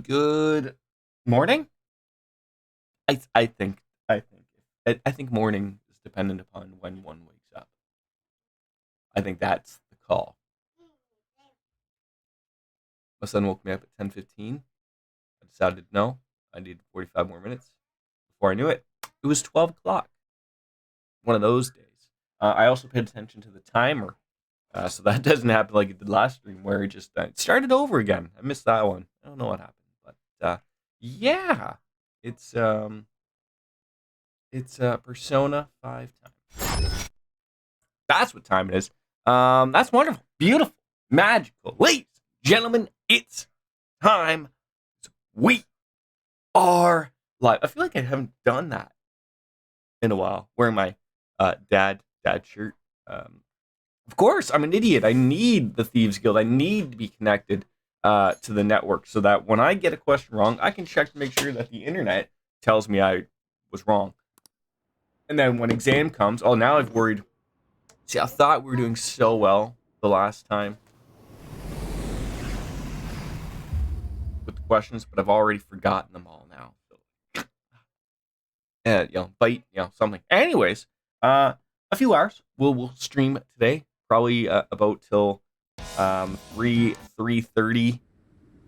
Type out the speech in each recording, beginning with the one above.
Good morning. I think morning is dependent upon when one wakes up. I think that's the call. My son woke me up at 10:15. I decided no, I needed 45 more minutes. Before I knew it, it was 12 o'clock. One of those days. I also paid attention to the timer, so that doesn't happen like it did last stream, where it just it started over again. I missed that one. I don't know what happened, but yeah, it's um, it's Persona 5 time. That's what time it is. That's wonderful, beautiful, magical. Ladies, gentlemen, it's time. We are live. I feel like I haven't done that in a while. Wearing my dad shirt. Of course, I'm an idiot. I need the Thieves Guild. I need to be connected to the network so that when I get a question wrong, I can check to make sure that the internet tells me I was wrong. And then when exam comes, oh, now I've worried. See, I thought we were doing so well the last time with the questions, but I've already forgotten them all now. So, bite, something. Anyways, a few hours. We'll stream today, probably about till 3:30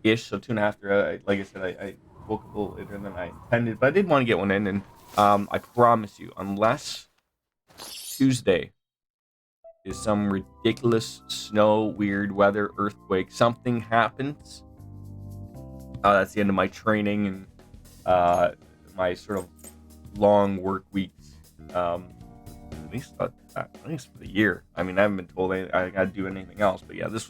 ish. So 2.5. Like I said, I woke up a little later than I intended, but I did want to get one in, and I promise you, unless Tuesday is some ridiculous snow, weird weather, earthquake, something happens. That's the end of my training and my sort of long work weeks. At least for the year. I mean, I haven't been told I got to do anything else, but yeah, this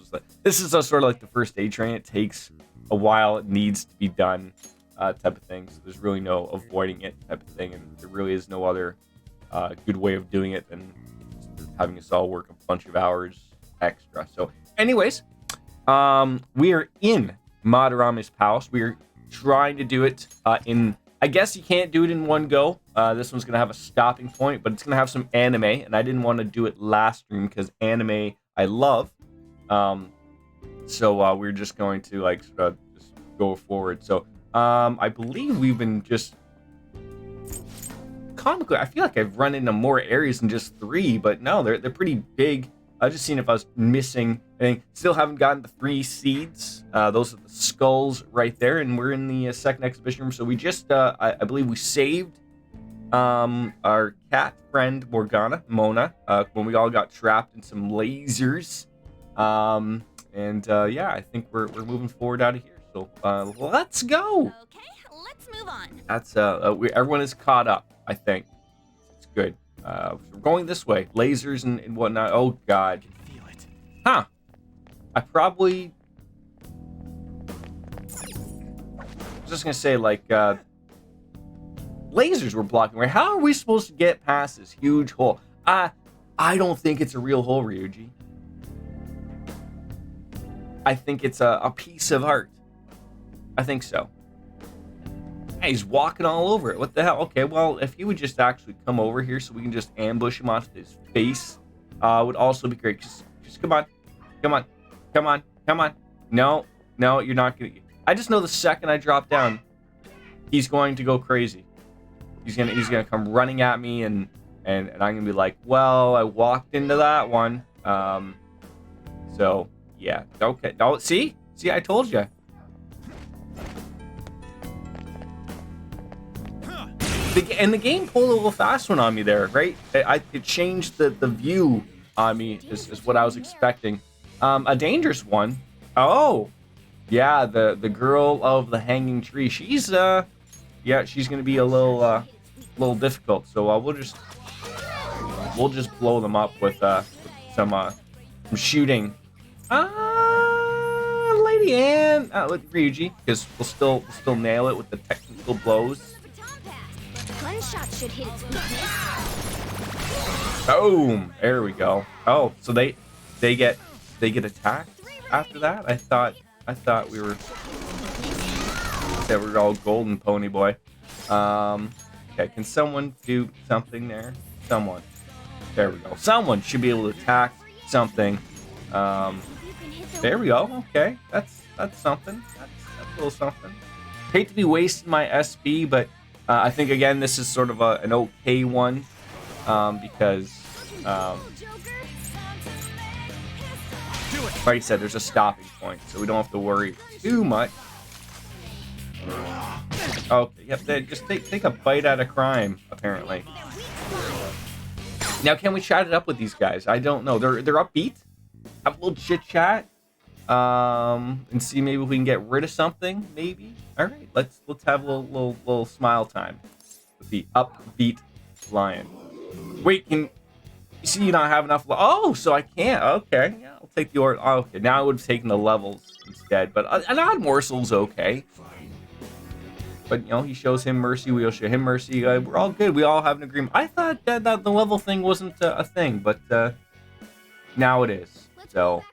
is a sort of like the first day training. It takes a while. It needs to be done, type of thing. So there's really no avoiding it, type of thing, and there really is no other good way of doing it than having us all work a bunch of hours extra. So, anyways, we are in Madarami's Palace. We are trying to do it in. I guess you can't do it in one go. This one's gonna have a stopping point, but it's gonna have some anime, and I didn't want to do it last stream because anime I love. So we're just going to just go forward. So I believe we've been just comically. I feel like I've run into more areas than just 3, but no, they're pretty big. I just seen if I was missing anything. Still haven't gotten the 3 seeds. Those are the skulls right there, and we're in the second exhibition room. So we just, I believe we saved our cat friend Mona, when we all got trapped in some lasers. Yeah, I think we're moving forward out of here. So let's go. Okay, let's move on. That's everyone is caught up. I think it's good. So we're going this way. Lasers and whatnot. Oh God, I can feel it. Huh? I probably was just gonna say lasers were blocking. Right? How are we supposed to get past this huge hole? I don't think it's a real hole, Ryuji. I think it's a piece of art. I think so. Hey, he's walking all over it. What the hell? Okay, well, if he would just actually come over here so we can just ambush him onto his face, would also be great. Just come on. No, you're not gonna. I just know the second I drop down, he's going to go crazy. He's gonna come running at me, and I'm gonna be like, well, I walked into that one. So yeah, okay. No, see, I told you. And the game pulled a little fast one on me there, right? It changed the view on me, is what I was expecting. A dangerous one. Oh, yeah, the girl of the hanging tree. She's gonna be a little difficult. So we'll just blow them up with some shooting. Lady Anne, with Ryuji, because we'll still nail it with the technical blows. Gunshot should hit its weakness. Boom! There we go. Oh, so they get attacked after that? I thought we were all golden, pony boy. Okay, can someone do something there? Someone. There we go. Someone should be able to attack something. There we go. Okay, that's something. That's a little something. Hate to be wasting my SB, but I think again this is sort of an okay one because, like I said, there's a stopping point, so we don't have to worry too much. Okay, yep. Just take a bite out of crime, apparently. Now, can we chat it up with these guys? I don't know. They're upbeat. Have a little chit chat. And see maybe if we can get rid of something. Maybe. All right. Let's have a little smile time with the upbeat lion. Wait, can you see you not have enough? Oh, so I can't. Okay. Yeah, I'll take the order. Oh, okay. Now I would have taken the levels instead, but an odd morsel's okay. But, you know, he shows him mercy. We'll show him mercy. We're all good. We all have an agreement. I thought that the level thing wasn't a thing, but now it is. So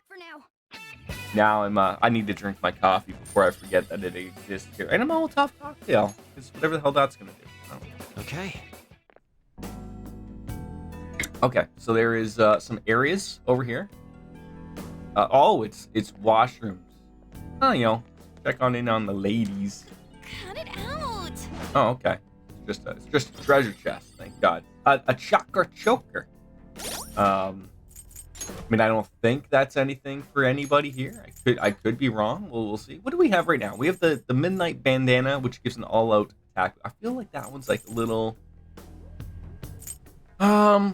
now I need to drink my coffee before I forget that it exists here. And a Molotov cocktail. Because whatever the hell that's going to do. Okay. Okay, so there is some areas over here. Oh, it's washrooms. Oh, you know, check on in on the ladies. Cut it out. Oh, okay. It's just a treasure chest. Thank God. A chakra choker. I mean, I don't think that's anything for anybody here. I could be wrong. We'll see. What do we have right now? We have the midnight bandana, which gives an all-out attack. I feel like that one's like a little. What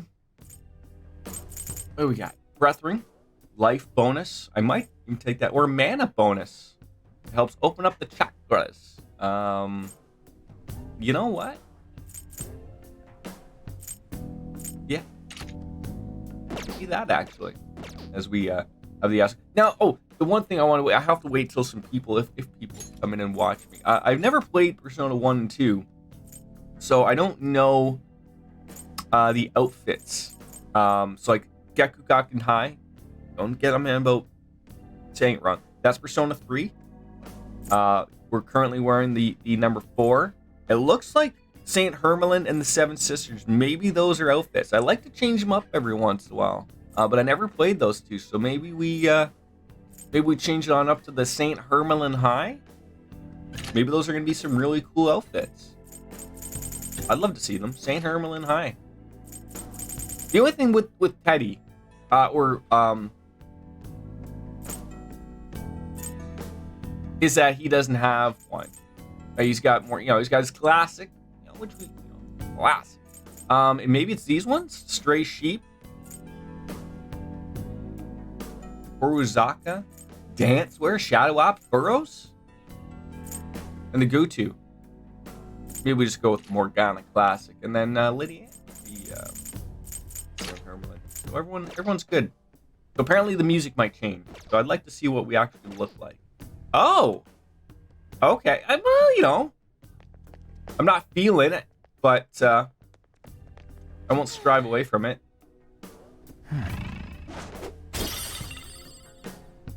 do we got? Breath ring, life bonus. I might even take that, or mana bonus. It helps open up the chakras. You know what? Yeah. See that actually, as we have the ask. Now, oh, the one thing I have to wait till some people, if people come in and watch me. I've never played Persona 1 and 2, so I don't know the outfits. So like Gekugaku High, don't get them in about saying it wrong. That's Persona 3. We're currently wearing the number 4. It looks like Saint Hermelin and the Seven Sisters. Maybe those are outfits. I like to change them up every once in a while, but I never played those two. So maybe we change it on up to the Saint Hermelin High. Maybe those are gonna be some really cool outfits. I'd love to see them. Saint Hermelin High. The only thing with Teddy, is that he doesn't have one. He's got more, he's got his classic, which we, classic. And maybe it's these ones, Stray Sheep, Uruzaka, Dancewear, Shadow Op, Burrows, and the Gutu. Maybe we just go with Morgana Classic, and then Lydia, so everyone's good. So apparently the music might change. So I'd like to see what we actually look like. Oh, okay. Well, I'm not feeling it, but I won't strive away from it.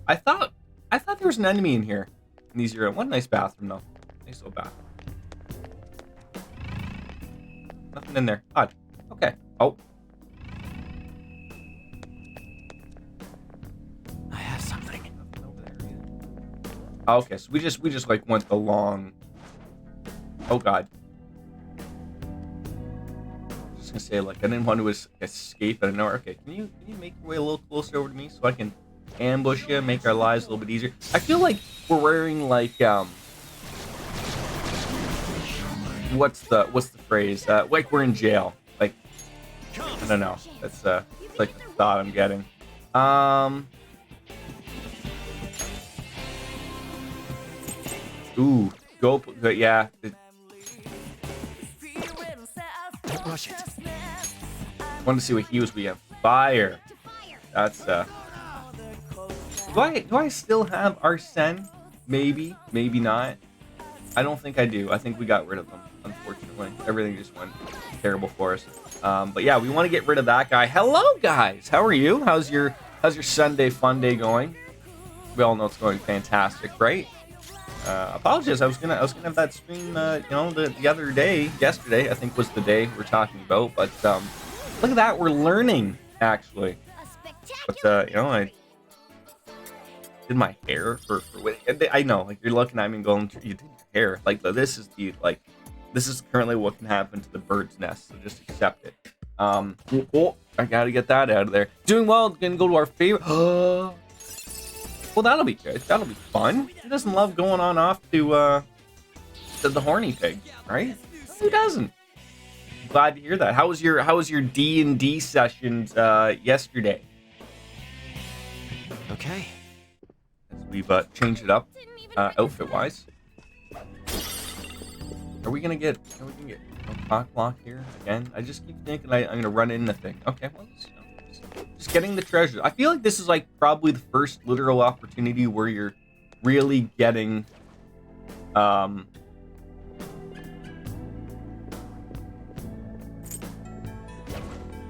I thought there was an enemy in here. In these areas. One nice bathroom though. Nice little bathroom. Nothing in there. Odd. Okay. Oh. I have something. Nothing over there either. Okay, so we just like went the long. Oh God. Just gonna say, like, I didn't want to escape out of nowhere. Okay, can you make your way a little closer over to me so I can ambush you, make our lives a little bit easier? I feel like we're wearing like what's the phrase? Like we're in jail. Like, I don't know. That's like the thought I'm getting. Ooh, go. Yeah. Rush it. Want to see what hues we have. Fire. That's Do I still have Arsene? Maybe not. I don't think I do. I think we got rid of them, unfortunately. Everything just went terrible for us. But yeah, we want to get rid of that guy. Hello guys, how are you? How's your Sunday fun day going? We all know it's going fantastic, right? Apologize. I was gonna have that stream, the other day. Yesterday, I think was the day we're talking about. But look at that, we're learning actually. But did my hair for I know, like you're looking at me and going, you did your hair. Like this is currently what can happen to the bird's nest. So just accept it. Oh, I gotta get that out of there. Doing well. Gonna go to our favorite. Well, that'll be good. That'll be fun. Who doesn't love going on off to the horny pig, right? Who doesn't? Glad to hear that. How was your D&D sessions yesterday? Okay. As we've changed it up outfit wise. Are we gonna get a cock block here again? I just keep thinking I'm gonna run into thing. Okay, well, just getting the treasure. I feel like this is like probably the first literal opportunity where you're really getting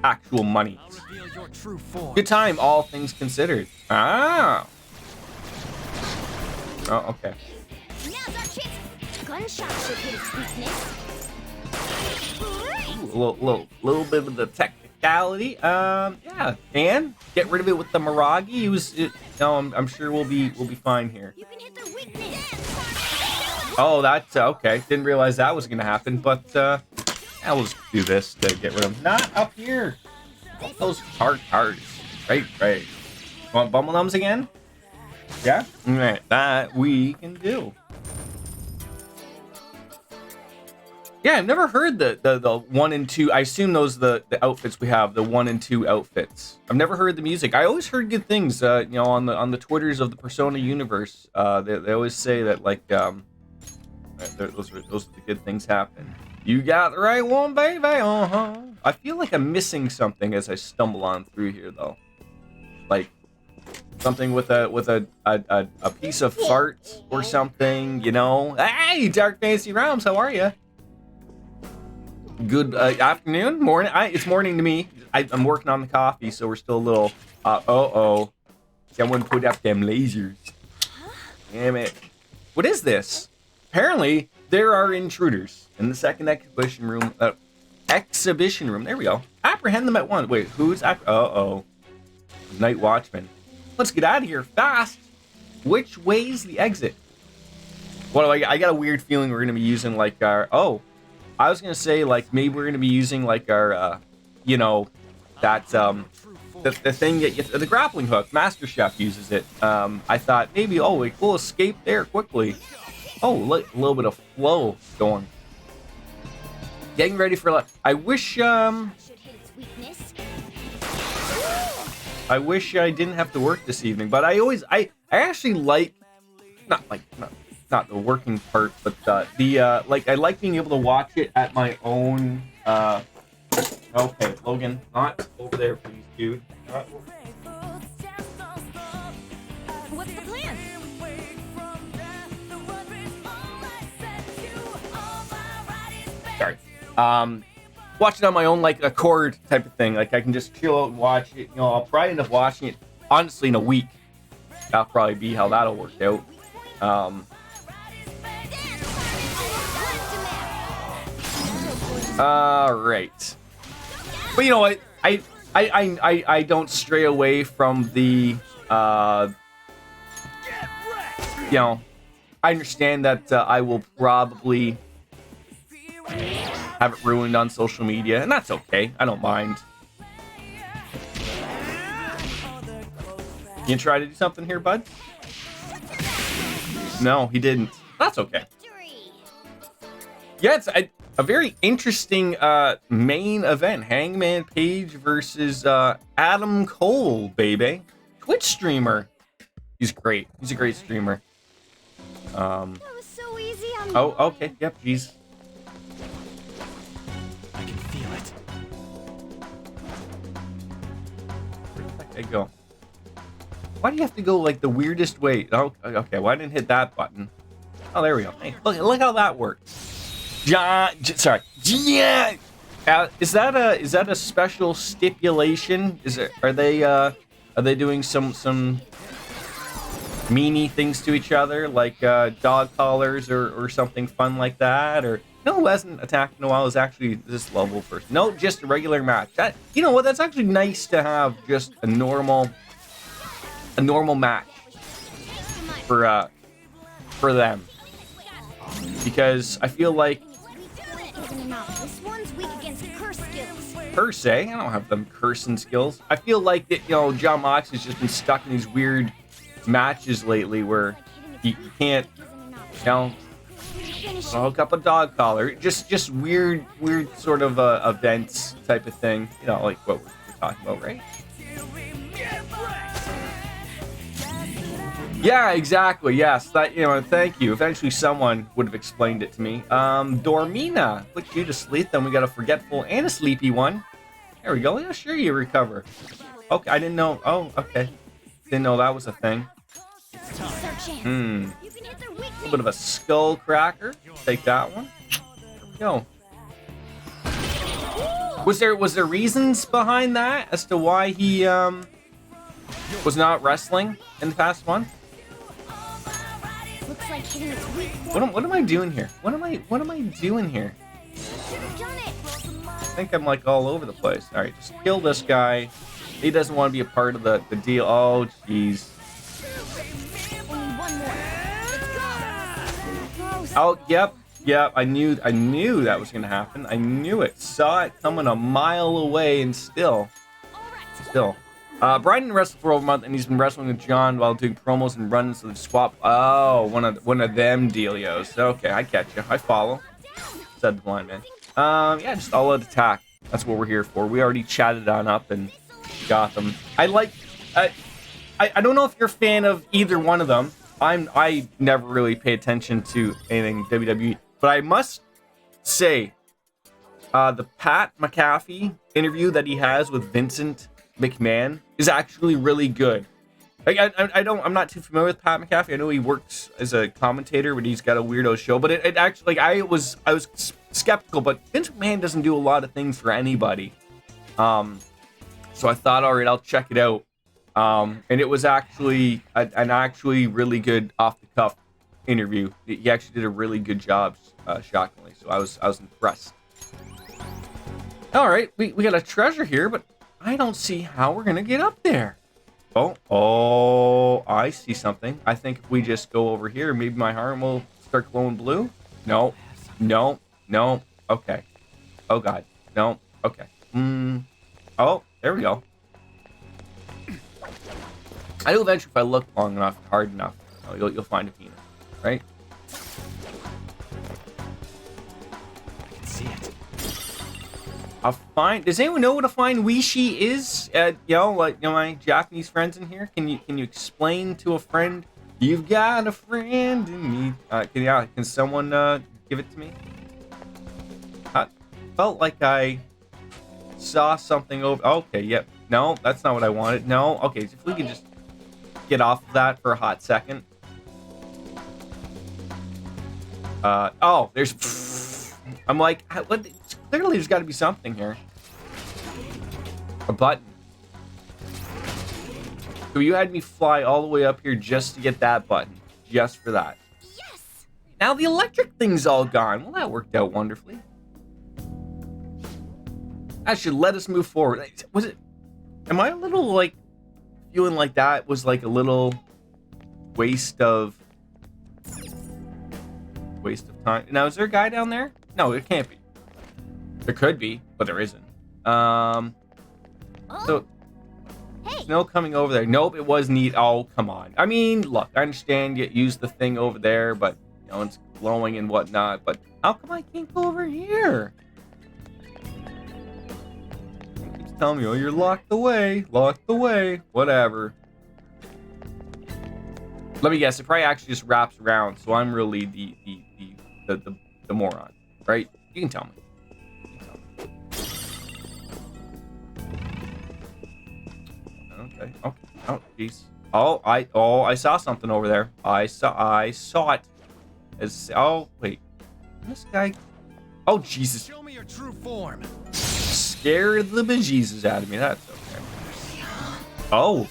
actual money. Good time, all things considered. Ah. Oh, okay. Now's our chance. Gunshot should hit its weakness. Ooh, little bit of the technicality. Yeah, and get rid of it with the Miragi. I'm sure we'll be fine here. You can hit their weakness. Oh, that's okay. Didn't realize that was gonna happen, but yeah, we'll just do this to get rid of them. Not up here. Those hard cards. Right. Want Bumble Numbs again? Yeah? Alright, that we can do. Yeah, I've never heard the 1 and 2. I assume those the outfits we have, the 1 and 2 outfits. I've never heard the music. I always heard good things, on the Twitters of the Persona universe. They always say that those are the good things happen. You got the right one, baby. I feel like I'm missing something as I stumble on through here, though. Like something with a piece of fart or something, you know. Hey, Dark Fantasy Realms, how are you? Good afternoon, morning. It's morning to me. I'm working on the coffee, so we're still a little. Someone put up them lasers. Damn it! What is this? Apparently, there are intruders in the second exhibition room. Exhibition room. There we go. Apprehend them at once. Wait, who's? Night Watchman. Let's get out of here fast. Which way's the exit? Well, I got a weird feeling we're gonna be using like our. Oh, I was gonna say like maybe we're gonna be using like our, that the thing that the grappling hook. Master Chef uses it. I thought maybe we'll escape there quickly. Oh, look, a little bit of flow going. Getting ready for I wish I didn't have to work this evening, but I actually like not the working part, but I like being able to watch it at my own. Okay, Logan, not over there, please, dude. What's the plan? Sorry. Watch it on my own, like a chord type of thing. Like I can just chill out and watch it. I'll probably end up watching it honestly in a week. That'll probably be how that'll work out. All right. But you know what? I don't stray away from the I understand that I will probably have it ruined on social media, and that's okay. I don't mind. You try to do something here, bud? No, he didn't. That's okay. Yeah, it's a very interesting main event. Hangman Page versus Adam Cole, baby. Twitch streamer. He's great. He's a great streamer. That was so easy on me. Oh, okay. Yep, he's... I can feel it. Where the heck did I go? Why do you have to go like the weirdest way? Oh, okay. Well, I didn't hit that button. Oh, there we go. Hey, look how that worked. Sorry. Yeah. Is that a special stipulation? Are they doing some meanie things to each other, like dog collars or something fun like that? Or no, who hasn't attacked in a while is actually this level first. No, just a regular match. You know what? That's actually nice to have just a normal match. for them, because I feel like This one's weak against curse skills. curse, eh? I don't have them cursing skills. I feel like that, John Moxley's just been stuck in these weird matches lately where he can't, hook up a dog collar. Just weird sort of events type of thing. Like what we're talking about, right? Yeah, exactly. Yes, that thank you. Eventually, someone would have explained it to me. Dormina, put you to sleep. Then we got a forgetful and a sleepy one. There we go. Yeah, sure, you recover. Okay, I didn't know. Oh, okay. Didn't know that was a thing. A little bit of a skull cracker. Take that one. There we go. Was there reasons behind that as to why he was not wrestling in the past one? Looks like hitting its weak What am I doing here? What am I doing here? I think I'm like all over the place. All right, just kill this guy. He doesn't want to be a part of the deal. Oh, jeez. Only one more. Let's go. Oh, yep. I knew that was gonna happen. I knew it. Saw it coming a mile away, and still. Brian wrestled for over a month, and he's been wrestling with John while doing promos and runs of the swap. Oh, one of them dealios. Okay, I catch you. I follow. Said the blind man. Yeah, just all out attack. That's what we're here for. We already chatted on up and got them. I don't know if you're a fan of either one of them. I never really pay attention to anything WWE, but I must say, the Pat McAfee interview that he has with Vincent McMahon is actually really good. Like I'm not too familiar with Pat McAfee. I know he works as a commentator, but he's got a weirdo show. But it actually, like, I was skeptical, but Vince McMahon doesn't do a lot of things for anybody. So I thought, all right, I'll check it out. And it was actually an actually really good off the cuff interview. He actually did a really good job, shockingly. So I was impressed. All right, we got a treasure here, but I don't see how we're gonna get up there. Oh, I see something. I think if we just go over here, maybe my heart will start glowing blue. No. Okay. Oh God. No. Okay. Oh, there we go. I know eventually if I look long enough, hard enough, you'll find a penis, right? I can see it. A fine. Does anyone know what a fine Wishi is? My Japanese friends in here. Can you explain to a friend? You've got a friend in me. Can someone give it to me? Felt like I saw something over. Okay, yep. No, that's not what I wanted. No. Okay, so if we can just get off of that for a hot second. Oh, there's. I'm like, what? Clearly, there's got to be something here. A button. So you had me fly all the way up here just to get that button, just for that. Yes. Now the electric thing's all gone. Well, that worked out wonderfully. That should let us move forward. Was it? Am I a little like feeling like that was like a little waste of time? Now, is there a guy down there? No, it can't be. There could be, but there isn't. So snow coming over there. Nope, it was neat. Oh, come on. I mean, look, I understand you use the thing over there, but it's glowing and whatnot. But how come I can't go over here? It keeps telling me, oh, you're locked away, whatever. Let me guess. It probably actually just wraps around, so I'm really the moron, right? You can tell me. Okay. Oh, jeez. Oh, I saw something over there. I saw it. Wait. This guy. Oh, Jesus. Show me your true form. Scared the bejesus out of me. That's okay. Oh.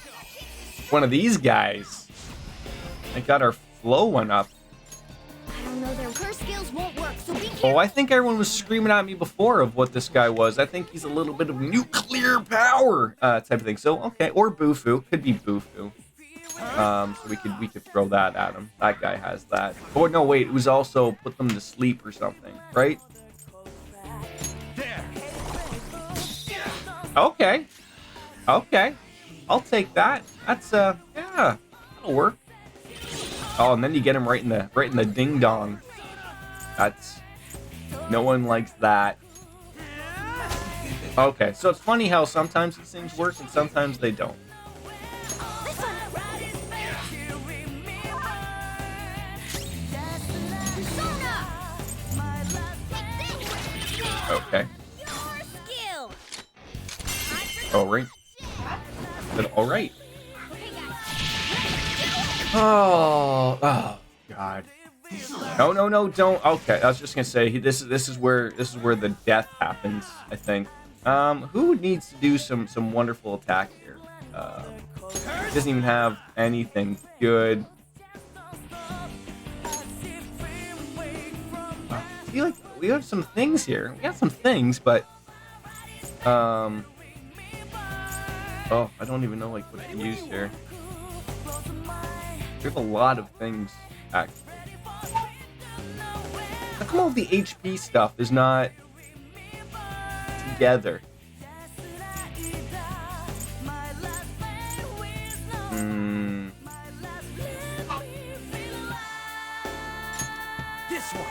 One of these guys. I got our flow one up. I don't know, their curse skills won't work, so be careful. Oh, I think everyone was screaming at me before of what this guy was. I think he's a little bit of nuclear power type of thing. So, okay. Or Bufu. Could be Bufu. So we could throw that at him. That guy has that. Oh no, wait, it was also put them to sleep or something, right? There. Okay. Okay. I'll take that. That's yeah, that'll work. Oh, and then you get him right in the ding dong. That's no one likes that. Okay, so it's funny how sometimes these things work and sometimes they don't. Okay. All right. All right. Oh, God. No, no, no, don't. Okay, I was just gonna say this is where the death happens. I think. Who needs to do some wonderful attack here? Doesn't even have anything good. I feel like we have some things here. We got some things, but oh, I don't even know like what to use here. We have a lot of things actually. How come all the HP stuff is not together? This one.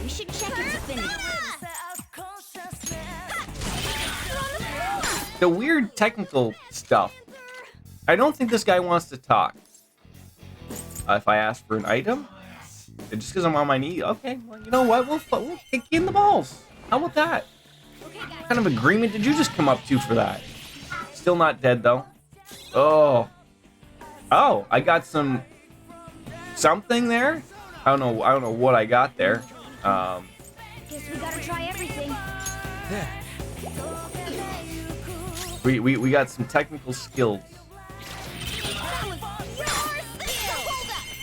We should check its affinity. The weird technical stuff. I don't think this guy wants to talk. If I ask for an item, just because I'm on my knee, okay, well, you know what? We'll kick you in the balls. How about that? What kind of agreement did you just come up to for that? Still not dead though. Oh, I got something there. I don't know what I got there. Guess we gotta try everything. There. We got some technical skills.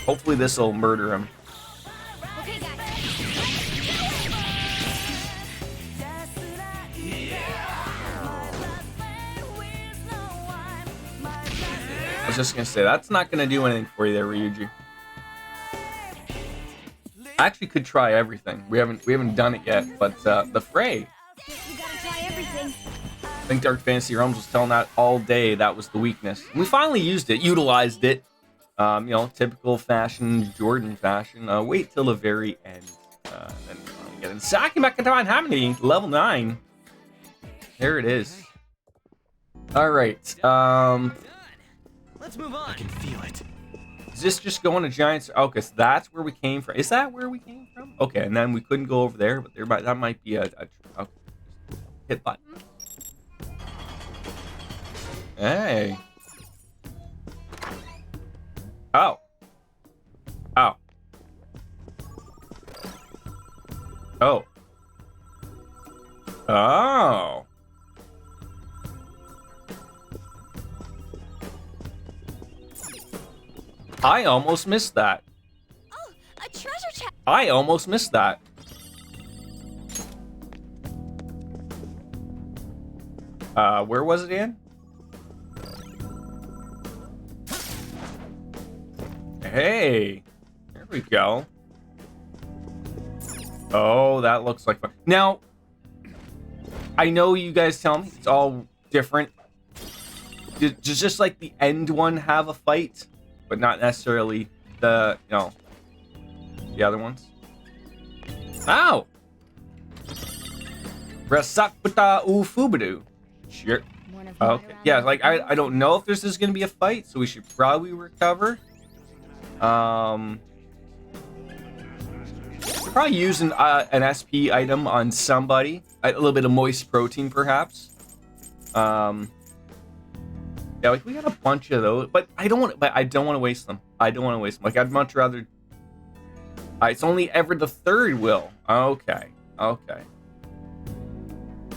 Hopefully this will murder him. Okay, guys. I was just gonna say that's not gonna do anything for you there, Ryuji. I actually could try everything. We haven't done it yet, but the Fray. Guess we gotta try everything. I think Dark Fantasy Realms was telling that all day that was the weakness. And we finally used it, utilized it. You know, typical fashion, Jordan fashion. Wait till the very end. Then finally get in. Saki Makaton Hamini, level 9. There it is. Alright. Let's move on. I can feel it. Is this just going to Giants? Okay, so that's where we came from. Is that where we came from? Okay, and then we couldn't go over there, but that might be a okay. Hit button. Hey. Oh. Oh. Oh. Oh. I almost missed that. Oh, a treasure chest. I almost missed that. Where was it in? Hey, there we go. Oh, that looks like fun. Now, I know you guys tell me it's all different. Does just like the end one have a fight, but not necessarily the, you know, the other ones? Ow! Rasakuta Ufubadu. Sure. Okay. Yeah, like I don't know if this is gonna be a fight, so we should probably recover. Probably using an SP item on somebody. A little bit of moist protein, perhaps. Yeah, like we got a bunch of those, but I don't want to waste them. I don't want to waste them. Like I'd much rather. It's only ever the third will. Okay. Okay.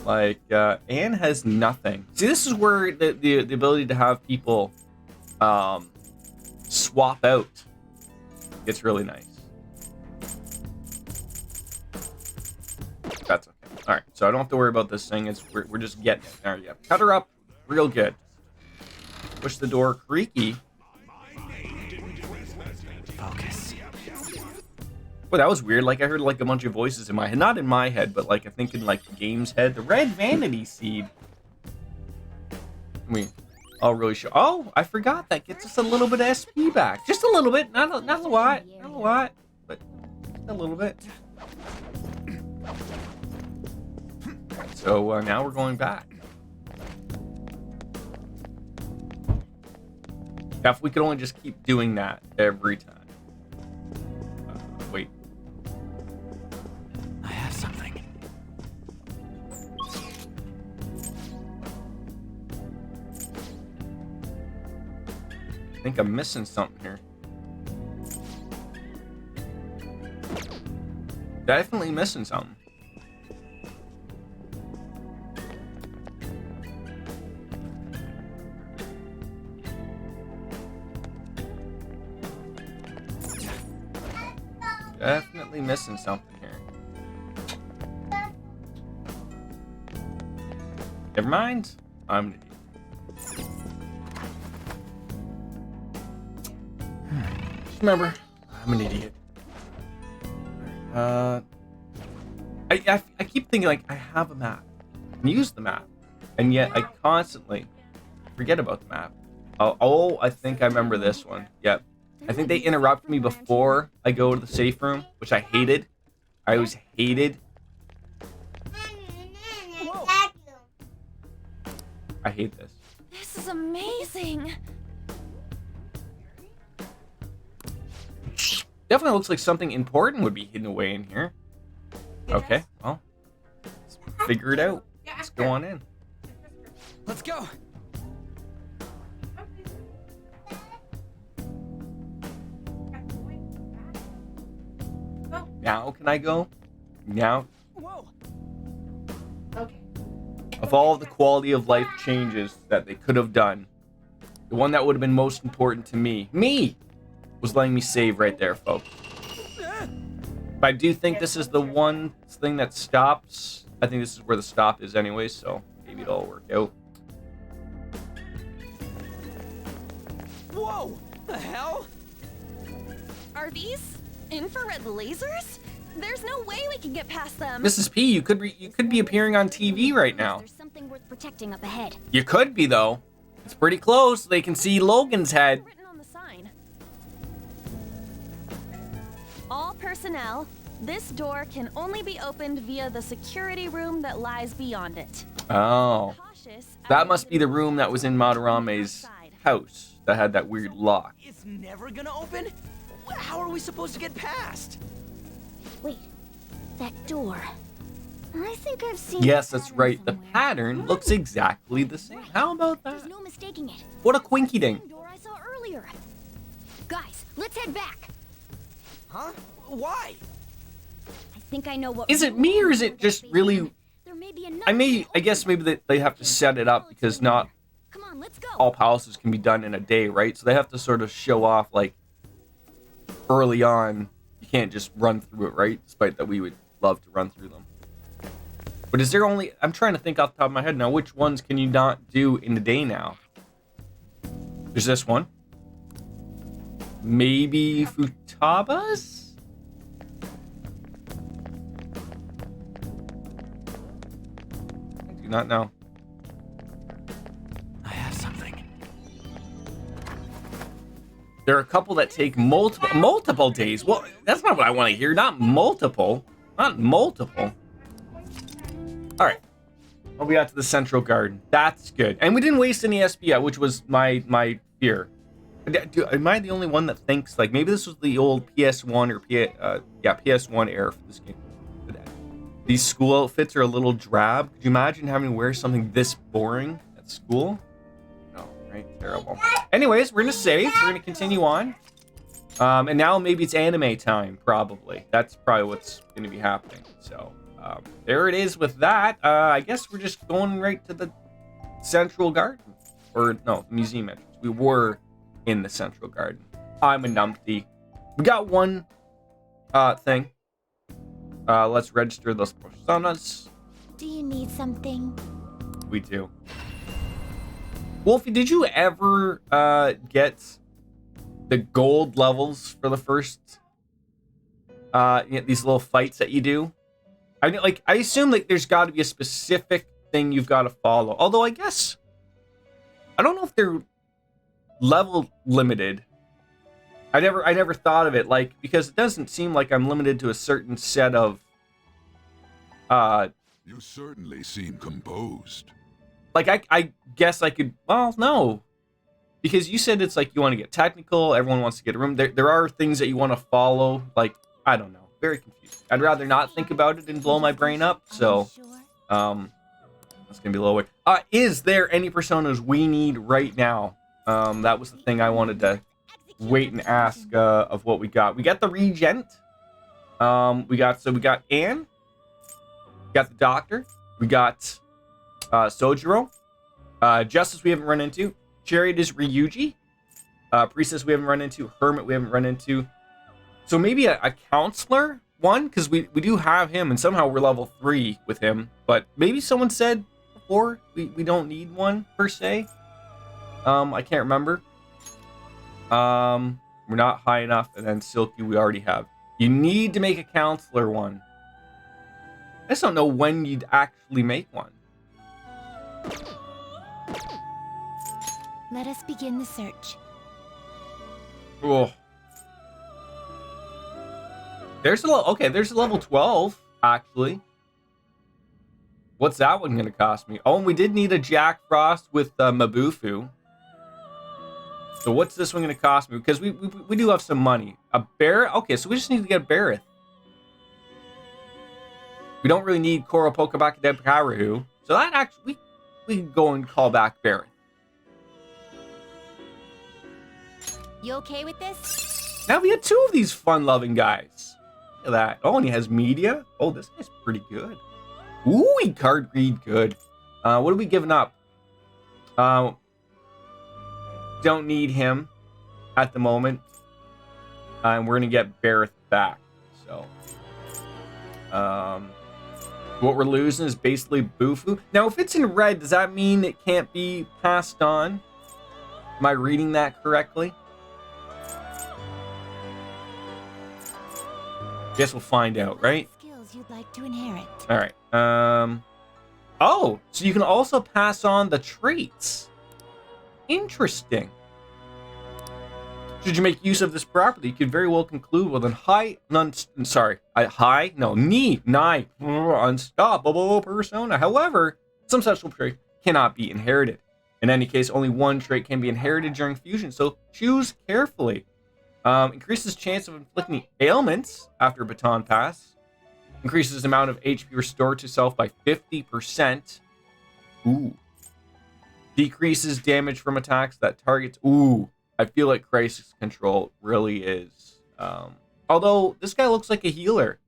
Like Anne has nothing. See, this is where the ability to have people swap out gets really nice. That's okay. All right, so I don't have to worry about this thing. We're just getting it. All right, yeah. Cut her up real good. push the door creaky. Focus. Well, that was weird. Like, I heard, like, a bunch of voices in my head. Not in my head, but, like, I think in, like, the game's head. The red vanity seed. I mean, I'll really show... Oh, I forgot. That gets us a little bit of SP back. Just a little bit. Not a lot. Not a lot. But a little bit. So, now we're going back. Now, if we could only just keep doing that every time. Wait. I have something. I think I'm missing something here. Definitely missing something. Definitely missing something here. Never mind. I'm an idiot. Just remember, I'm an idiot. I keep thinking, like, I have a map. I can use the map. And yet I constantly forget about the map. Oh, I think I remember this one. Yep. I think they interrupt me before I go to the safe room, which I hated. I always hated. I hate this. This is amazing. Definitely looks like something important would be hidden away in here. Okay, well, let's figure it out. Let's go on in. Let's go. Now can I go? Now? Whoa. Of all of the quality of life changes that they could have done, the one that would have been most important to me, was letting me save right there, folks. But I do think this is the one thing that stops. I think this is where the stop is anyway, so maybe it'll work out. Whoa! The hell? Are these infrared lasers? There's no way we can get past them. Mrs. P, you could be appearing on TV right now. There's something worth protecting up ahead. You could be, though. It's pretty close. They can see Logan's head. Written on the sign. All personnel, this door can only be opened via the security room that lies beyond it. Oh. Cautious, That must be the room that was in Madarame's house that had that weird lock. It's never gonna open? How are we supposed to get past? Wait, that door. I think I've seen. Yes, that that's pattern right. The somewhere. pattern looks exactly the same. How about that? There's no mistaking it. What a quinky ding. Same door I saw earlier. Guys, let's head back. Huh? Why? I think I know what. Is it me or is it just really... There may be another I guess maybe they have to set it up because not Come on, let's go. all palaces can be done in a day, right? So they have to sort of show off, like, early on. You can't just run through it, right? Despite that we would love to run through them. But is there only... I'm trying to think off the top of my head now. Which ones can you not do in a day now? There's this one. Maybe Futaba's? I do not know. I have something. There are a couple that take multiple days. Well, that's not what I want to hear. Not multiple. Not multiple. All right. Well, we got to the central garden. That's good. And we didn't waste any SP, which was my fear. Am I the only one that thinks, like, maybe this was the old PS1 or PS1 era for this game? These school outfits are a little drab. Could you imagine having to wear something this boring at school? No, right? Terrible. Anyways, we're going to save. We're going to continue on. And now maybe it's anime time, probably. That's probably what's going to be happening. So, there it is with that. I guess we're just going right to the central garden. Or, no, museum entrance. We were in the central garden. I'm a numpty. We got one thing. Let's register those personas. Do you need something? We do. Wolfie, did you ever get the gold levels for the first these little fights that you do? I assume like there's got to be a specific thing you've got to follow. Although I guess I don't know if they're level limited. I never thought of it like because it doesn't seem like I'm limited to a certain set of You certainly seem composed. like I guess I could well no. Because you said it's like you want to get technical, everyone wants to get a room. There are things that you want to follow, like I don't know. Very confused. I'd rather not think about it and blow my brain up, so that's gonna be a little weird. Is there any personas we need right now? That was the thing I wanted to wait and ask of what we got. We got the Regent. We got Anne. We got the Doctor. We got Sojiro. Justice we haven't run into. Chariot is Ryuji. Priestess we haven't run into. Hermit we haven't run into. So maybe a counselor one, because we do have him, and somehow we're level 3 with him. But maybe someone said before we don't need one per se. I can't remember. We're not high enough, and then Silky we already have. You need to make a counselor one. I just don't know when you'd actually make one. Let us begin the search. Oh. There's a level 12, actually. What's that one gonna cost me? Oh, and we did need a Jack Frost with Mabufu. So what's this one gonna cost me? Because we do have some money. A Barrett? Okay, so we just need to get a Barrett. We don't really need Koro Pokabaki Debkaru. So that actually we can go and call back Barrett. You okay with this? Now we had 2 of these fun-loving guys. Look at that. Oh, and he has media. Oh, this guy's pretty good. Ooh, he card read good. What are we giving up? Don't need him at the moment. And we're gonna get Barrett back. So, what we're losing is basically Bufu. Now, if it's in red, does that mean it can't be passed on? Am I reading that correctly? Guess we'll find out, right? Skills you'd like to inherit. All right. Oh, so you can also pass on the traits. Interesting. Should you make use of this property, you could very well conclude with nigh, unstoppable persona. However, some such trait cannot be inherited. In any case, only one trait can be inherited during fusion, so choose carefully. Increases chance of inflicting ailments after a baton pass. Increases the amount of HP restored to self by 50%. Ooh. Decreases damage from attacks that targets. Ooh. I feel like Crisis Control really is. Although, this guy looks like a healer.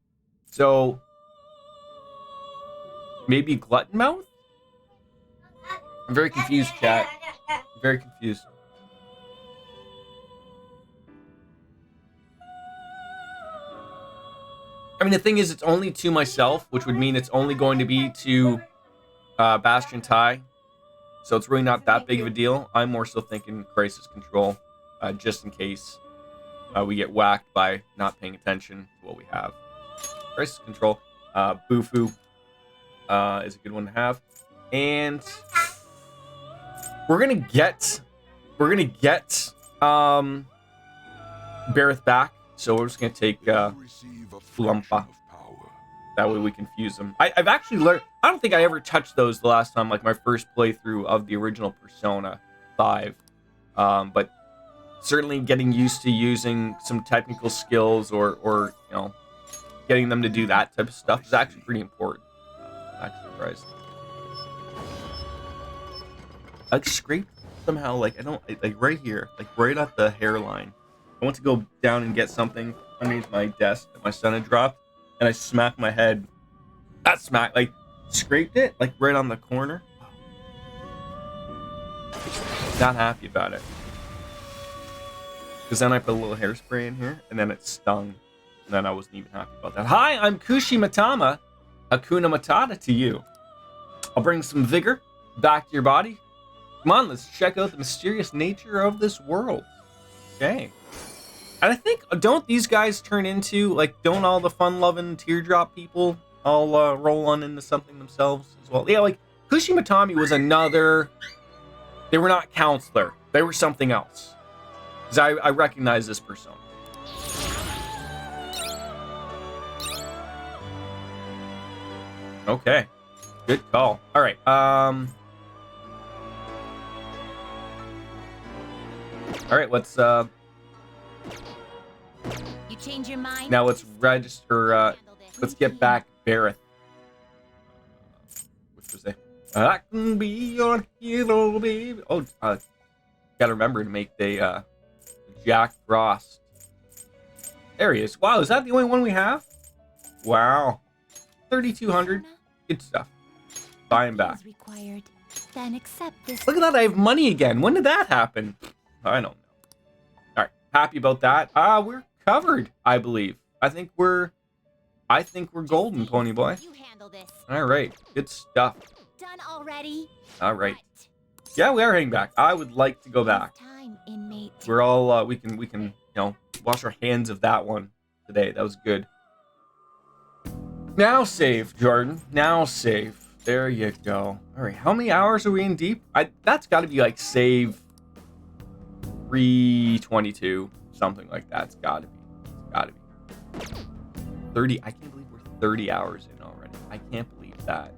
So, maybe Glutton Mouth? I'm very confused, chat. Very confused. I mean, the thing is, it's only to myself, which would mean it's only going to be to Bastion Tai. So it's really not that big of a deal. I'm more so thinking Crisis Control, just in case we get whacked by not paying attention to what we have. Crisis Control, Bufu is a good one to have. And we're gonna get Barrett back. So we're just gonna take Lumpa. That way we can fuse them. I've actually learned. I don't think I ever touched those the last time, like my first playthrough of the original Persona 5. But certainly getting used to using some technical skills or you know, getting them to do that type of stuff is actually pretty important. Actually, surprised. I scraped somehow, like I don't like right here, like right at the hairline. I went to go down and get something underneath my desk that my son had dropped, and I smacked my head. Scraped it, like right on the corner. Not happy about it. Because then I put a little hairspray in here, and then it stung. And then I wasn't even happy about that. Hi, I'm Kushi Matama. Hakuna Matata to you. I'll bring some vigor back to your body. Come on, let's check out the mysterious nature of this world. Okay. And I think, don't these guys turn into, like, don't all the fun-loving teardrop people all roll on into something themselves as well? Yeah, like, Kushimatami was another... They were not counselor. They were something else. Because I recognize this persona. Okay. Good call. All right. All right, let's You change your mind? now let's register let's get back Barrett. Which was I can be your hero, baby. Oh, gotta remember to make the Jack Frost. There he is. Wow, is that the only one we have? Wow. 3,200. Good stuff. Buy him back. Required. Then accept this. Look at that, I have money again. When did that happen? I don't know. Alright, happy about that. We're covered, I believe. I think we're golden, Pony Boy. You handle this. Alright, good stuff. Done already? Alright. Yeah, we are heading back. I would like to go back. Time, inmate. We're all we can you know, wash our hands of that one today. That was good. Now save, Jordan. Now save. There you go. All right, how many hours are we in deep? That's got to be like save 322, something like that. It's got to be. It's got to be 30. I can't believe we're 30 hours in already. I can't believe that.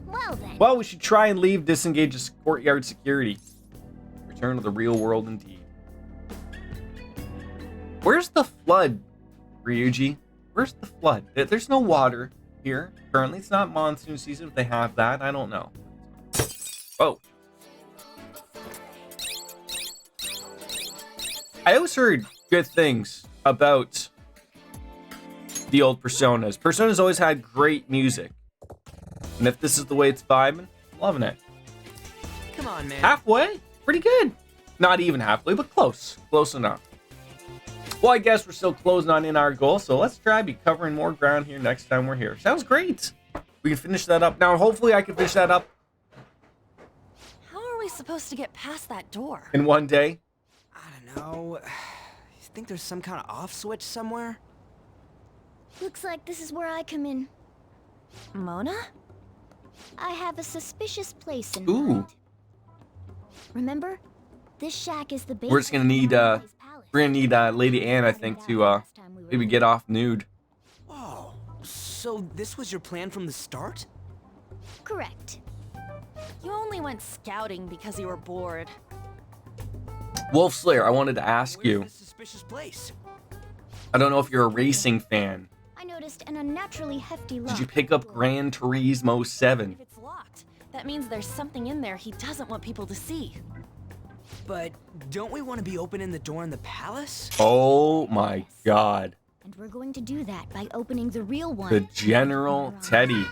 Well then. Well, we should try and leave, disengage this courtyard security. Return to the real world indeed. Where's the flood, Ryuji? Where's the flood? There's no water here. Currently, it's not monsoon season. If they have that, I don't know. Oh. I always heard good things about the old Personas. Persona's always had great music. And if this is the way it's vibing, loving it. Come on, man. Halfway? Pretty good. Not even halfway, but close. Close enough. Well, I guess we're still closing on in our goal, so let's try be covering more ground here next time we're here. Sounds great. We can finish that up. Now, hopefully I can finish that up How are we supposed to get past that door? in one day. I don't know. You think there's some kind of off switch somewhere? Looks like this is where I come in. Mona? I have a suspicious place in Ooh. mind. Remember? This shack is the base. We're just gonna need, we're gonna need Lady Anne, I think, to maybe get off nude. Oh, so this was your plan from the start? Correct. You only went scouting because you were bored. Wolf Slayer, I wanted to ask Where's you. this suspicious place? I don't know if you're a racing fan. I noticed an unnaturally hefty lock. Did you pick up Gran Turismo 7? If it's locked, that means there's something in there he doesn't want people to see. But don't we want to be opening the door in the palace? Oh my god. And we're going to do that by opening the real one. The General Teddy.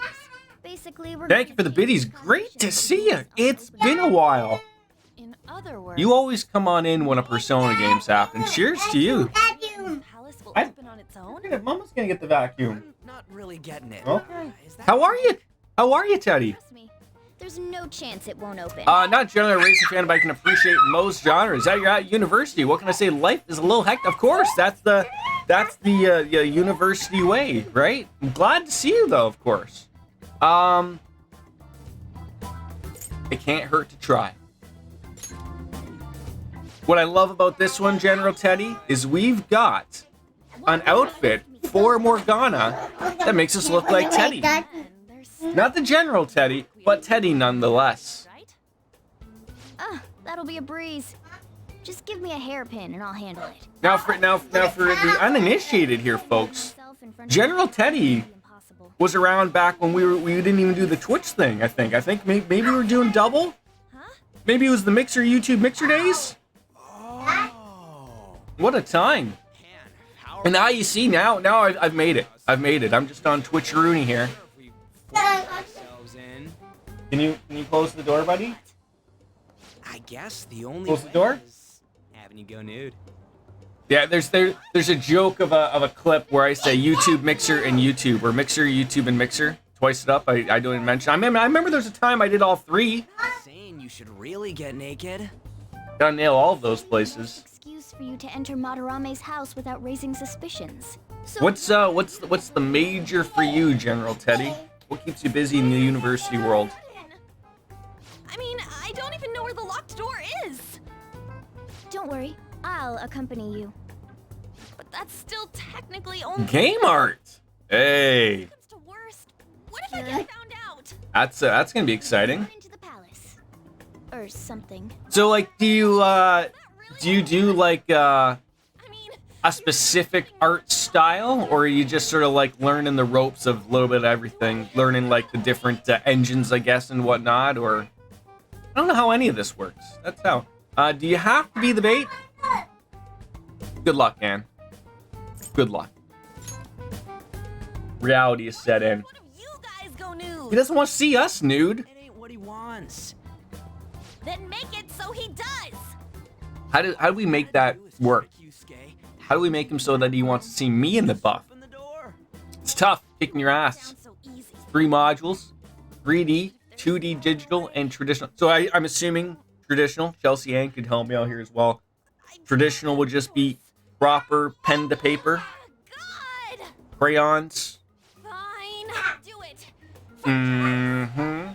Basically, we're Thank you for the biddies. Great to see you. It's been a while. In other words, You always come on in when a Persona game's happening. Cheers to you. the palace will open on its own. Mama's gonna get the vacuum. I'm not really getting it. Okay. Is that How are you? How are you, Teddy? Trust me, there's no chance it won't open. Not generally a racing fan, but I can appreciate most genres. That you're at university. What can I say? Life is a little hectic. Of course, that's the university way, right? I'm glad to see you, though. Of course. It can't hurt to try. What I love about this one, General Teddy, is we've got an outfit for Morgana that makes us look like Teddy. And there's Not the General Teddy, but Teddy nonetheless. right? That'll be a breeze. Just give me a hairpin and I'll handle it. Now for the uninitiated here, folks. General Teddy was around back when we didn't even do the Twitch thing. I think maybe we were doing double. Huh? Maybe it was the Mixer YouTube Mixer days. Oh. What a time! Man, how And now you see, now I've made it. I've made it. I'm just on Twitch Rooney here. we forced ourselves in? Can you close the door, buddy? I guess the only Close the way door? is having you go nude. Yeah, there's a joke of a clip where I say YouTube Mixer and YouTube, or Mixer YouTube and Mixer. twice it up. I don't even mention. I remember there's a time I did all 3. Saying you should really get naked. Gotta nail all of those places. Excuse for you to enter Madarame's house without raising suspicions. So What's the major for you, General Teddy? What keeps you busy in the university world? I mean, I don't even know where the locked door is. don't worry, I'll accompany you. But that's still technically only. Game art. Hey, If it's to worst, what if I get found out? that's gonna be exciting. Run into the palace. Or something. So like, do you do like I mean, a specific art style, or are you just sort of like learning the ropes of a little bit of everything, learning like the different engines, I guess, and whatnot? Or I don't know how any of this works. That's how. Do you have to be the bait? Good luck, man. Good luck. Reality is set in. what if you guys go nude? He doesn't want to see us nude. It ain't what he wants. Then make it so he does. How do we make that work? How do we make him so that he wants to see me in the buff? Open the door. It's tough, kicking your ass. Sounds so easy. 3 modules, 3D, 2D digital, and traditional. So I'm assuming traditional. Chelsea Ann could help me out here as well. Traditional would just be proper pen to paper, God. crayons. Fine. Do it. Mm-hmm.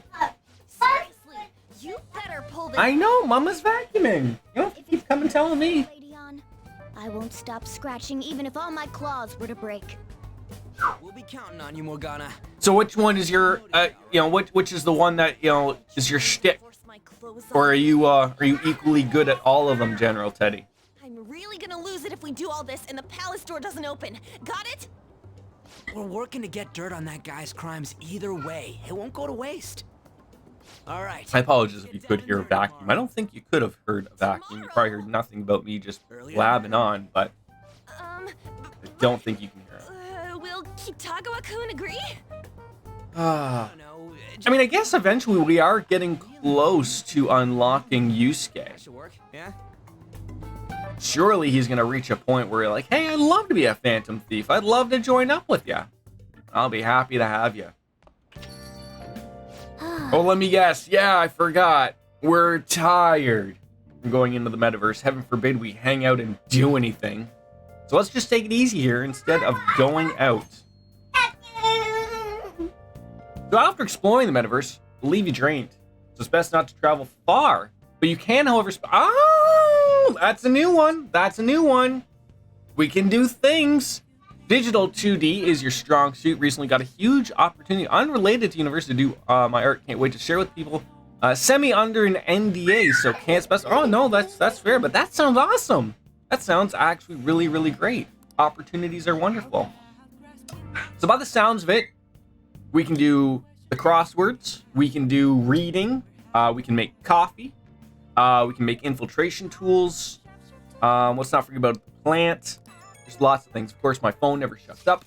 Seriously, you better pull this. I know, Mama's vacuuming. You don't have to keep coming telling me. Lady on. I won't stop scratching even if all my claws were to break. We'll be counting on you, Morgana. So which one is your, which is the one that, is your shtick? Force my clothes Or are on. you equally good at all of them, General Teddy? I'm really gonna lose it if we do all this and the palace door doesn't open. Got it? We're working to get dirt on that guy's crimes either way. It won't go to waste. All right. I apologize if you could hear a vacuum. I don't think you could have heard a vacuum. You probably heard nothing about me just blabbing on, but Um, I don't think you can hear it. will Kitagawa-kun agree? Ah. No, I mean, I guess eventually we are getting close to unlocking Yusuke. that should work. Yeah. Surely he's gonna reach a point where you're like, hey, I'd love to be a Phantom Thief. I'd love to join up with you. I'll be happy to have you. Oh, let me guess. Yeah, I forgot. We're tired. From going into the metaverse. Heaven forbid we hang out and do anything. So let's just take it easy here instead of going out. So after exploring the metaverse, we'll leave you drained. So it's best not to travel far. But you can, however... Oh! That's a new one. That's a new one. We can do things. Digital 2D is your strong suit. Recently got a huge opportunity unrelated to university to do my art. Can't wait to share with people. Semi under an NDA, so can't specify. Oh no, that's fair, but that sounds awesome. That sounds actually really, really great. Opportunities are wonderful. So by the sounds of it, we can do the crosswords. We can do reading. We can make coffee. We can make infiltration tools. Let's not forget about the plant. There's lots of things. Of course, my phone never shuts up.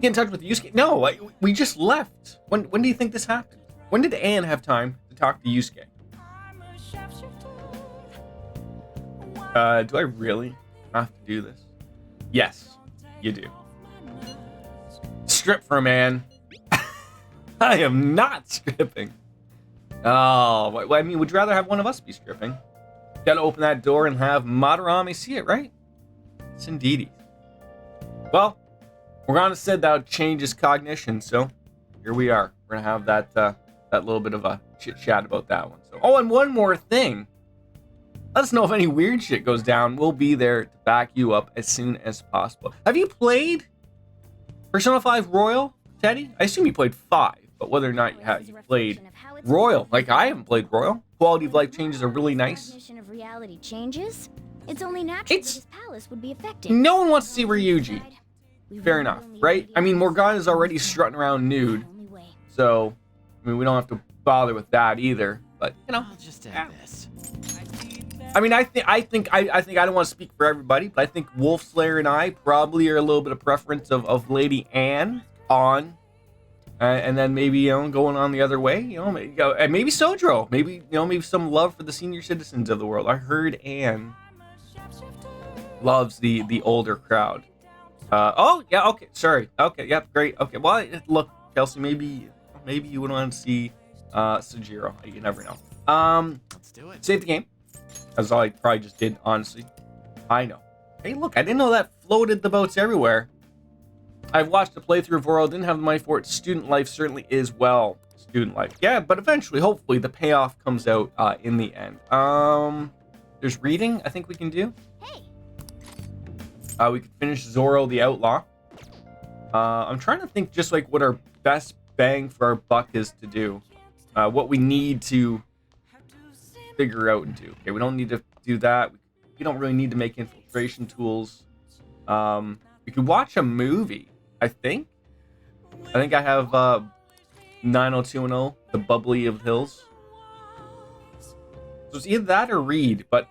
Get in touch with Yusuke. No, we just left. When do you think this happened? When did Anne have time to talk to Yusuke? Do I really have to do this? Yes, you do. Strip for a man. I am not stripping. Oh, I mean, would you rather have one of us be stripping? Gotta open that door and have Madarame see it, right? It's indeedy. Well, Morgana said that would change his cognition, so here we are. We're gonna have that little bit of a chit chat about that one. So, oh, and one more thing. Let us know if any weird shit goes down. We'll be there to back you up as soon as possible. Have you played Persona 5 Royal, Teddy? I assume you played 5, but whether or not you played Royal. Like, I haven't played Royal. Quality of life changes are really nice. Cognition of reality changes. It's only natural It's- that his palace would be affected. No one wants to see Ryuji. We Fair really enough, only right? have I mean, the Morgana's already answers. strutting around nude, Only way. so I mean, we don't have to bother with that either. But you know, I'll just add this. I mean, I think I don't want to speak for everybody, but I think Wolf Slayer and I probably are a little bit of preference of Lady Anne on, and then maybe going on the other way, and maybe Sodro, maybe maybe some love for the senior citizens of the world. I heard Anne loves the older crowd. Oh yeah, okay, sorry, okay, yep, great, okay. Well, look, Kelsey, maybe you would want to see Sojiro. You never know. Let's do it. Save the game. That's all I probably just did, honestly. I know. Hey, look, I didn't know that floated the boats everywhere. I've watched a playthrough of World, didn't have the money for it. Student life certainly is, well, student life. Yeah, but eventually, hopefully, the payoff comes out in the end. There's reading I think we can do. Hey, We could finish Zorro the Outlaw. I'm trying to think just like what our best bang for our buck is to do. What we need to figure out and do. Okay, we don't need to do that. We don't really need to make infiltration tools. We could watch a movie, I think. I have 90210, The Bubbly of Hills. So it's either that or read, but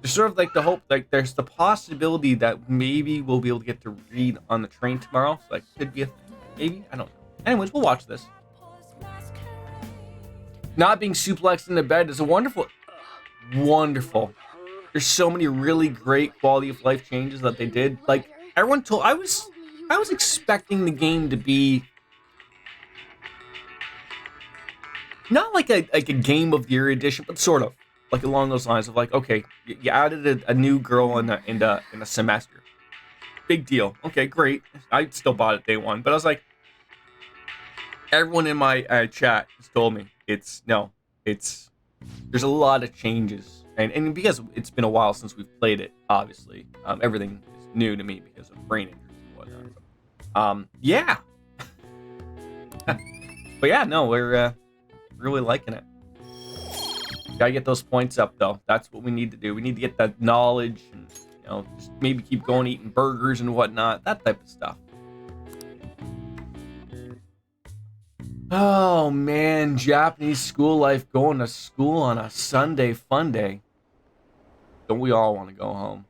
there's sort of like the hope, like there's the possibility that maybe we'll be able to get to read on the train tomorrow. So that could be a thing. Maybe, I don't know. Anyways, we'll watch this. Not being suplexed into bed is a wonderful. There's so many really great quality of life changes that they did. Like everyone told, I was expecting the game to be not like a game of the year edition, but sort of like along those lines of like, okay, you added a new girl in a semester. Big deal. Okay, great. I still bought it day one, but I was like, everyone in my chat has told me there's a lot of changes, and because it's been a while since we've played it, obviously, everything is new to me because of brain injuries and whatnot. Yeah. But yeah, no, we're really liking it. Gotta get those points up though. That's what we need to do. We need to get that knowledge and just maybe keep going eating burgers and whatnot, that type of stuff. Oh man, Japanese school life, going to school on a Sunday fun day. Don't we all want to go home?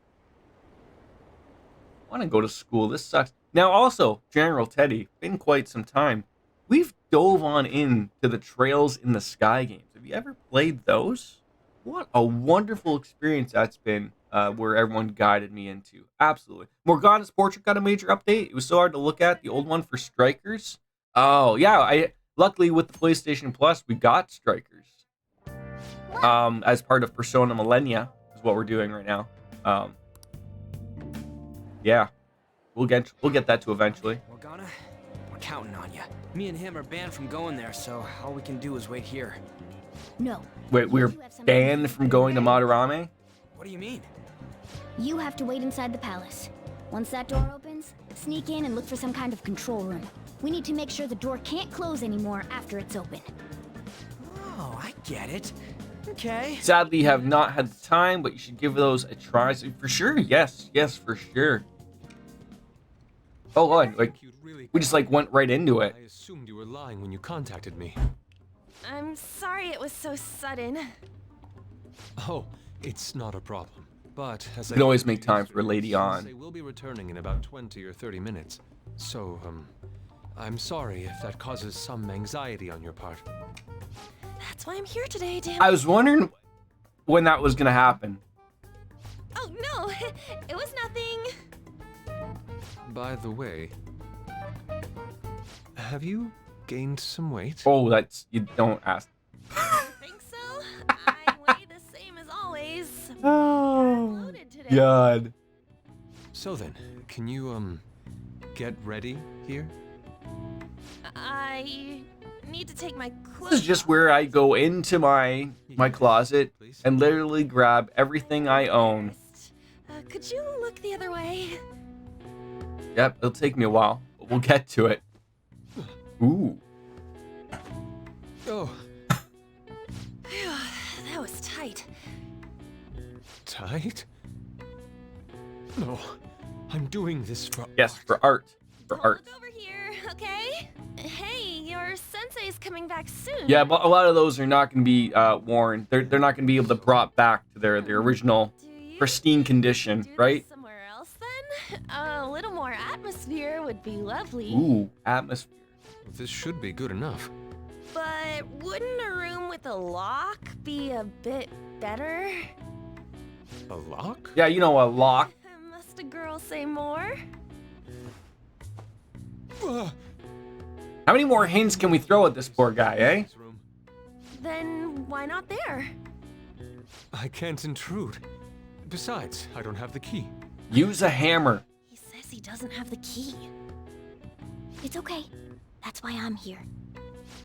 I want to go to school. This sucks. Now also, General Teddy, been quite some time. We've dove on into the Trails in the Sky games. Have you ever played those? What a wonderful experience that's been, where everyone guided me into. Absolutely. Morgana's Portrait got a major update. It was so hard to look at. The old one for Strikers. Oh, yeah. Luckily, with the PlayStation Plus, we got Strikers. As part of Persona Millennia is what we're doing right now. Yeah. We'll get that to eventually. Morgana, we're counting on you. Me and him are banned from going there, so all we can do is wait here. no. Wait, we're banned from going to Madarame? What do you mean? You have to wait inside the palace. Once that door opens, sneak in and look for some kind of control room. We need to make sure the door can't close anymore after it's open. Oh, I get it. Okay. Sadly, you have not had the time, but you should give those a try. So for sure, yes, for sure. Oh, like we just like went right into it. I assumed you were lying when you contacted me. I'm sorry it was so sudden. Oh, it's not a problem. But as You can always make time for Lady On. They will be returning in about 20 or 30 minutes. So, I'm sorry if that causes some anxiety on your part. That's why I'm here today, damn. I was wondering when that was gonna happen. Oh, no. It was nothing. By the way, have you gained some weight? Oh, that's you don't ask. Think so? I weigh the same as always. Oh, Loaded today. God. So then, can you, get ready here? I need to take my clothes This is just off where I go into my closet and literally grab everything I own. first. Could you look the other way? Yep, it'll take me a while, but we'll get to it. Ooh. Oh, Phew, that was tight. tight? No, I'm doing this for Yes, for art. For Don't art. look over here, okay? Hey, your sensei's coming back soon. Yeah, but a lot of those are not going to be worn. They're not going to be able to brought back to their original Do you pristine condition, do this right? somewhere else then? A little more atmosphere would be lovely. Ooh, atmosphere. This should be good enough. But wouldn't a room with a lock be a bit better? A lock? Yeah, you know, a lock. Must a girl say more? How many more hints can we throw at this poor guy, eh? Then why not there? I can't intrude. Besides, I don't have the key. Use a hammer. He says he doesn't have the key. It's okay. That's why I'm here.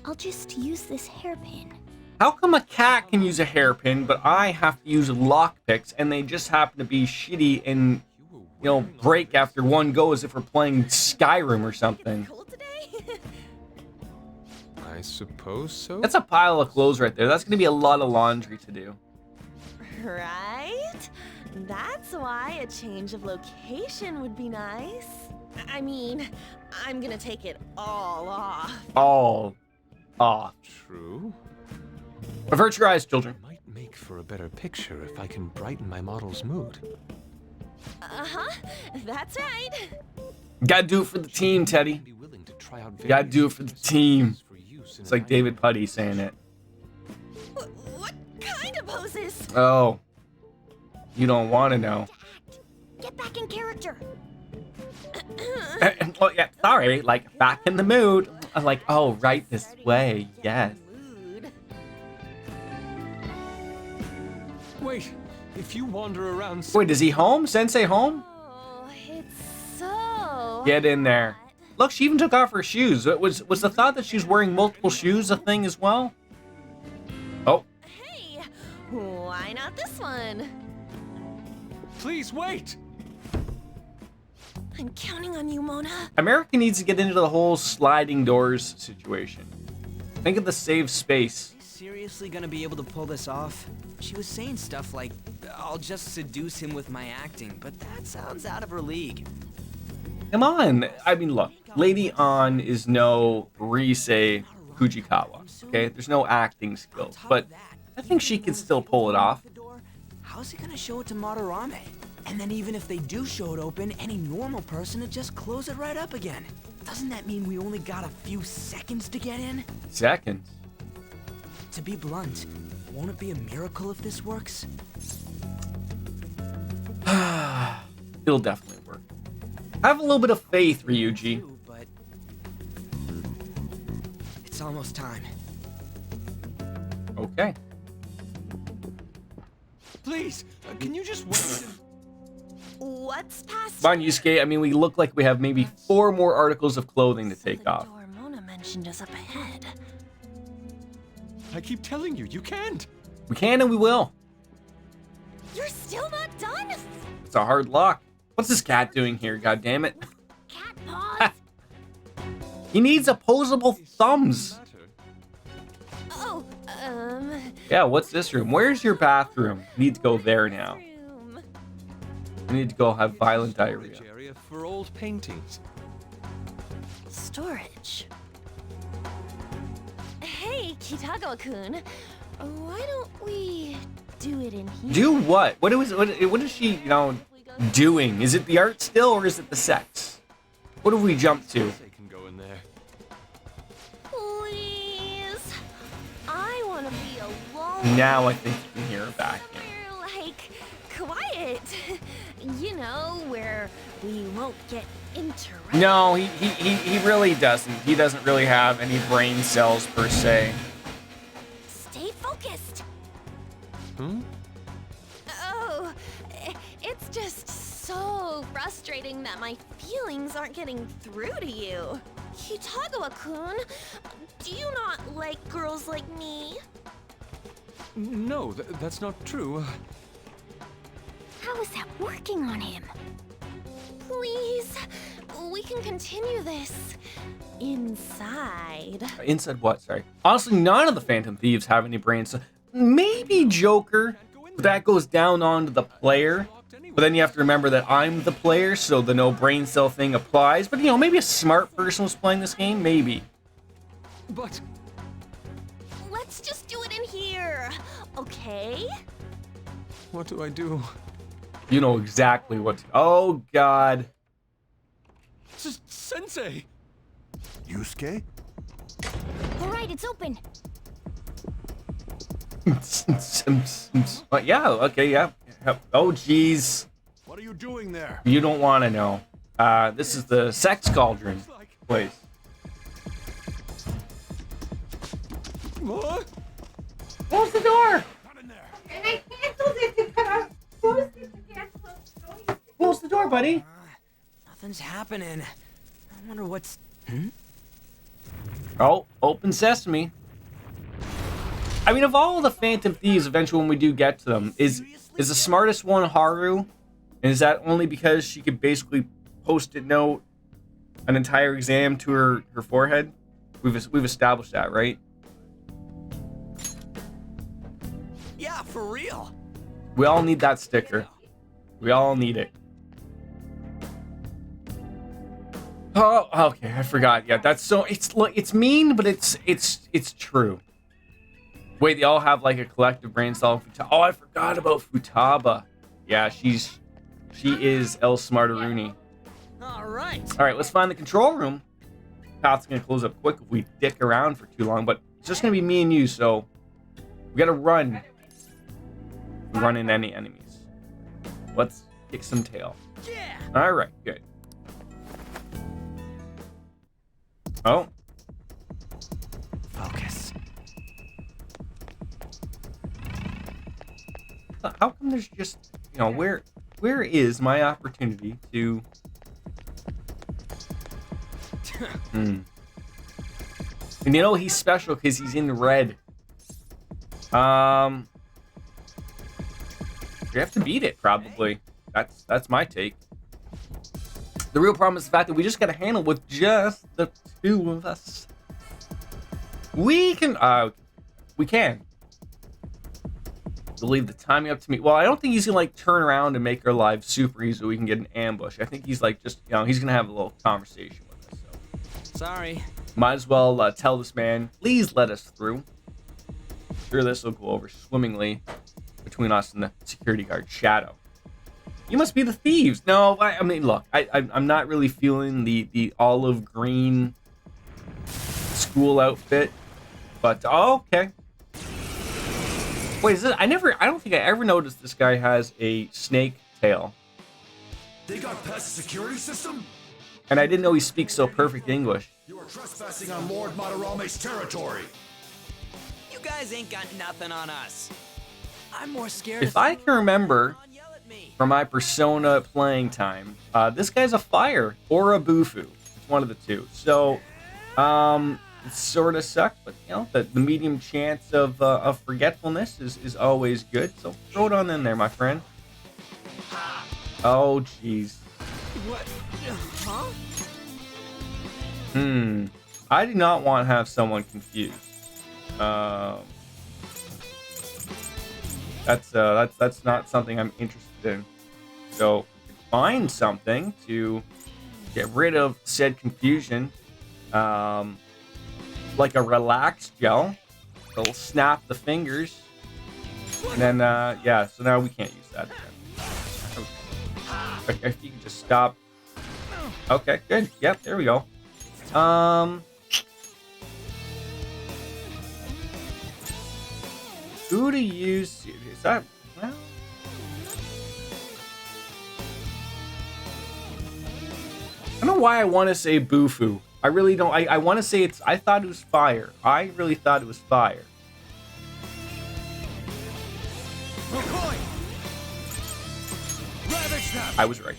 I'll just use this hairpin. How come a cat can use a hairpin, but I have to use lockpicks, and they just happen to be shitty and, break after one go as if we're playing Skyrim or something? Cool today? I suppose so. That's a pile of clothes right there. That's going to be a lot of laundry to do. Right? That's why a change of location would be nice. I mean, I'm gonna take it all off. All off. True. Avert your eyes, children. Might make for a better picture if I can brighten my model's mood. Uh-huh, that's right. Gotta do it for the team, Teddy. Be willing to try out Gotta do it for the team. for use in It's like David Putty saying it. What kind of poses? Oh. You don't want to know. Get back in character. Well, yeah, sorry, like, back in the mood. I'm like, oh, right this way, yes. Mood. Wait, if you wander around. Wait, is he home? Sensei home? Oh, it's so Get in there. Look, she even took off her shoes. Was the thought that she's wearing multiple shoes a thing as well? Oh, Hey, why not this one? Please wait! I'm counting on you, Mona. America needs to get into the whole sliding doors situation. Think of the save space. Seriously gonna be able to pull this off? She was saying stuff like, I'll just seduce him with my acting, but that sounds out of her league. Come on. I mean, look, Lady An is no Rise Fujikawa, okay? There's no acting skills, but I think she can still pull it off. How's he gonna show it to Madarame? And then even if they do show it open, any normal person would just close it right up again. Doesn't that mean we only got a few seconds to get in? Seconds. To be blunt, won't it be a miracle if this works? It'll definitely work. Have a little bit of faith, Ryuji. But it's almost time. Okay. Please, can you just wait? What's past? Come on, Yusuke. I mean, we look like we have maybe 4 more articles of clothing to take The off. door Mona mentioned is up ahead. I keep telling you, you can't. We can and we will. You're still not done? It's a hard lock. What's this cat doing here, God damn it! Cat paws. He needs opposable thumbs. Oh, Yeah, what's this room? Where's your bathroom? We need to go there now. room. We need to go have violent diarrhea. Storage area for old paintings. Storage. Hey, Kitagawa-kun. Why don't we do it in here? Do what? What is she, doing? Is it the art still, or is it the sex? What have we jumped to? They can go in there. Please. I want to be alone. Now I think you can hear her back. Somewhere, like, quiet. You know, where we won't get interrupted. No, he really doesn't. He doesn't really have any brain cells per se. Stay focused. Hmm? Oh, it's just so frustrating that my feelings aren't getting through to you. Kitagawa-kun, do you not like girls like me? No, that's not true. How is that working on him? Please, we can continue this inside. Inside what? Sorry. Honestly, none of the Phantom Thieves have any brain cells. Maybe Joker, but that goes down onto the player. But then you have to remember that I'm the player, so the no brain cell thing applies. But, maybe a smart person was playing this game. Maybe. But Let's just do it in here, okay? what do I do? You know exactly what to... Oh, God. Sensei! Yusuke? All right, it's open. Yeah, okay, yeah. Oh, jeez. What are you doing there? You don't want to know. This is the sex cauldron place. What? Close the door! Not in there. And I canceled it to close it to cancel. Close the door, buddy! Nothing's happening. I wonder what's... Oh, open sesame. I mean, of all the Phantom Thieves, eventually when we do get to them, is the smartest one Haru? And is that only because she could basically post-it note an entire exam to her forehead? We've established that, right? Yeah, for real. We all need that sticker. We all need it. Oh, okay, I forgot. Yeah, that's so it's mean, but it's true. Wait, they all have like a collective brain cell. Oh, I forgot about Futaba. Yeah, she is El Smarteroonie. All right. All right, let's find the control room. Path's gonna close up quick if we dick around for too long, but it's just gonna be me and you, so we gotta run. Run in any enemies. Let's kick some tail. Yeah. All right, good. Oh, Focus. how come there's just, where is my opportunity to? And he's special because he's in red. We have to beat it, probably. That's my take. The real problem is the fact that we just got to handle with just the two of us. We can. You'll leave the timing up to me. Well, I don't think he's gonna like turn around and make our lives super easy so we can get an ambush. I think he's like just, he's gonna have a little conversation with us. So. Sorry. Might as well tell this man, please let us through. Sure, this will go over swimmingly between us and the security guard, Shadow. You must be the thieves. No, I mean, look, I'm not really feeling the olive green school outfit, but okay. Wait, is this? I don't think I ever noticed this guy has a snake tail. They got past the security system? And I didn't know he speaks so perfect English. You are trespassing on Lord Madarame's territory. You guys ain't got nothing on us. I'm more scared. If I can remember from my Persona playing time, this guy's a fire or a Bufu. It's one of the two. So, it sort of sucks, but the medium chance of forgetfulness is always good. So throw it on in there, my friend. Oh, jeez. What? Huh? I do not want to have someone confused. That's not something I'm interested in. So find something to get rid of said confusion. Like a relax gel. It'll snap the fingers. And then, yeah, so now we can't use that again. Okay. If you can just stop. Okay, good. Yep, there we go. Who to use? Is that, well... I don't know why I want to say Bufu. I really don't. I want to say I thought it was fire. I really thought it was fire. I was right.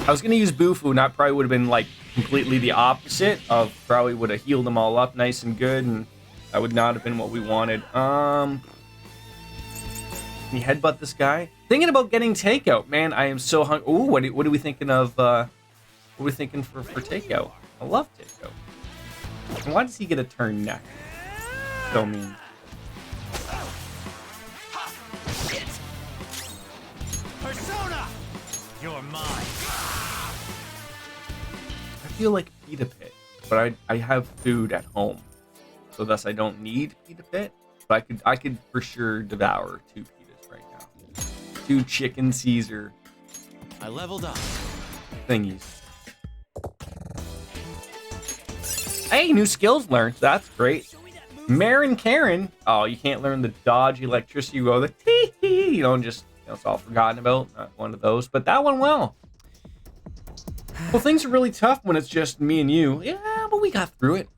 I was going to use Bufu, and that probably would have been like completely the opposite of probably would have healed them all up nice and good, and that would not have been what we wanted. Can you headbutt this guy? Thinking about getting takeout, man. I am so hungry. Ooh, what are we thinking of? What are we thinking for takeout? I love takeout. And why does he get a turn neck? So mean. Persona! You're mine. I feel like Pita Pit, but I have food at home, so thus I don't need Pita Pit. But I could for sure devour 2 pitas right now. 2 chicken Caesar. I leveled up. Thingies. Hey, new skills learned. That's great. Marin Karen. Oh, you can't learn the dodge electricity. You go the tee hee. Just it's all forgotten about. Not one of those, but that one well. Well, things are really tough when it's just me and you. Yeah, but we got through it.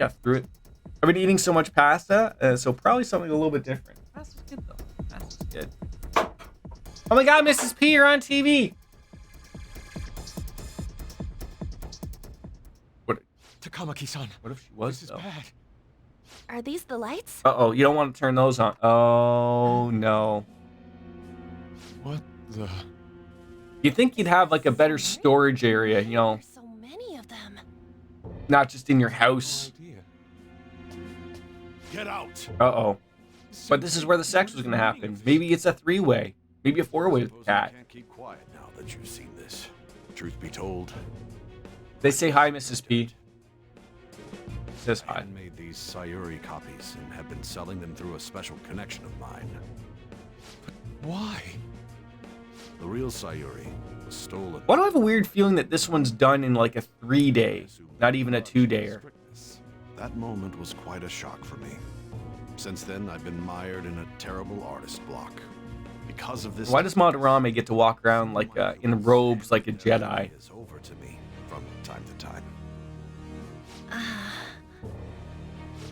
I've been eating so much pasta, so probably something a little bit different. Pasta's good, though. Pasta's good. Oh my god, Mrs. P, you're on TV! What? Takamaki-san, What if she was, this is though? bad. Are these the lights? Uh-oh, you don't want to turn those on. Oh, no. What the? You'd think you'd have, like, a better storage area, you know, There's so many of them. not just in your house. No idea. Get out! Uh-oh. But this is where the sex was going to happen. Maybe it's a three-way. Maybe a four-way with the Suppose I cat. can't keep quiet now that you've seen this. Truth be told, They say hi, Mrs. P. Says hi. I made these Sayuri copies and have been selling them through a special connection of mine. Why? The real Sayuri was stolen. Why do I have a weird feeling that this one's done in like a 3-day, not even a 2-dayer? That moment was quite a shock for me. Since then, I've been mired in a terrible artist block. Because of this, Why does Madarame get to walk around like in robes like a Jedi? is over to me from time to time.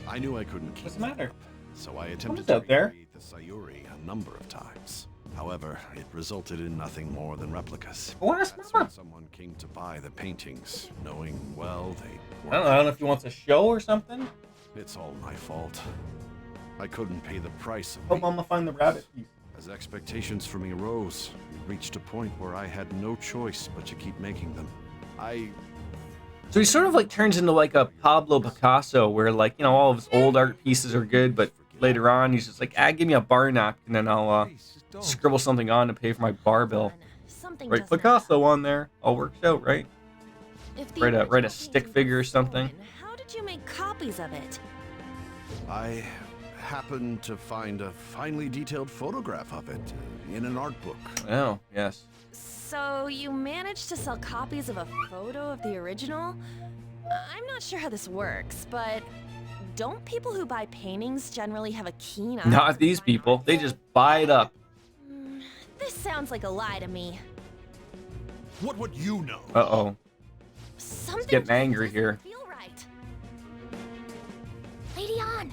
I knew I couldn't keep What's the matter? it up, so I attempted is to out there? recreate the Sayuri a number of times. However, it resulted in nothing more than replicas. Where's That's Mama? when someone came to buy the paintings, knowing, well, they I don't know if he wants a show or something. It's all my fault. I couldn't pay the price of Help Mama find the rabbit piece. As expectations for me rose, it reached a point where I had no choice but to keep making them. So he sort of like turns into like a Pablo Picasso, where like, you know, all of his old art pieces are good, but later on he's just like, give me a bar napkin and I'll Please, just don't. scribble something on to pay for my bar bill. Something Right, doesn't Picasso on there, all works out, right? If the Write a original stick painting figure or was something. stolen, how did you make copies of it? I happened to find a finely detailed photograph of it in an art book. Oh, yes. So you managed to sell copies of a photo of the original? I'm not sure how this works, but don't people who buy paintings generally have a keen eye? Not for these fine people. art? They just buy it up. This sounds like a lie to me. What would you know? Uh-oh. Something getting just angry doesn't here. Feel right. Lady on!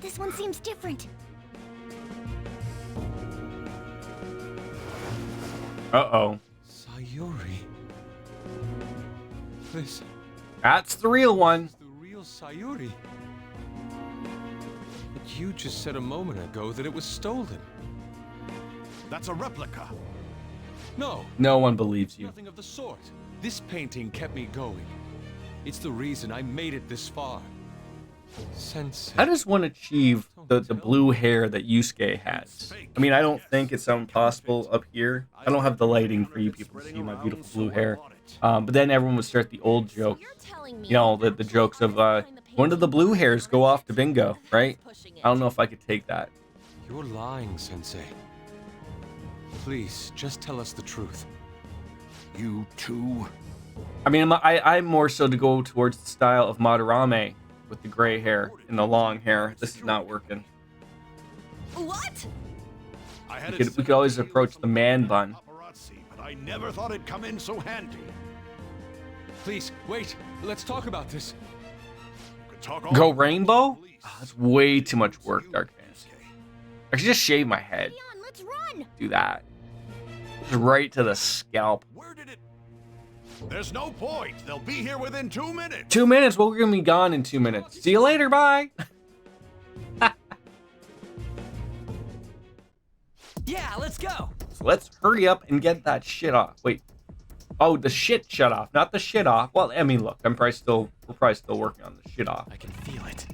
This one seems different. Uh-oh. Sayuri. This That's the real one. is the real Sayuri. But you just said a moment ago that it was stolen. That's a replica. No, No one believes you. nothing of the sort. This painting kept me going. It's the reason I made it this far. Sensei. How does one achieve the blue hair that Yusuke has? I mean, I don't think it's impossible up here. I don't have the lighting for you people to see my beautiful blue hair. But then everyone would start the old joke. You're telling me You know, the jokes of, when did the blue hairs go off to bingo, right? I don't know if I could take that. You're lying, Sensei. Please, just tell us the truth. You too? I mean, I'm more so to go towards the style of Madarame with the gray hair and the long hair. This is not working. What? We could always approach the man bun. Paparazzi, but I never thought it'd come in so handy. Please, wait. Let's talk about this. Could talk all Go about rainbow? police. Oh, that's way too much work, Dark Fantasy. I should just shave my head. Lady on, let's run! Do that. Just right to the scalp. Where did it? There's no point. They'll be here within 2 minutes. 2 minutes? Well, we're gonna be gone in 2 minutes. See you later, bye! Yeah, let's go. So let's hurry up and get that shit off. Wait. Oh, the shit shut off, not the shit off. Well, I mean, look, we're probably still working on the shit off. I can feel it.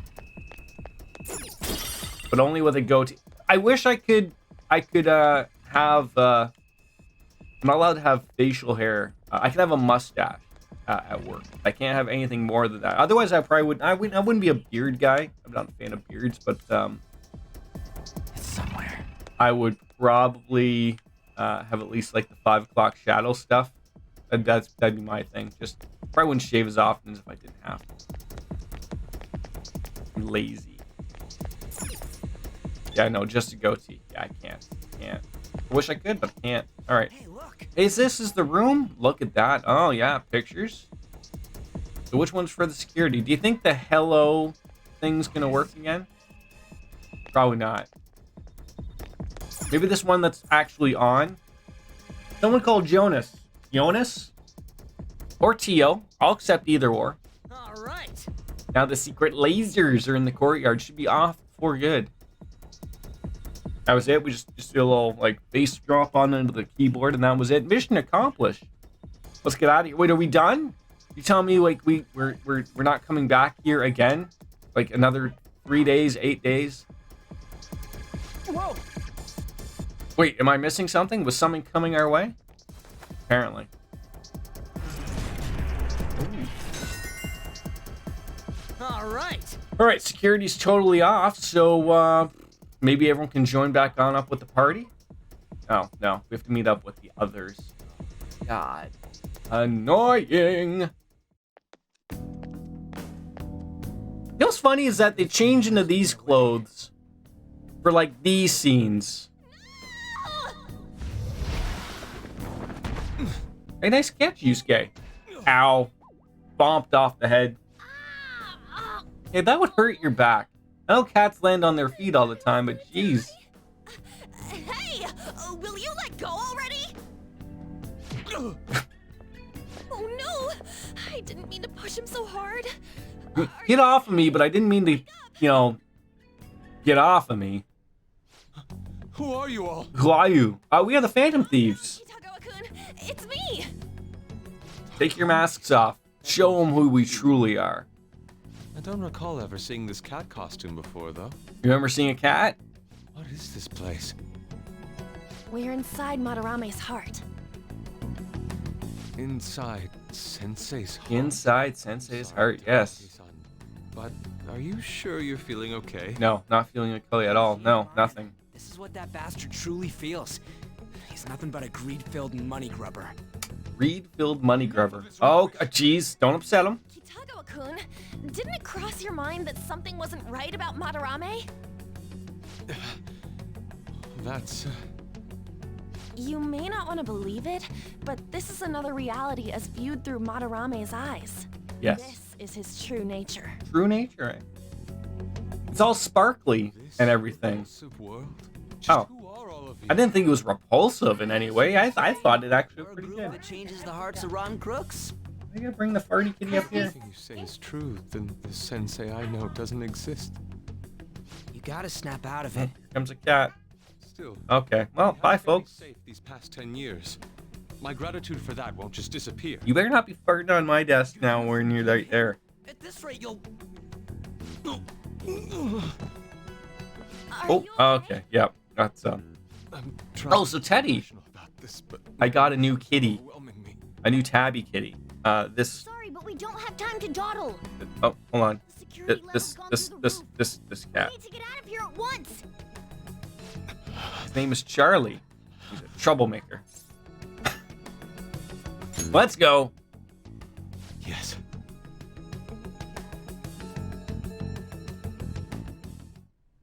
But only with a goatee. I wish I could have, I'm not allowed to have facial hair. I can have a mustache at work. I can't have anything more than that. Otherwise, I wouldn't be a beard guy. I'm not a fan of beards, but It's somewhere. I would probably have at least like the 5 o'clock shadow stuff. That'd be my thing. Just probably wouldn't shave as often as if I didn't have to. I'm lazy. Yeah, no, just a goatee. Yeah, I can't. I wish I could, but I can't. All right. Hey, look. Is this the room? Look at that. Oh, yeah, pictures. So which one's for the security? Do you think the hello thing's gonna work again? Probably not. Maybe this one that's actually on. Someone called Jonas. Jonas? Or Tio. I'll accept either or. All right. Now the secret lasers are in the courtyard. Should be off before good. That was it. We just did a little like bass drop on into the keyboard, and that was it. Mission accomplished. Let's get out of here. Wait, are we done? You tell me like we're not coming back here again? Like another 3 days, 8 days? Whoa. Wait, am I missing something? Was something coming our way? Apparently. All right. All right, security's totally off, so maybe everyone can join back on up with the party. Oh no, we have to meet up with the others. God, annoying. You know what's funny is that they change into these clothes for like these scenes. Hey, nice catch, Yusuke. Ow. Bomped off the head. Hey, that would hurt your back. I know cats land on their feet all the time, but jeez. Hey, will you let go already? Oh no, I didn't mean to push him so hard. Get off of me, but I didn't mean to, get off of me. Who are you all? Who are you? We are the Phantom Thieves. Kitagawa-kun, it's me. Take your masks off. Show them who we truly are. I don't recall ever seeing this cat costume before, though. You remember seeing a cat? What is this place? We're inside Madarame's heart. Inside Sensei's heart. Inside Sensei's heart, yes. But are you sure you're feeling okay? No, not feeling okay at all. No, nothing. This is what that bastard truly feels. He's nothing but a greed-filled money grubber. Greed-filled money grubber. Oh, jeez, don't upset him. Kitagawa-kun, didn't it cross your mind that something wasn't right about Madarame? That's... You may not want to believe it, but this is another reality as viewed through Madarame's eyes. Yes. This is his true nature. True nature, eh? It's all sparkly and everything. Soup world? Oh. Who are all of you? I didn't think it was repulsive in any way. I thought it actually was We're a pretty group good. that changes the hearts of rotten crooks. I gotta bring the farty kitty up here. Everything you say is true, then the sensei I know doesn't exist. You gotta snap out of it. Here comes a cat. Still, Okay, well, you bye, have kept me folks. safe these past 10 years. My gratitude for that won't just disappear. You better not be farting on my desk now when you're right there. At this rate, you'll... Are Oh, you okay, yep. That's I'm trying Oh, so Teddy. emotional about this, but I got a new kitty, overwhelming me. a new tabby kitty. This. Sorry, but we don't have time to dawdle. Oh, hold on. The security This level's gone through the roof. this We cat. need to get out of here at once. His name is Charlie. He's a troublemaker. Let's go. Yes.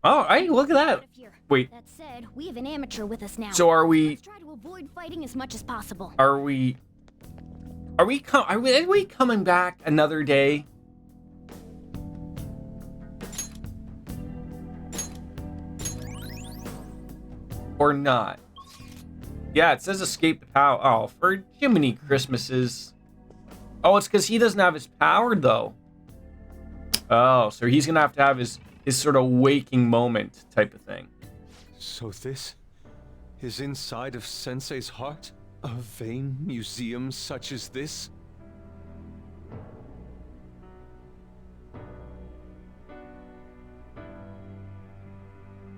Oh, hey, look at Out that. of here. Wait, That said, we have an amateur with us now. so are we? Let's try to avoid fighting as much as possible. Are we coming back another day? Or not? Yeah, it says escape the power. Oh, for Jiminy Christmases. Oh, it's because he doesn't have his power though. Oh, so he's gonna have to have his sort of waking moment type of thing. So this is inside of Sensei's heart? A vain museum such as this?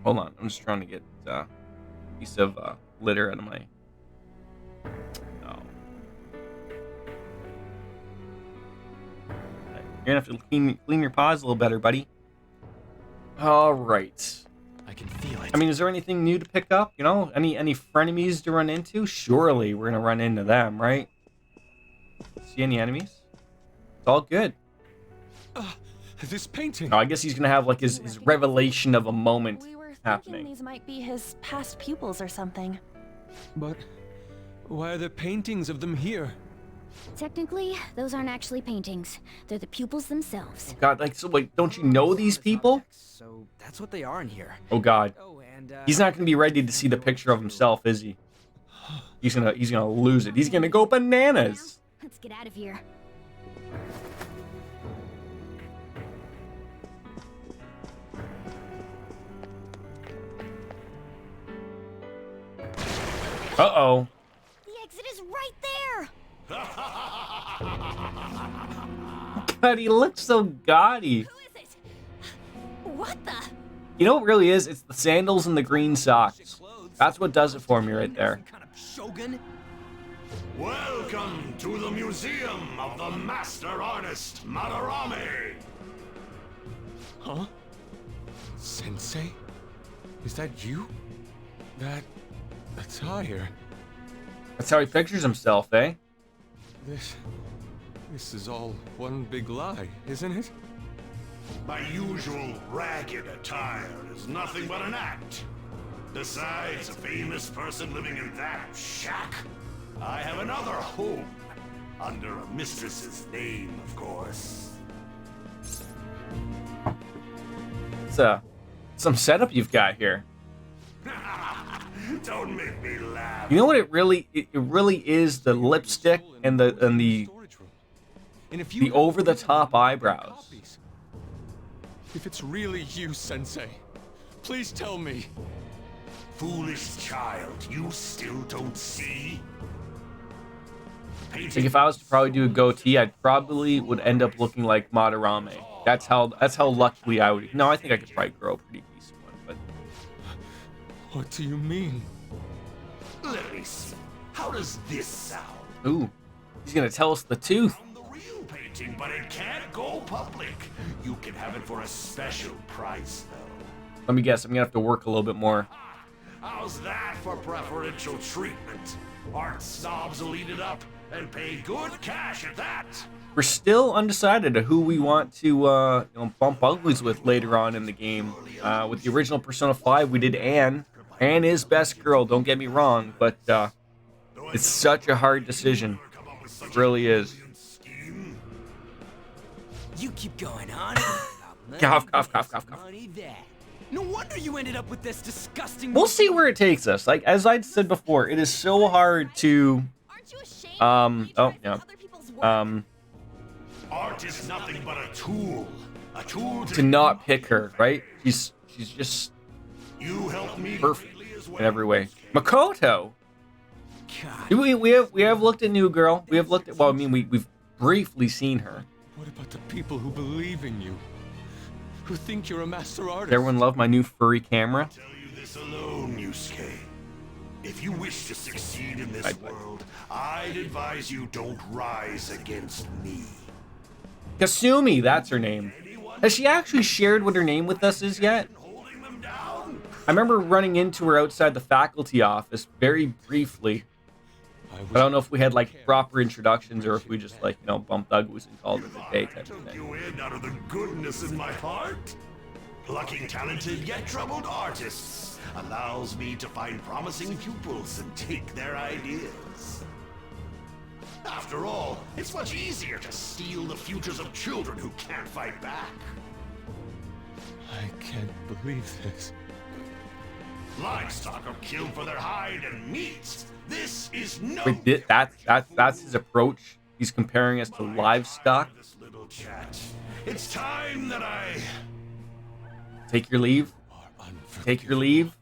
Hold on, I'm just trying to get a piece of litter out of my. Oh. You're gonna have to clean your paws a little better, buddy. All right. I can feel it. I mean, is there anything new to pick up? You know, any frenemies to run into? Surely we're gonna run into them, right? See any enemies? It's all good. This painting! No, I guess he's gonna have like his revelation of a moment We were thinking happening. these might be his past pupils or something. But Why are there paintings of them here? Technically, those aren't actually paintings. They're the pupils themselves. God, like, so wait, don't you know these people? So that's what they are in here. Oh God, Oh, and he's not gonna be ready to see the picture of himself, is he? He's gonna lose it. He's gonna go bananas. Let's get out of here. Uh-oh. The exit is right there. God, he looks so gaudy. Who is it? What the? You know what really is? It's the sandals and the green socks. That's what does it for me right there. Some kind of shogun? Welcome to the Museum of the Master Artist, Madarame! Huh? Sensei? Is that you? That attire? That's how he pictures himself, eh? This is all one big lie, isn't it? My usual ragged attire is nothing but an act. Besides a famous person living in that shack, I have another home. Under a mistress's name, of course. It's some setup you've got here. Don't make me laugh. You know what it really is, the lipstick and the over the top eyebrows. If it's really you, Sensei, please tell me. Foolish child, you still don't see? Like if I was to probably do a goatee, I probably would end up looking like Madarame. That's how luckily I would. No, I think I could probably grow a pretty decent one, but What do you mean? Let me see. How does this sound? ooh, he's gonna tell us the tooth. I'm the real painting, but it can't go public. You can have it for a special price, though. Let me guess, I'm gonna have to work a little bit more. How's that for preferential treatment? Art snobs will eat it up and pay good cash at that. We're still undecided to who we want to bump uglies with later on in the game. With the original Persona 5, we did Anne. Anne is best girl, don't get me wrong, but it's such a hard decision. It really is. You keep going on. Cough, cough, cough, cough, cough. Money that. No wonder you ended up with this disgusting. We'll see where it takes us. Like, as I said before, it is so hard to, Aren't you ashamed? oh, yeah. Other people's work? Art is nothing but a tool. A tool To not pick her, right? She's just You help me perfect greatly as well. in every way. Makoto! God. We have looked at New Girl. We have looked at, well, I mean, we've briefly seen her. What about the people who believe in you? Who think you're a master artist? Everyone love my new furry camera? Tell you this alone, Yusuke. If you wish to succeed in this world, I'd advise you don't rise against me. Kasumi, that's her name. Has she actually shared what her name with us is yet? Holding them down? I remember running into her outside the faculty office very briefly. But I don't know if we had like proper introductions or if we just like, bumped uglies and called it a day type of Took thing. you in out of the goodness in my heart. Plucking talented yet troubled artists allows me to find promising pupils and take their ideas. After all, it's much easier to steal the futures of children who can't fight back. I can't believe this. Livestock are killed for their hide and meat. This is no. Wait, that's his approach. He's comparing us to livestock. This little chat. It's time that I. Take your leave. Are Take your leave.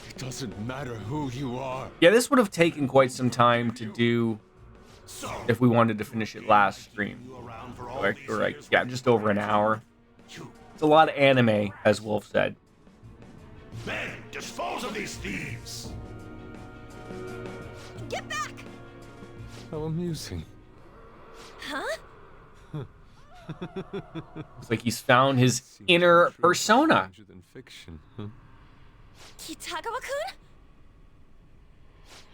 It doesn't matter who you are. Yeah, this would have taken quite some time to do So, if we wanted to finish it last stream. you around for all Or, these or like, years? yeah, just over an hour. You It's a lot of anime, as Wolf said. men, dispose of these thieves. Get back! How amusing. Huh? It's like he's found his inner persona. Stranger than fiction, huh? Kitagawa-kun?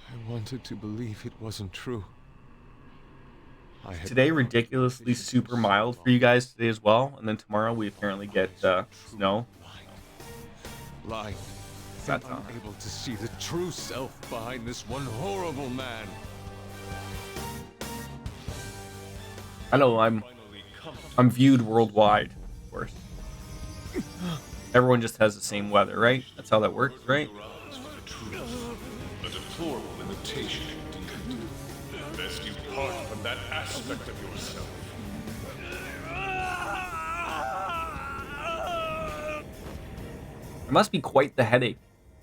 I wanted to believe it wasn't true. I had Today, ridiculously super mild for you guys today as well. And then tomorrow, we apparently get snow. blind, I'm That's on. unable to see the true self behind this one horrible man. I know I'm viewed worldwide, of course. Everyone just has the same weather, right? That's how that works, right? A deplorable imitation indeed. Best you part from that aspect of yourself. It must be quite the headache.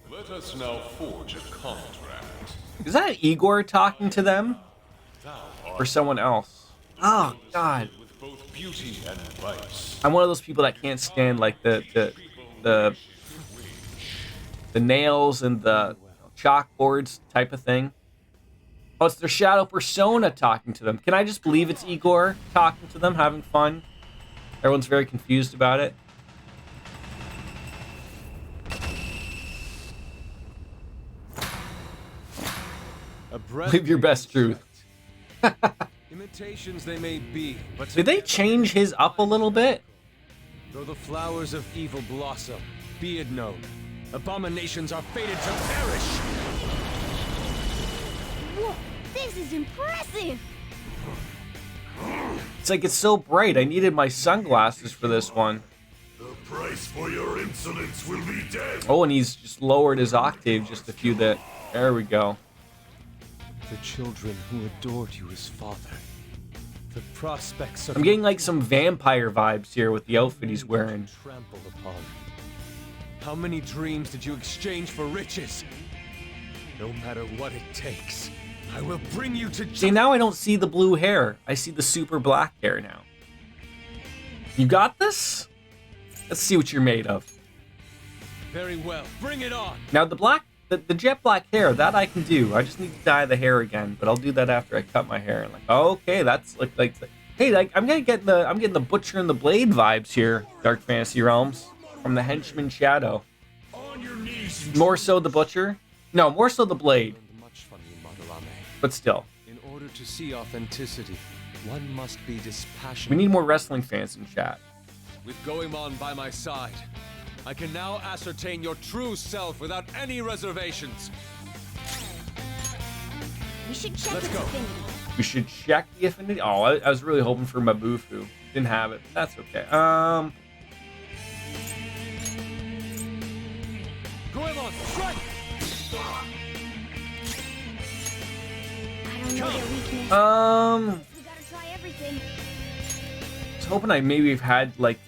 Let us now forge a contract. Is that Igor talking to them? Thou Or art someone else? Oh, God. with both beauty and vice. I'm one of those people that can't stand, like, the nails and the chalkboards type of thing. Oh, it's their shadow persona talking to them. Can I just believe it's Igor talking to them, having fun? Everyone's very confused about it. Live your best truth. Imitations they may be, but Did they change his up a little bit? though the flowers of evil blossom, be it known, abominations are fated to perish. Whoa, this is impressive! It's like it's so bright. I needed my sunglasses for this one. The price for your insolence will be death. Oh, and he's just lowered his octave just a few bit. There we go. The children who adored you as father. The prospects of I'm getting like some vampire vibes here with the outfit he's wearing. trampled upon. How many dreams did you exchange for riches? No matter what it takes, I will bring you to See, now I don't see the blue hair. I see the super black hair now. You got this? Let's see what you're made of. Very well, bring it on. Now the jet black hair, that I can do. I just need to dye the hair again, but I'll do that after I cut my hair. And like, okay, that's like hey, like I'm getting the Butcher and the Blade vibes here, Dark Fantasy Realms, from the Henchman Shadow. On your knees, More so the Butcher? No, more so the Blade, Much from you, Madarame. but still. In order to see authenticity, one must be dispassionate. We need more wrestling fans in chat. With Goemon by my side, I can now ascertain your true self without any reservations. We should check Let's its go. affinity. We should check the affinity. Oh, I was really hoping for Mabufu. Didn't have it. That's okay. Goemon, strike! I don't know their weakness. We gotta try everything. I was hoping I maybe have had like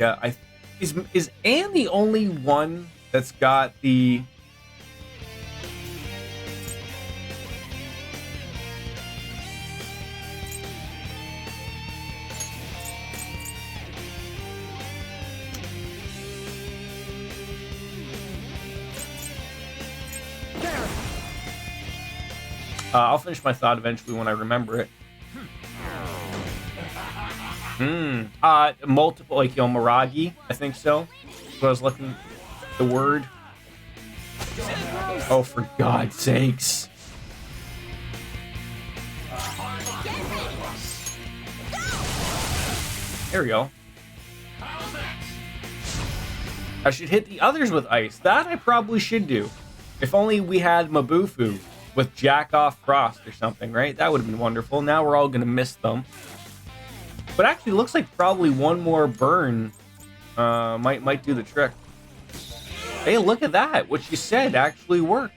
is Anne the only one that's got the I'll finish my thought eventually when I remember it. Multiple, like, Maragi, I think so. So I was looking the word. Oh, for God's sakes. There we go. I should hit the others with ice. That I probably should do. If only we had Mabufu with Jack Off Frost or something, right? That would have been wonderful. Now we're all going to miss them. But actually, it looks like probably one more burn might do the trick. Hey, look at that. What you said actually worked.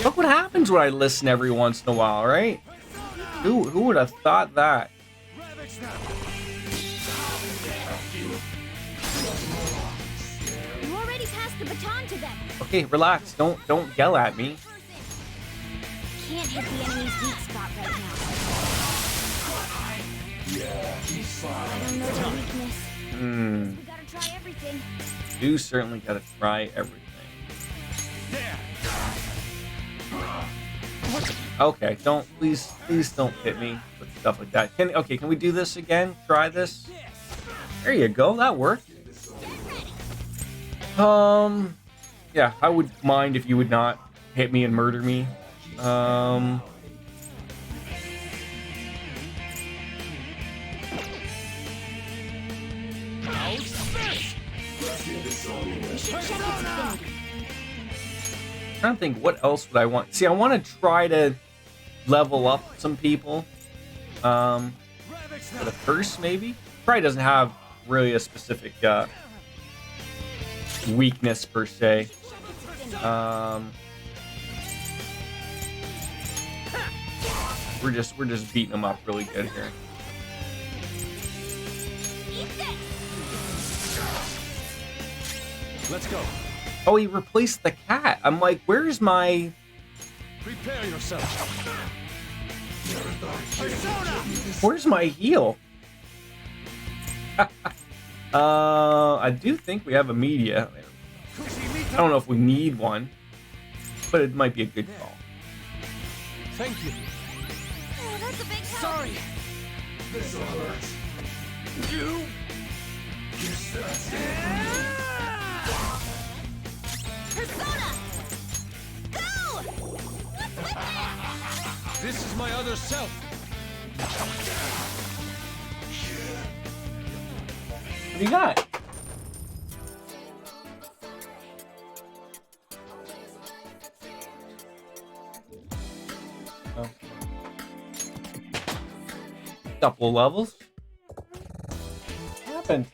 Look what happens when I listen every once in a while, right? Who would have thought that? You already passed the baton to them. Okay, relax. Don't yell at me. Can't hit the enemy's weak spot right now. I don't know their weakness. We gotta try everything. You certainly gotta try everything. Okay, please don't hit me with stuff like that. Can we do this again? Try this. There you go. That worked. Yeah, I would mind if you would not hit me and murder me. You should check its affinity. I'm trying to think, what else would I want? See, I want to try to level up some people. For the first, maybe? Probably doesn't have really a specific weakness per se. We're just beating them up really good here. Let's go. Oh, he replaced the cat. I'm like, where's my... Prepare yourself. Where's my heal? I do think we have a media. I don't know if we need one, but it might be a good call. Thank you. Oh, that's a big help. Sorry. This'll hurt. You. Persona! Go! This is my other self. What do you got? Oh. Couple levels. What happened?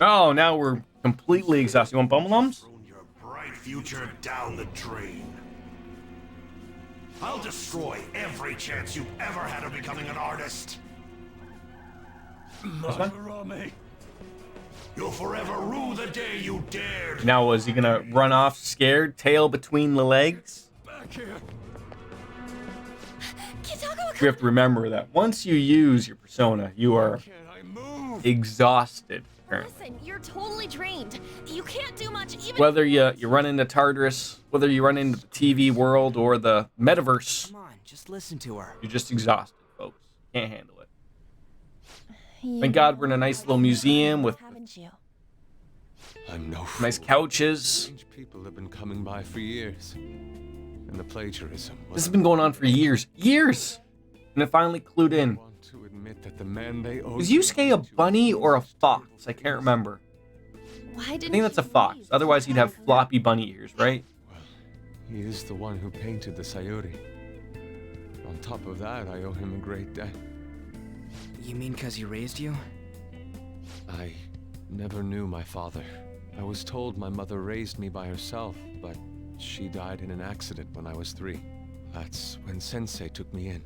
Oh, now we're completely exhausted. You want bubble gums? Thrown your bright future down the drain. I'll destroy every chance you've ever had of becoming an artist. Madarame. You'll forever rue the day you dared. Now, was he gonna run off scared, tail between the legs? Back here. We have to remember that once you use your persona, you are Can't I move? exhausted. Apparently. Listen, you're totally drained. You can't do much even. Whether you run into Tartarus, whether you run into the TV world or the metaverse, Come on, just listen to her. you're just exhausted, folks. Can't handle it. Thank God we're in a nice little museum with Haven't you? I'm no nice fool. couches. Strange people have been coming by for years. And the plagiarism was... This has been going on for years. Years! And it finally clued I in. want to admit that the man they owed Is Yusuke a bunny or a fox? I can't remember. Why I didn't think that's a he fox. leave? Otherwise, he'd have floppy bunny ears, right? He is the one who painted the Sayuri. On top of that, I owe him a great debt. You mean because he raised you? I never knew my father. I was told my mother raised me by herself, but she died in an accident when I was 3. That's when Sensei took me in.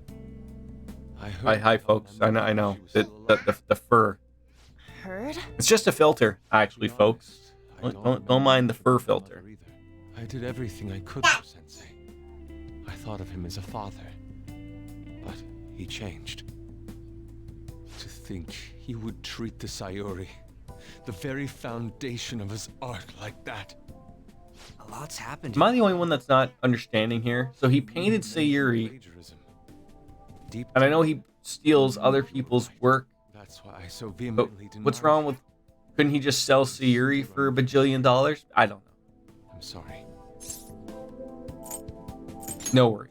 I heard Hi, folks. I know. she was still alive. The fur. Heard? It's just a filter, actually, To be folks. honest, I Don't mind the remember fur my filter. mother either. I did everything I could for Sensei. I thought of him as a father, but he changed. To think he would treat the Sayuri, the very foundation of his art, like that. A lot's happened. Am I the only one that's not understanding here? So he painted Sayuri, Plagiarism. Deep and I know he steals other people's work, That's why I so but vehemently deny. what's wrong with... Couldn't he just sell Sayuri for $1 bajillion? I don't know. I'm sorry. No worries.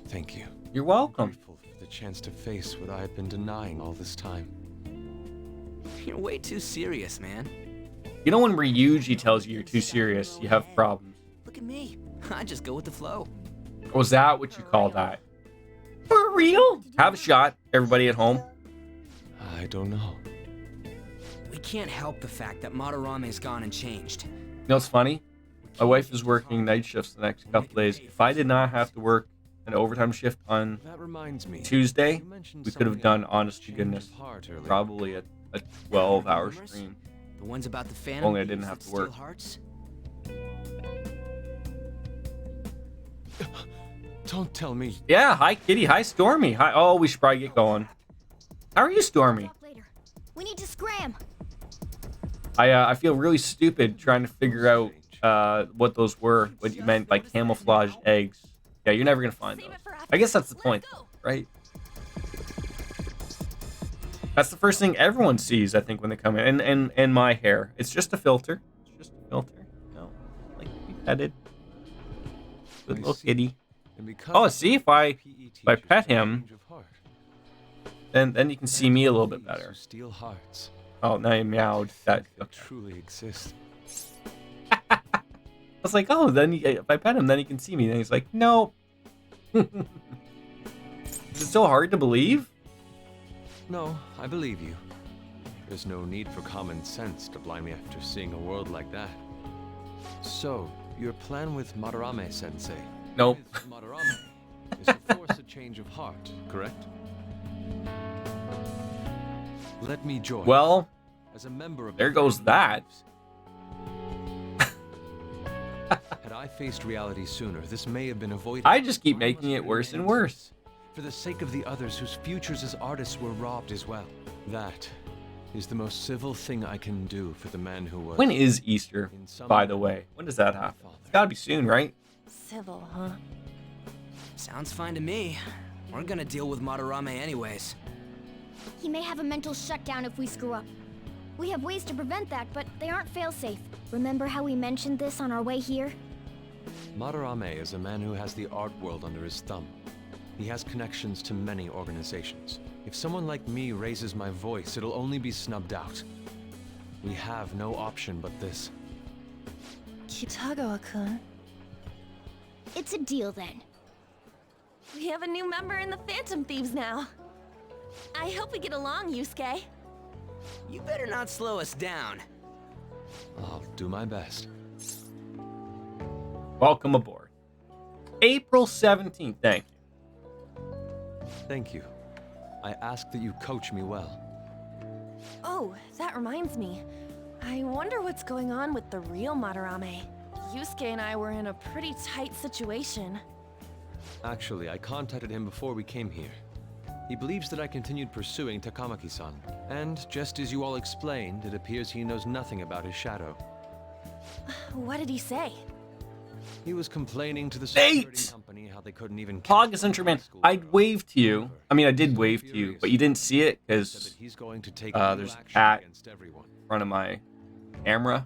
Thank you. You're I'm welcome. grateful for the chance to face what I've been denying all this time. You're way too serious, man. You know when Ryuji tells you you're too serious, you have problems. Look at me. I just go with the flow. Was that what you call that? For real? Have a shot, everybody at home. I don't know. We can't help the fact that Madarame's gone and changed. You know what's funny? My wife is working night shifts the next couple days. If I did not have to work an overtime shift on That reminds me. Tuesday, you mentioned we could have something done, about honest to change goodness, of heart earlier. probably a 12-hour Rumors? stream. The ones about the Phantom. Only I didn't that have to steal work. Hearts? Don't tell me. Yeah, hi Kitty, hi Stormy. Hi. Oh, we should probably get going. How are you, Stormy? Talk later. We need to scram. I feel really stupid trying to figure out what those were, what you meant by camouflaged eggs. Yeah, you're never gonna find Save those. it for after I guess that's the this. point, Let's go. right? That's the first thing everyone sees, I think, when they come in. And my hair. It's just a filter. It's just a filter. No, like to be petted. Good I little see. kitty. And because Oh, see, if I PE pet teachers him, change of heart. then you can see me a little bit Police better. who steal hearts. Oh, now you meowed. I That think they okay. truly exist. I was like, oh, then if I pet him, then he can see me. And he's like, no. Is it so hard to believe? No, I believe you. There's no need for common sense to blind me after seeing a world like that. So, your plan with Madarame-sensei. Nope. With Madarame is to force a change of heart, correct? Let me join. Well, as a member of there the goes Forbidden that. Thieves. Had I faced reality sooner, this may have been avoided. I just keep I making must it worse and remain worse. for the sake of the others whose futures as artists were robbed as well. That is the most civil thing I can do for the man who was. When is Easter, in some by the way, way? When does that happen? father. It's gotta be soon, right? Civil, huh? Sounds fine to me. We're gonna deal with Madarame anyways. He may have a mental shutdown if we screw up. We have ways to prevent that, but they aren't fail-safe. Remember how we mentioned this on our way here? Madarame is a man who has the art world under his thumb. He has connections to many organizations. If someone like me raises my voice, it'll only be snubbed out. We have no option but this. Kitagawa-kun, It's a deal then. we have a new member in the Phantom Thieves now. I hope we get along, Yusuke. You better not slow us down. I'll do my best. Welcome aboard. April 17th, thank you. Thank you. I ask that you coach me well. Oh, that reminds me. I wonder what's going on with the real Madarame. Yusuke and I were in a pretty tight situation. Actually, I contacted him before we came here. He believes that I continued pursuing Takamaki-san. And just as you all explained, it appears he knows nothing about his shadow. What did he say? He was complaining to the Nate! security company how they couldn't even Pog is Central Man. I'd wave to you. I mean, I did wave to you, but you didn't see it Said because that he's going to take there's real a action cat against everyone. in front of my camera.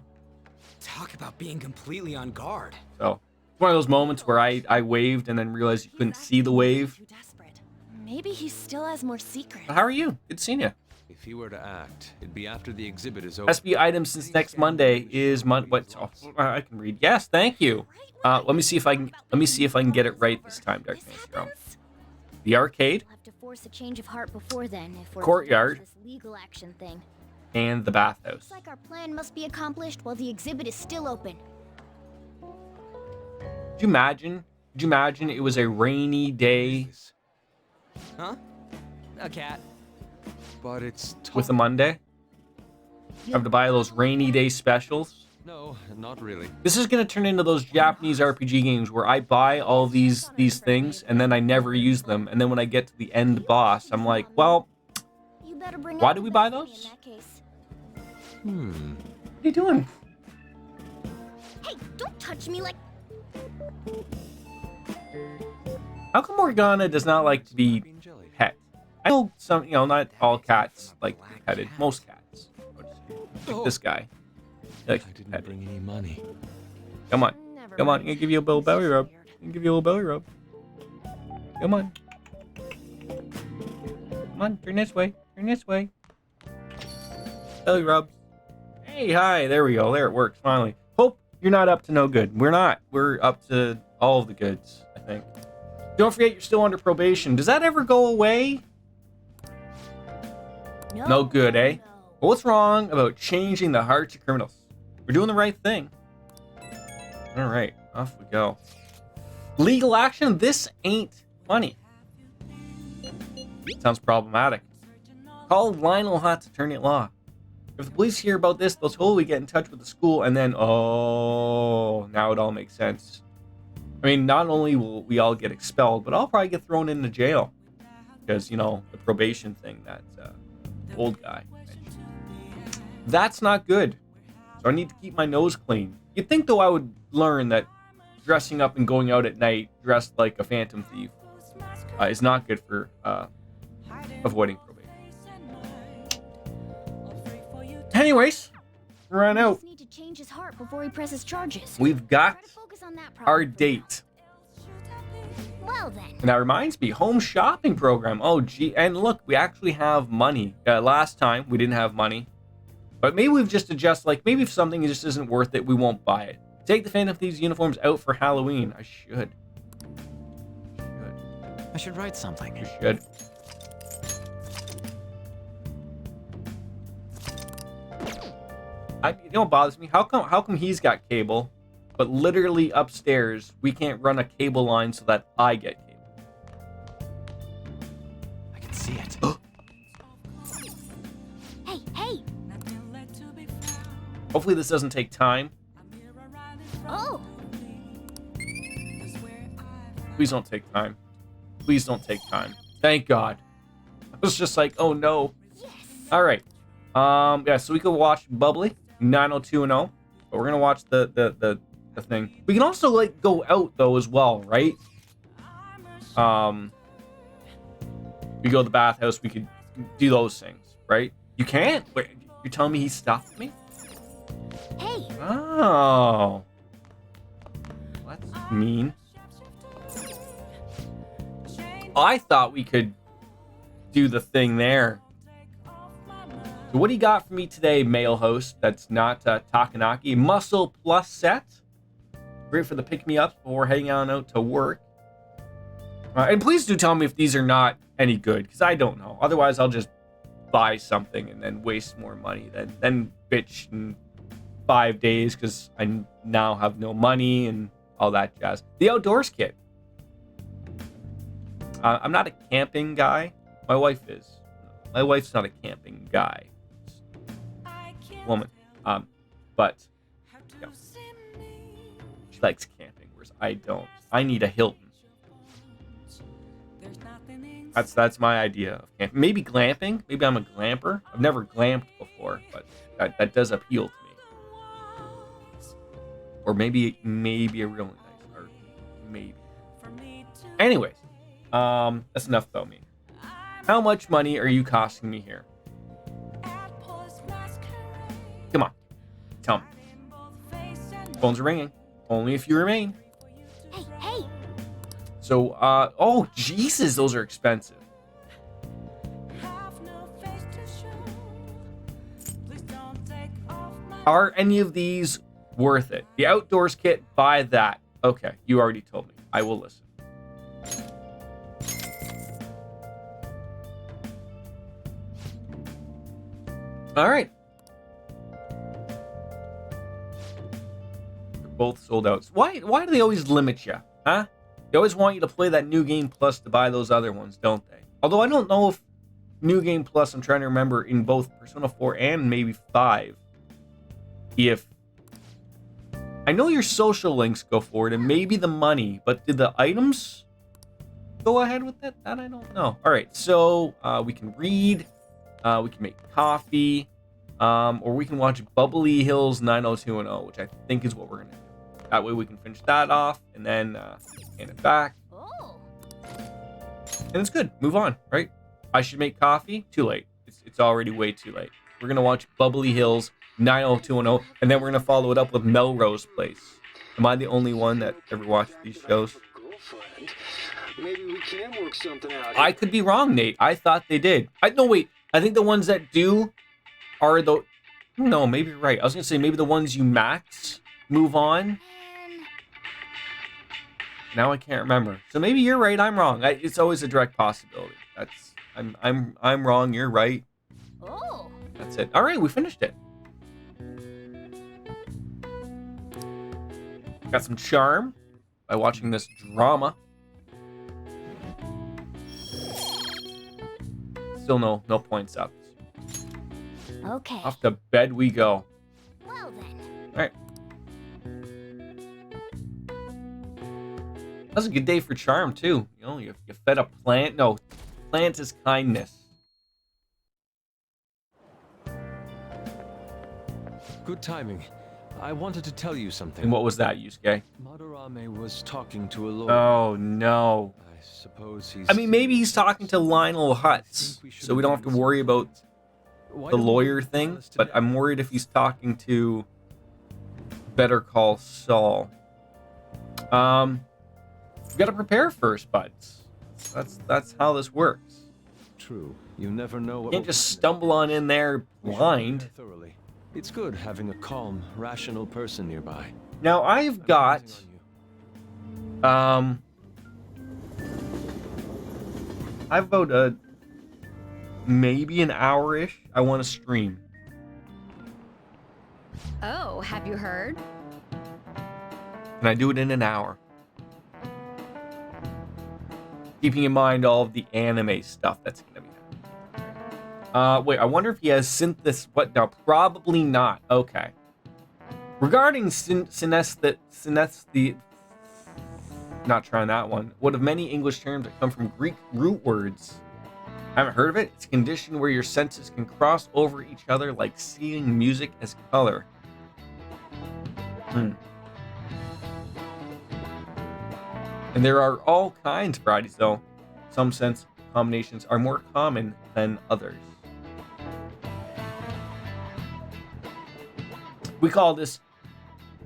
Talk about being completely on guard. So it's one of those moments where I waved and then realized you couldn't see the wave. Too desperate. Maybe he still has more secrets. But how are you? Good seeing you. If he were to act, it'd be after the exhibit is over. SB items since next Monday is what? Oh, I can read. Yes, thank you. Let me see if I can get it right this time, Dark Maelstrom. The arcade We'll have to force a change of heart before then if we're Courtyard. to do this legal action thing. and the bathhouse. Looks like our plan must be accomplished while the exhibit is still open. Could you imagine? Could you imagine it was a rainy day Huh? A cat. But it's with a Monday? Have to buy those rainy day specials. No, not really. This is gonna turn into those Japanese RPG games where I buy all these things and then I never use them, and then when I get to the end boss, I'm like, well, You better bring Why up do we the buy best those? in that case. what are you doing? Hey, don't touch me like. How come Morgana does not like to be Green jelly. pet? I know some, not all cats like to be petted. Most cats. Like this guy. He likes I to be didn't petted. bring any money. Come on. Never Come on, I'm mind. gonna give you a little belly This is rub. weird. I'm gonna give you a little belly rub. Come on. Come on, turn this way. Turn this way. Belly rub. Hey, hi. There we go. There it works, finally. Hope you're not up to no good. We're not. We're up to all of the goods, I think. Don't forget you're still under probation. Does that ever go away? No good, eh? Well, what's wrong about changing the hearts of criminals? We're doing the right thing. All right, off we go. Legal action? This ain't funny. Sounds problematic. Call Lionel Hutz, attorney at law. If the police hear about this, they'll totally get in touch with the school, and then, oh, now it all makes sense. I mean, not only will we all get expelled, but I'll probably get thrown into jail. Because, the probation thing that old guy mentioned. That's not good. So I need to keep my nose clean. You'd think, though, I would learn that dressing up and going out at night dressed like a phantom thief is not good for avoiding probation. Anyways, run out. Just need to change his heart before he presses charges. We've got Try to focus on that our problem for now. date. Well then. And that reminds me, home shopping program. Oh, gee. And look, we actually have money. Last time, we didn't have money. But maybe we've just adjusted, like, maybe if something just isn't worth it, we won't buy it. Take the Phantom Thieves uniforms out for Halloween. I should. I should write something. You should. You know what bothers me? How come he's got cable, but literally upstairs we can't run a cable line so that I get cable? I can see it. Hey, hey! Hopefully this doesn't take time. Oh! Please don't take time. Please don't take time. Thank God. I was just like, oh no. Yes! All right. Yeah, so we could watch Bubbly 90210, but we're gonna watch the thing. We can also like go out though as well, right? We go to the bathhouse. We could do those things, right? You can't. Wait, you're telling me he stopped me? Hey! Oh, that's mean. I thought we could do the thing there. So what do you got for me today, male host? That's not Takanaki. Muscle Plus set. Great for the pick-me-ups before heading on out to work. And please do tell me if these are not any good, because I don't know. Otherwise, I'll just buy something and then waste more money. Then bitch in 5 days because I now have no money and all that jazz. The Outdoors Kit. I'm not a camping guy. My wife is. My wife's not a camping guy. Woman. But yeah. She likes camping, whereas I don't. I need a Hilton. That's my idea of camping. Maybe glamping. Maybe I'm a glamper. I've never glamped before, but that does appeal to me. Or maybe a really nice RV. Maybe. Anyways. That's enough about me. How much money are you costing me here? Come on. Tell me. Phones are ringing. Only if you remain. Hey, hey! So, oh, Jesus, those are expensive. Are any of these worth it? The Outdoors Kit, buy that. Okay, you already told me. I will listen. All right. They're both sold out. Why do they always limit you? Huh? They always want you to play that New Game Plus to buy those other ones, don't they? Although I don't know if New Game Plus, I'm trying to remember in both Persona 4 and maybe 5. If I know your social links go forward and maybe the money, but did the items go ahead with that? That I don't know. All right, so we can read. We can make coffee, or we can watch Bubbly Hills 90210, which I think is what we're gonna do. That way we can finish that off and then hand it back. Oh! And it's good. Move on, right? I should make coffee. Too late. It's already way too late. We're gonna watch Bubbly Hills 90210, and then we're gonna follow it up with Melrose Place. Am I the only one that ever watched these shows? Maybe we can work something out. I could be wrong, Nate. I thought they did. No, wait. I think the ones that do are the... No, maybe you're right. I was going to say maybe the ones you max, move on. Now I can't remember. So maybe you're right, I'm wrong. It's always a direct possibility. I'm wrong, you're right. Oh! That's it. All right, we finished it. Got some charm by watching this drama. Still no points up. Okay. Off to bed we go. Well then. All right. That's a good day for charm too. You know, you fed a plant. No, plant is kindness. Good timing. I wanted to tell you something. And what was that, Yusuke? Madarame was talking to a lawyer. Oh no. I suppose he's... I mean, maybe he's talking to Lionel Hutz, so we don't have to worry about the lawyer thing, but I'm worried if he's talking to Better Call Saul. You gotta prepare first, buds. That's how this works. True. You never know what You can't will just happen. stumble on in there We should blind. prepare thoroughly. It's good having a calm, rational person nearby. Now I've got Counting on you. I've about maybe an hour-ish I want to stream. Oh, have you heard? Can I do it in an hour? Keeping in mind all of the anime stuff that's gonna be happening. Wait, I wonder if he has synthesis. What? No, probably not. Okay. Regarding synesthete, not trying that one. One of many English terms that come from Greek root words. I haven't heard of it. It's a condition where your senses can cross over each other like seeing music as color. And there are all kinds of varieties, though. Some sense combinations are more common than others. We call this,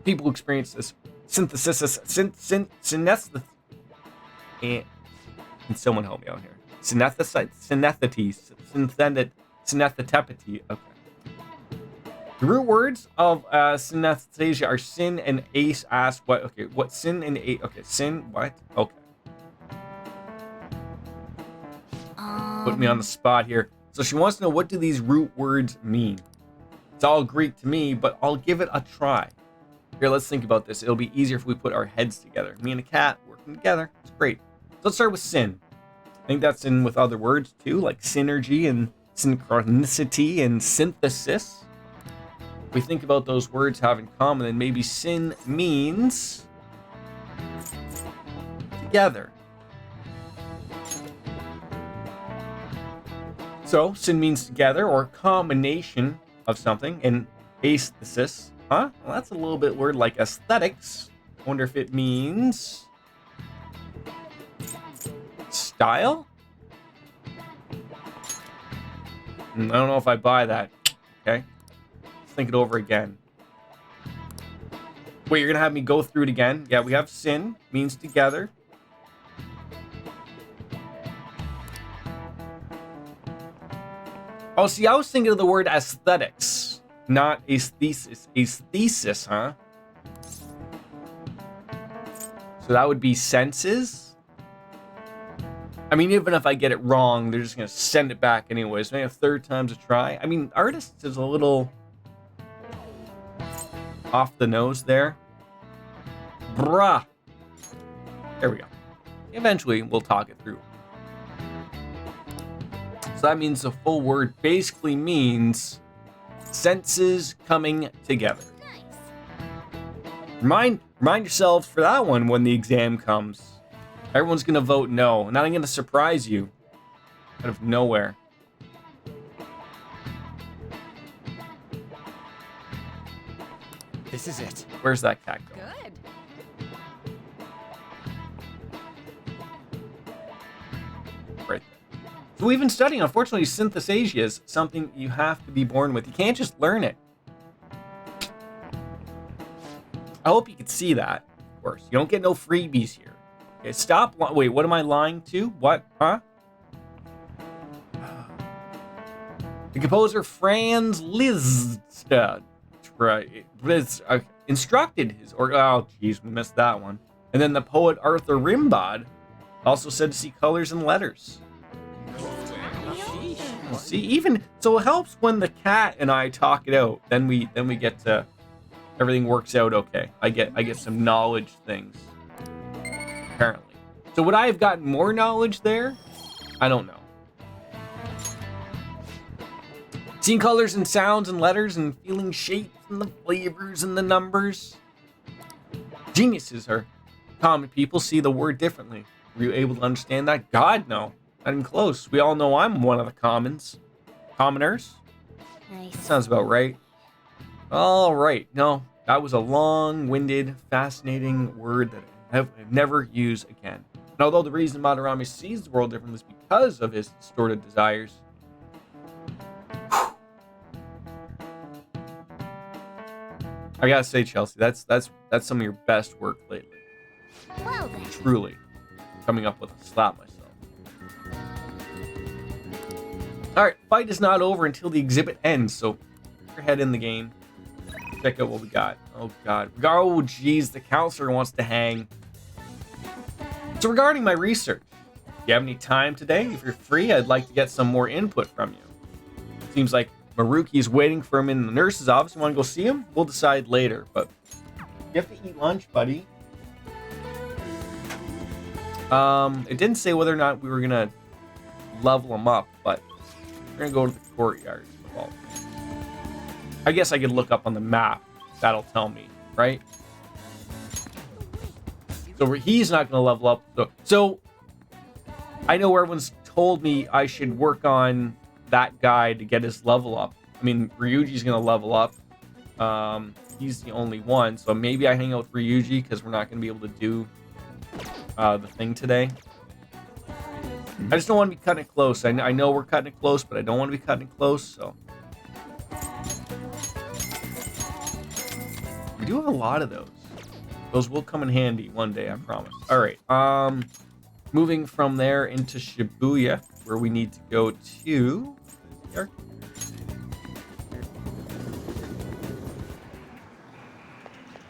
people who experience this, synthesis, synesthesis. And can someone help me out here? Synesthetes, synesthetepity. Okay. The root words of synesthesia are sin and ace. Ask what? Okay, what sin and ace? Okay, sin. What? Okay. Put me on the spot here. So she wants to know, what do these root words mean? It's all Greek to me, but I'll give it a try. Here, let's think about this. It'll be easier if we put our heads together. Me and a cat working together. It's great. So let's start with sin. I think that's in with other words too, like synergy and synchronicity and synthesis. If we think about those words have in common, then maybe sin means together. So sin means together or combination of something, and aesthesis, huh? Well, that's a little bit word like aesthetics. I wonder if it means style? I don't know if I buy that. Okay. Let's think it over again. Wait, you're gonna have me go through it again? Yeah, we have sin, means together. Oh, see, I was thinking of the word aesthetics, not aesthesis. Aesthesis, huh? So that would be senses? I mean, even if I get it wrong, they're just going to send it back anyways. Maybe a third time's a try. I mean, artists is a little off the nose there. Bruh. There we go. Eventually, we'll talk it through. So that means the full word basically means senses coming together. Nice. Remind yourselves for that one when the exam comes. Everyone's going to vote no. And I'm going to surprise you out of nowhere. This is it. Where's that cat going? Good. Right there. So we've been studying, unfortunately, synthesasia is something you have to be born with. You can't just learn it. I hope you could see that, of course. You don't get no freebies here. Okay, stop. Wait, what am I lying to? What? Huh? The composer Franz Liszt instructed his, oh, geez, we missed that one. And then the poet Arthur Rimbaud also said to see colors and letters. Well, see, even so, it helps when the cat and I talk it out. Then we get to everything works out okay. I get some knowledge things. Apparently. So would I have gotten more knowledge there? I don't know. Seeing colors and sounds and letters and feeling shapes and the flavors and the numbers. Geniuses are common people see the word differently. Were you able to understand that? God, no. Not even close. We all know I'm one of the commoners. Nice. Sounds about right. All right. No, that was a long-winded, fascinating word that I never use again. And although the reason Madarame sees the world differently is because of his distorted desires, I gotta say, Chelsea, that's some of your best work lately. Well then. Truly. coming up with a slap myself. Alright, fight is not over until the exhibit ends, so we're head in the game. Check out what we got. Oh god. Oh jeez, the counselor wants to hang. So regarding my research, do you have any time today? If you're free, I'd like to get some more input from you. Seems like Maruki's waiting for him in the nurse's office. You want to go see him? We'll decide later, but you have to eat lunch, buddy. It didn't say whether or not we were gonna level him up, but we're gonna go to the courtyard. Well, I guess I could look up on the map. That'll tell me, right? So he's not gonna level up. So I know everyone's told me I should work on that guy to get his level up. I mean, Ryuji's gonna level up. He's the only one, so maybe I hang out with Ryuji because we're not gonna be able to do the thing today. I just don't want to be cutting it close. I know we're cutting it close, but I don't want to be cutting it close, so. We do have a lot of those. Those will come in handy one day, I promise. All right. Moving from there into Shibuya, where we need to go to. Here.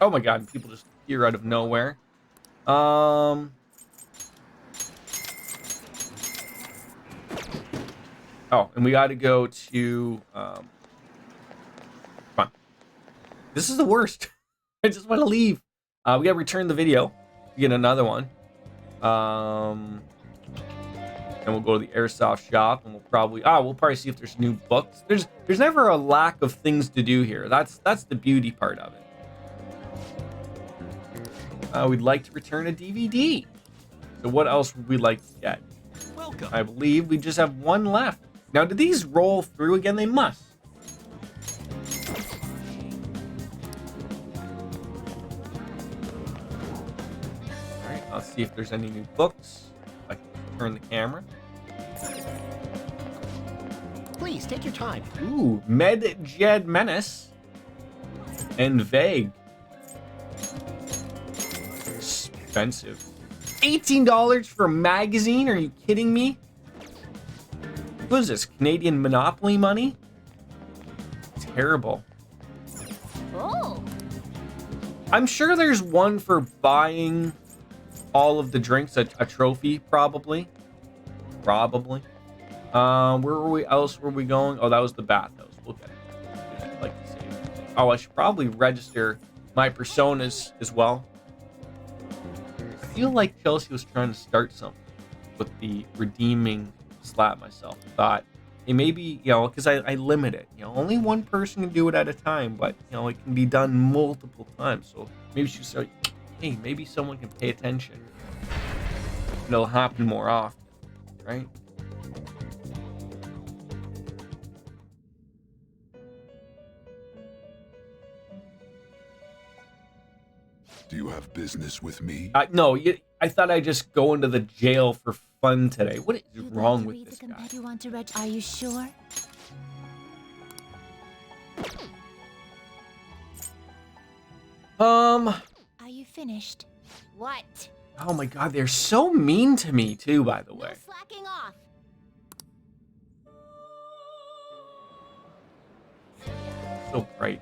Oh my god, people just appear out of nowhere. Oh, and we got to go to. Come on. This is the worst. I just want to leave. We got to return the video to get another one. And we'll go to the airsoft shop, and we'll probably see if there's new books. There's never a lack of things to do here. That's the beauty part of it. We'd like to return a DVD. So what else would we like to get? Welcome. I believe we just have one left. Now, do these roll through again? They must. Alright, I'll see if there's any new books. I can turn the camera. Please, take your time. Ooh, Med Jed Menace. And Vague. Expensive. $18 for a magazine? Are you kidding me? What is this? Canadian Monopoly money? Terrible. Oh. I'm sure there's one for buying all of the drinks, a trophy, probably. Probably. Where else were we going? Oh, that was the bathhouse. We'll get it. I'd like to see it. Oh, I should probably register my personas as well. I feel like Chelsea was trying to start something with the redeeming slap myself. Thought, hey, maybe, because I limit it. Only one person can do it at a time, but, it can be done multiple times. So maybe she start, hey, maybe someone can pay attention. It'll happen more often, right? Do you have business with me? No, I thought I'd just go into the jail for fun today. What is wrong with this guy? You want to Are you sure? Are you finished? What? Oh my god, they're so mean to me too, by the way. No slacking off. So bright.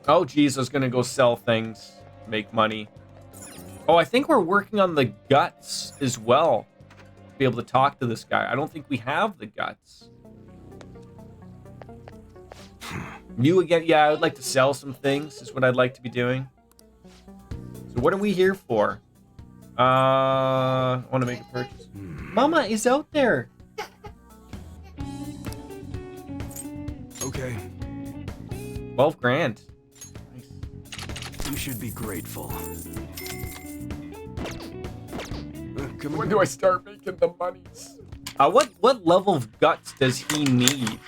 Oh geez, I was gonna go sell things, make money. Oh, I think we're working on the guts as well. To be able to talk to this guy. I don't think we have the guts. You again? Yeah, I would like to sell some things. Is what I'd like to be doing. So what are we here for? I want to make a purchase. Mama is out there. Okay. 12 grand. You should be grateful. When do I start making the monies? What level of guts does he need?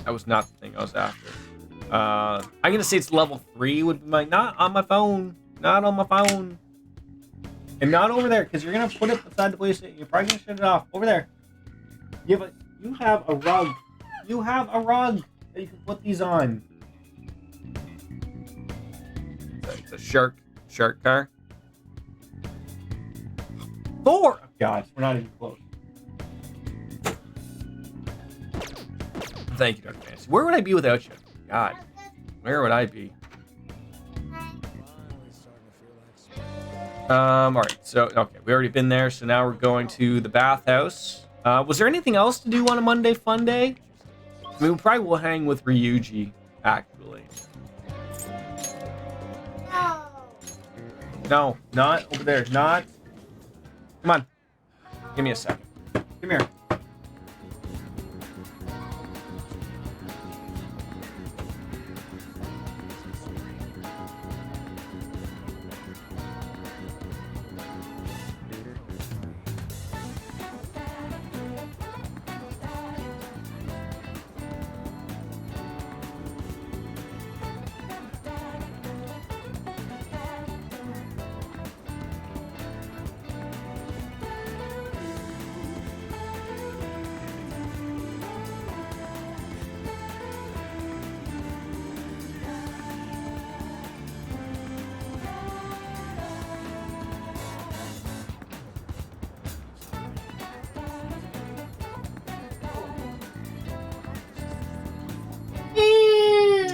That was not the thing I was after. I'm gonna say it's level 3 would be not on my phone. Not on my phone. And not over there, because you're gonna put it beside the PlayStation. You're probably gonna shut it off. Over there. You have a rug. You have a rug that you can put these on. It's a shark car. 4. God, we're not even close. Thank you, Dr. Fantasy. Where would I be without you? God, where would I be? All right. So, okay, we already been there. So now we're going to the bathhouse. Was there anything else to do on a Monday Fun Day? I mean, we probably will hang with Ryuji, actually. No, not over there. Not. Come on. Give me a second. Come here.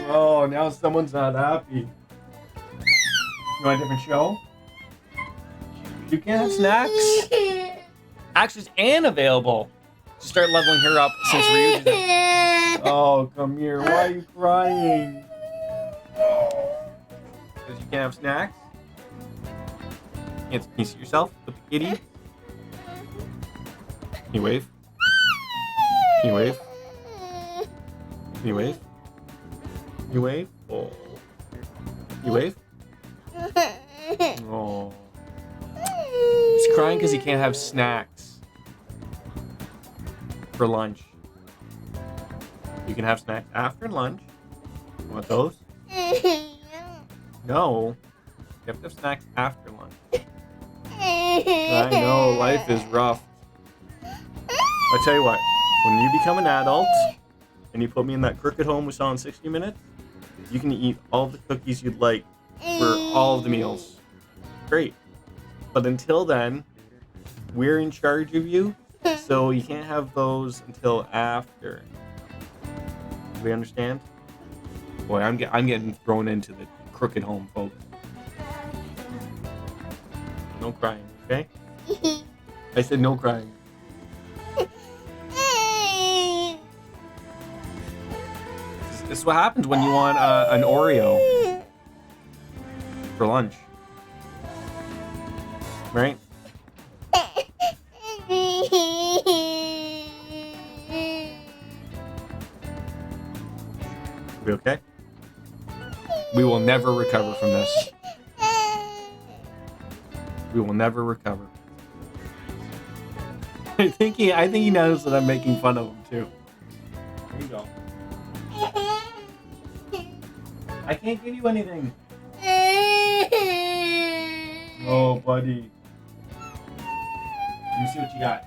Oh, now someone's not happy. You want a different show? You can't have snacks? Actually, is Anne available to start leveling her up since Ryuji's? Oh, come here. Why are you crying? Because you can't have snacks? Can you see yourself with the kitty? Can you wave? Can you wave? Can you wave? You wave? Oh. You wave? Oh. He's crying because he can't have snacks for lunch. You can have snacks after lunch. You want those? No. You have to have snacks after lunch. I know, life is rough. I tell you what, when you become an adult and you put me in that crooked home we saw in 60 Minutes, you can eat all the cookies you'd like for all of the meals. Great. But until then, we're in charge of you, so you can't have those until after. Do we understand? Boy, I'm getting thrown into the crooked home, folks. No crying, okay? I said no crying. This is what happens when you want an Oreo for lunch. Right? We okay? We will never recover from this. We will never recover. I think he knows that I'm making fun of him too. Here you go. I can't give you anything. Oh, buddy. Let me see what you got.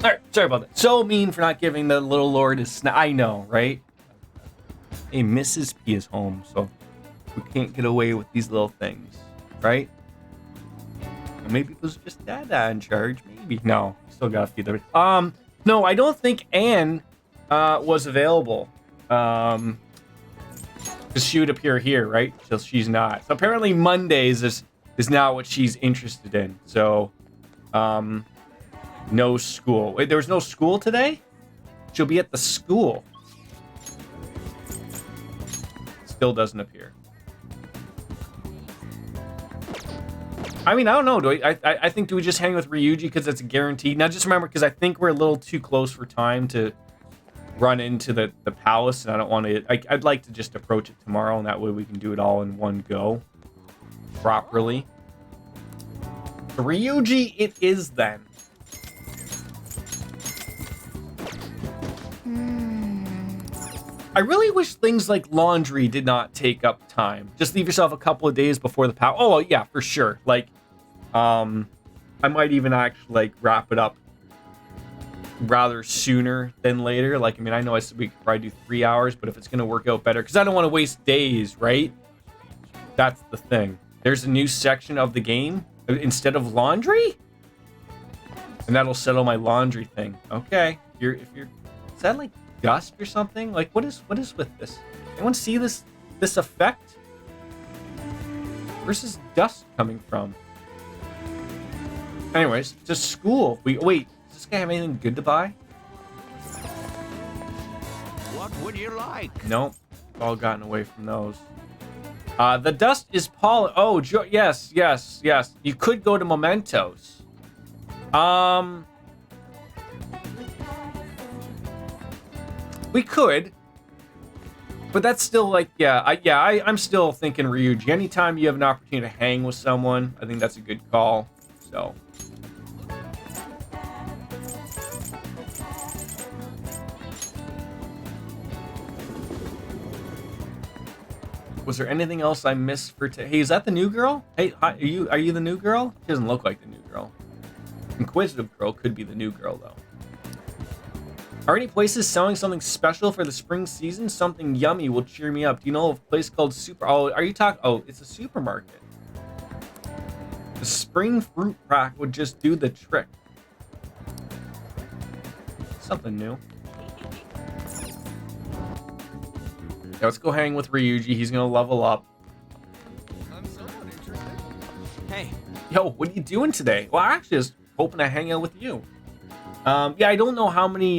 Alright, sorry about that. So mean for not giving the little lord his snack. I know, right? Hey, Mrs. P is home, so we can't get away with these little things, right? Maybe it was just Dada in charge. Maybe. No, still got a few there. No, I don't think Anne was available. Because she would appear here, right? So she's not. So apparently Mondays is not what she's interested in. So, no school. Wait, there was no school today? She'll be at the school. Still doesn't appear. I mean, I don't know. I think, do we just hang with Ryuji because it's guaranteed? Now, just remember, because I think we're a little too close for time to run into the palace, and I don't want to... I'd like to just approach it tomorrow, and that way we can do it all in one go. Properly. Ryuji it is, then. I really wish things like laundry did not take up time. Just leave yourself a couple of days before the power. Oh, yeah, for sure. Like, I might even actually, like, wrap it up rather sooner than later. Like, I mean, I know I said we could probably do 3 hours, but if it's going to work out better, because I don't want to waste days, right? That's the thing. There's a new section of the game instead of laundry? And that'll settle my laundry thing. Okay. Is that like dust or something? Like, what is with this? Anyone see this effect? Where's this dust coming from? Anyways, to school. Wait, does this guy have anything good to buy? What would you like? Nope. All gotten away from those. The dust is pollen. Oh, yes. You could go to Mementos. We could, but that's still like, I'm still thinking Ryuji. Anytime you have an opportunity to hang with someone, I think that's a good call. So. Was there anything else I missed for today? Hey, is that the new girl? Hey, hi, are you the new girl? She doesn't look like the new girl. Inquisitive girl could be the new girl, though. Are any places selling something special for the spring season? Something yummy will cheer me up. Do you know of a place called Super... Oh, are you talking... Oh, it's a supermarket. The spring fruit pack would just do the trick. Something new. Yeah, let's go hang with Ryuji. He's gonna level up. I'm somewhat interested. Hey. Yo, what are you doing today? Well, I actually was hoping to hang out with you. Yeah, I don't know how many,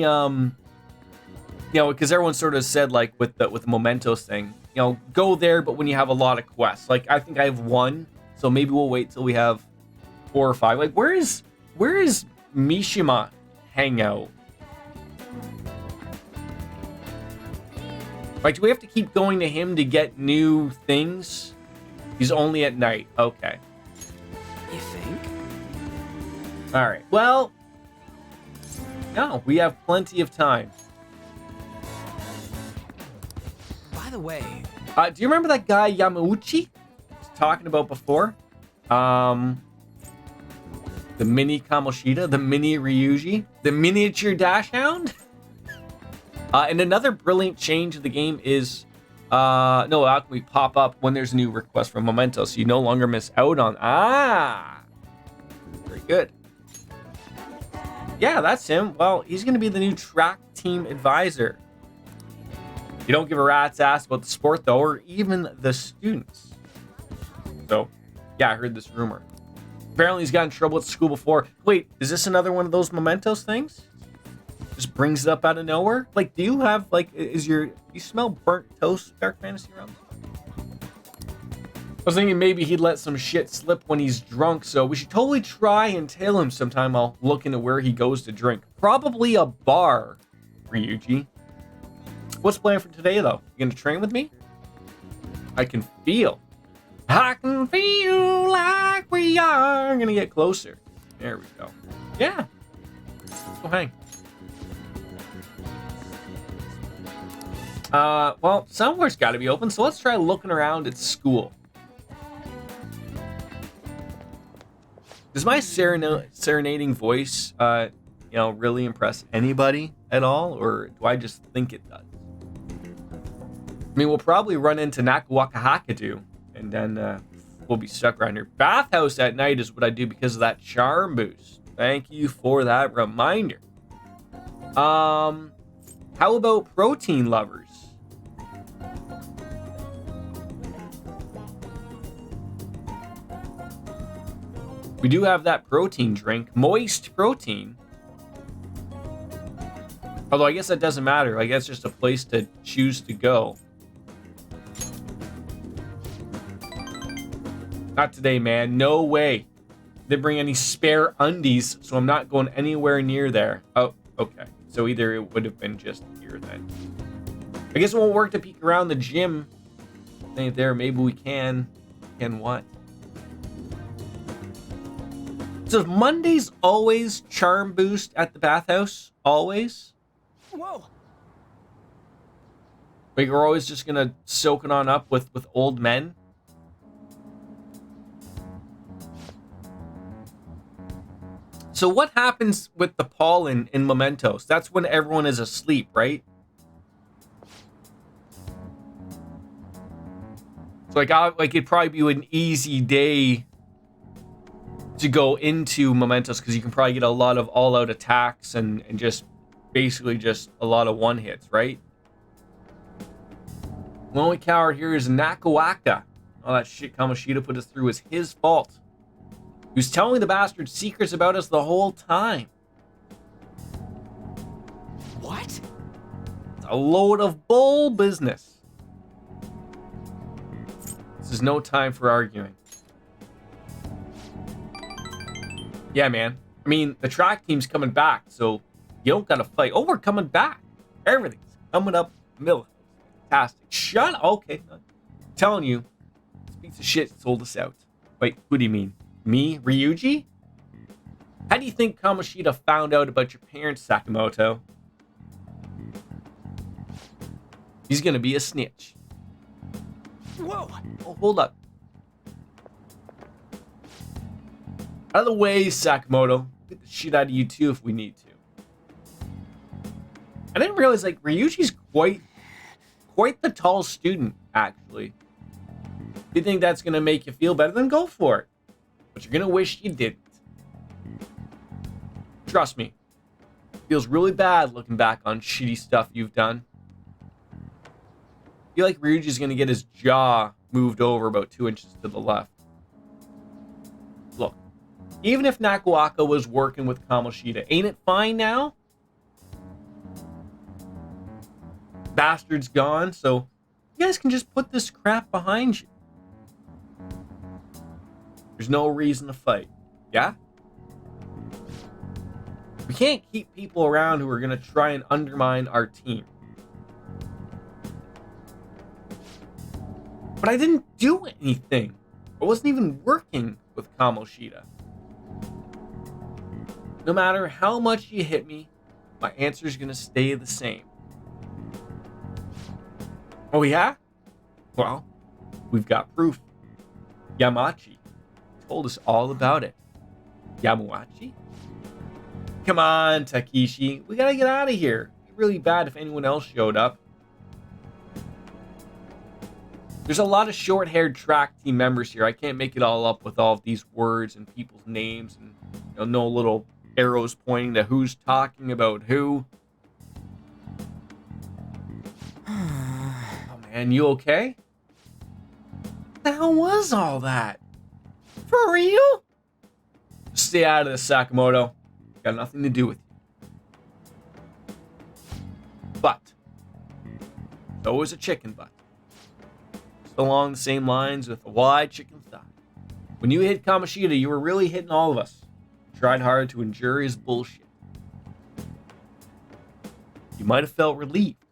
because everyone sort of said, like, with the Mementos thing, go there, but when you have a lot of quests. Like, I think I have one, so maybe we'll wait till we have 4 or 5. Like, where is Mishima hangout? Like, do we have to keep going to him to get new things? He's only at night. Okay. You think? All right. Well, no, we have plenty of time. By the way, do you remember that guy Yamauchi I was talking about before? The mini Kamoshida, the mini Ryuji, the miniature Dash Hound. And another brilliant change of the game is, alchemy pop up when there's a new request from Memento, so you no longer miss out on. Very good. Yeah, that's him. Well, he's going to be the new track team advisor. You don't give a rat's ass about the sport, though, or even the students. So, yeah, I heard this rumor. Apparently, he's got in trouble at school before. Wait, is this another one of those Mementos things? Just brings it up out of nowhere? Like, do you have, like, you smell burnt toast, Dark Fantasy Realms? I was thinking maybe he'd let some shit slip when he's drunk, so we should totally try and tail him sometime while looking at where he goes to drink. Probably a bar, Ryuji. What's planned for today, though? You gonna train with me? I can feel like we are gonna get closer. There we go. Yeah. Let's go hang. Well, somewhere's got to be open, so let's try looking around at school. Does my serenading voice, really impress anybody at all, or do I just think it does? I mean, we'll probably run into Nakuwaka Hakadu, and then we'll be stuck around here. Bathhouse at night is what I do because of that charm boost. Thank you for that reminder. How about protein lovers? We do have that protein drink, moist protein. Although I guess that doesn't matter. I guess it's just a place to choose to go. Not today, man. No way. Didn't bring any spare undies, so I'm not going anywhere near there. Oh, okay. So either it would have been just here then. I guess it won't work to peek around the gym. Ain't there? Maybe we can. Can what? So is Mondays always charm boost at the bathhouse? Always? Whoa. Like we're always just gonna soak it on up with old men? So what happens with the pollen in Mementos? That's when everyone is asleep, right? So like it'd probably be an easy day to go into Mementos because you can probably get a lot of all-out attacks and just basically just a lot of one-hits, right? The only coward here is Nakawaka. All that shit Kamoshida put us through was his fault. He was telling the bastard secrets about us the whole time. What? It's a load of bull business. This is no time for arguing. Yeah, man. I mean, the track team's coming back, so you don't gotta fight. Oh, we're coming back. Everything's coming up middle. Fantastic. Shut up. Okay. I'm telling you, this piece of shit sold us out. Wait, who do you mean? Me? Ryuji? How do you think Kamoshida found out about your parents, Sakamoto? He's gonna be a snitch. Whoa. Oh, hold up. Out of the way, Sakamoto. Get the shit out of you too if we need to. I didn't realize like Ryuji's quite the tall student, actually. If you think that's gonna make you feel better, then go for it. But you're gonna wish you didn't. Trust me. Feels really bad looking back on shitty stuff you've done. I feel like Ryuji's gonna get his jaw moved over about 2 inches to the left. Look, even if Nakawaka was working with Kamoshida, ain't it fine now? Bastard's gone, so you guys can just put this crap behind you. There's no reason to fight. Yeah? We can't keep people around who are going to try and undermine our team. But I didn't do anything. I wasn't even working with Kamoshida. No matter how much you hit me, my answer is going to stay the same. Oh yeah? Well, we've got proof. Yamachi told us all about it. Yamawachi? Come on, Takeshi. We gotta get out of here. It'd be really bad if anyone else showed up. There's a lot of short-haired track team members here. I can't make it all up with all of these words and people's names and no little arrows pointing to who's talking about who. Oh man, you okay? What the hell was all that? For real? Stay out of this, Sakamoto. Got nothing to do with you. But so is a chicken butt. Just along the same lines with a wide chicken thigh. When you hit Kamoshida, you were really hitting all of us. You tried hard to endure his bullshit. You might have felt relieved,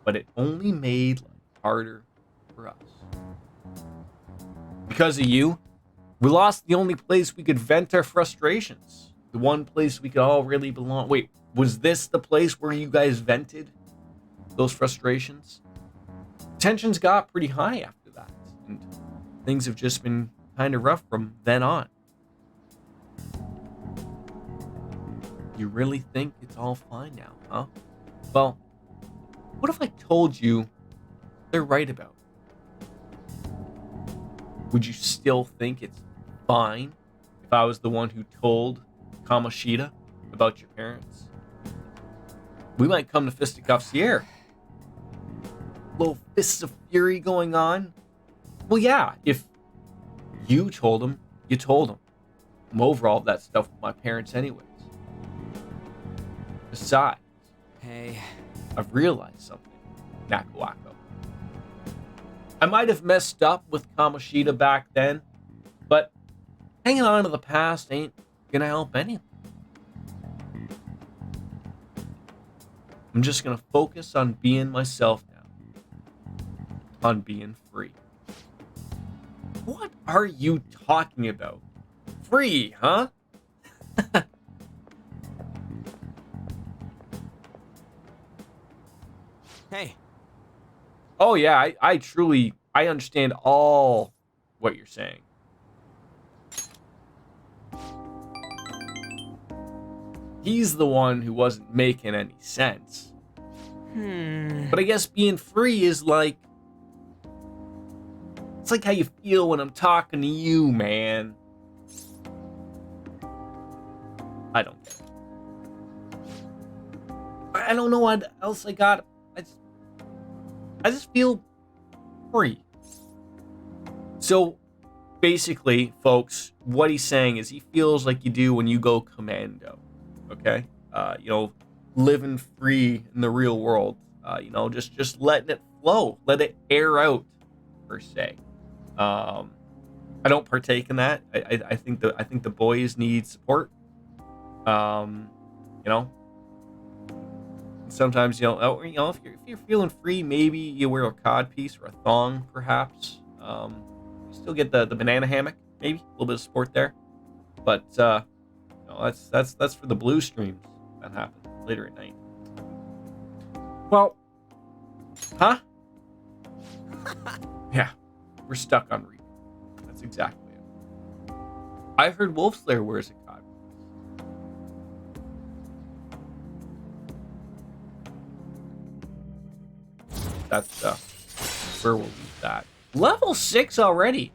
but it only made life harder for us. Because of you, we lost the only place we could vent our frustrations. The one place we could all really belong. Wait, was this the place where you guys vented those frustrations? Tensions got pretty high after that, and things have just been kind of rough from then on. You really think it's all fine now, huh? Well, what if I told you they're right about it? would you still think it's fine if I was the one who told Kamoshida about your parents? We might come to fisticuffs here. Little fists of fury going on. Well, yeah, if you told him, you told him. I'm over all that stuff with my parents anyways. Besides, Hey. I've realized something, Nakawako. I might have messed up with Kamoshida back then, but hanging on to the past ain't gonna help anything. I'm just gonna focus on being myself now. On being free. What are you talking about? Free, huh? Hey. Oh yeah, I truly, I understand all what you're saying. He's the one who wasn't making any sense. But I guess being free is like, it's like how you feel when I'm talking to you, man. I don't get it. I don't know what else I got. I just feel free. So basically, folks, what he's saying is he feels like you do when you go commando. Okay? You know, living free in the real world. You know, just letting it flow. Let it air out, per se. I don't partake in that. I think the boys need support. You know, sometimes if you're feeling free, maybe you wear a cod piece or a thong, perhaps. You still get the banana hammock, maybe a little bit of support there. But that's for the blue streams that happen later at night. Well, huh? Yeah, we're stuck on reading. That's exactly it. I heard Wolfslayer wears a cod. That's where we'll leave that. Level 6 already.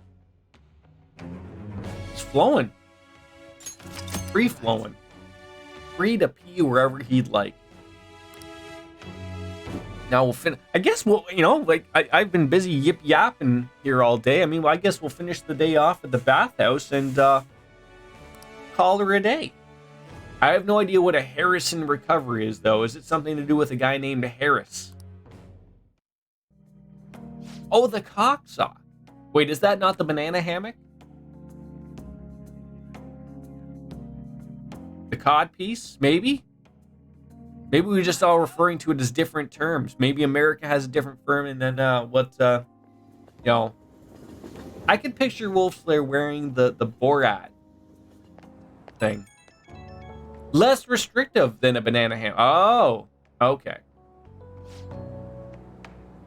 It's flowing. Free flowing. Free to pee wherever he'd like. Now we'll finish. I guess we'll, I've been busy yip yapping here all day. I mean, I guess we'll finish the day off at the bathhouse and call her a day. I have no idea what a Harrison recovery is, though. Is it something to do with a guy named Harris? Oh, the cocksock. Wait, is that not the banana hammock? The cod piece? Maybe? Maybe we're just all referring to it as different terms. Maybe America has a different firm, and then I could picture Wolfslayer wearing the Borat thing. Less restrictive than a banana ham. Oh, okay.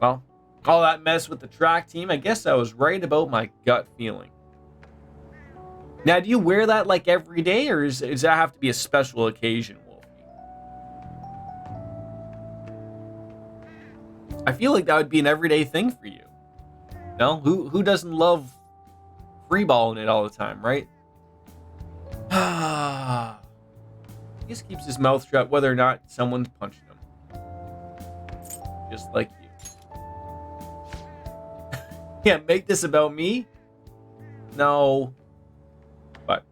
Well, all that mess with the track team, I guess I was right about my gut feeling. Now, do you wear that like every day, or does that have to be a special occasion, Wolfie? I feel like that would be an everyday thing for you. No? Who doesn't love freeballing it all the time, right? He just keeps his mouth shut whether or not someone's punching him. Just like you. Can't make this about me? No. But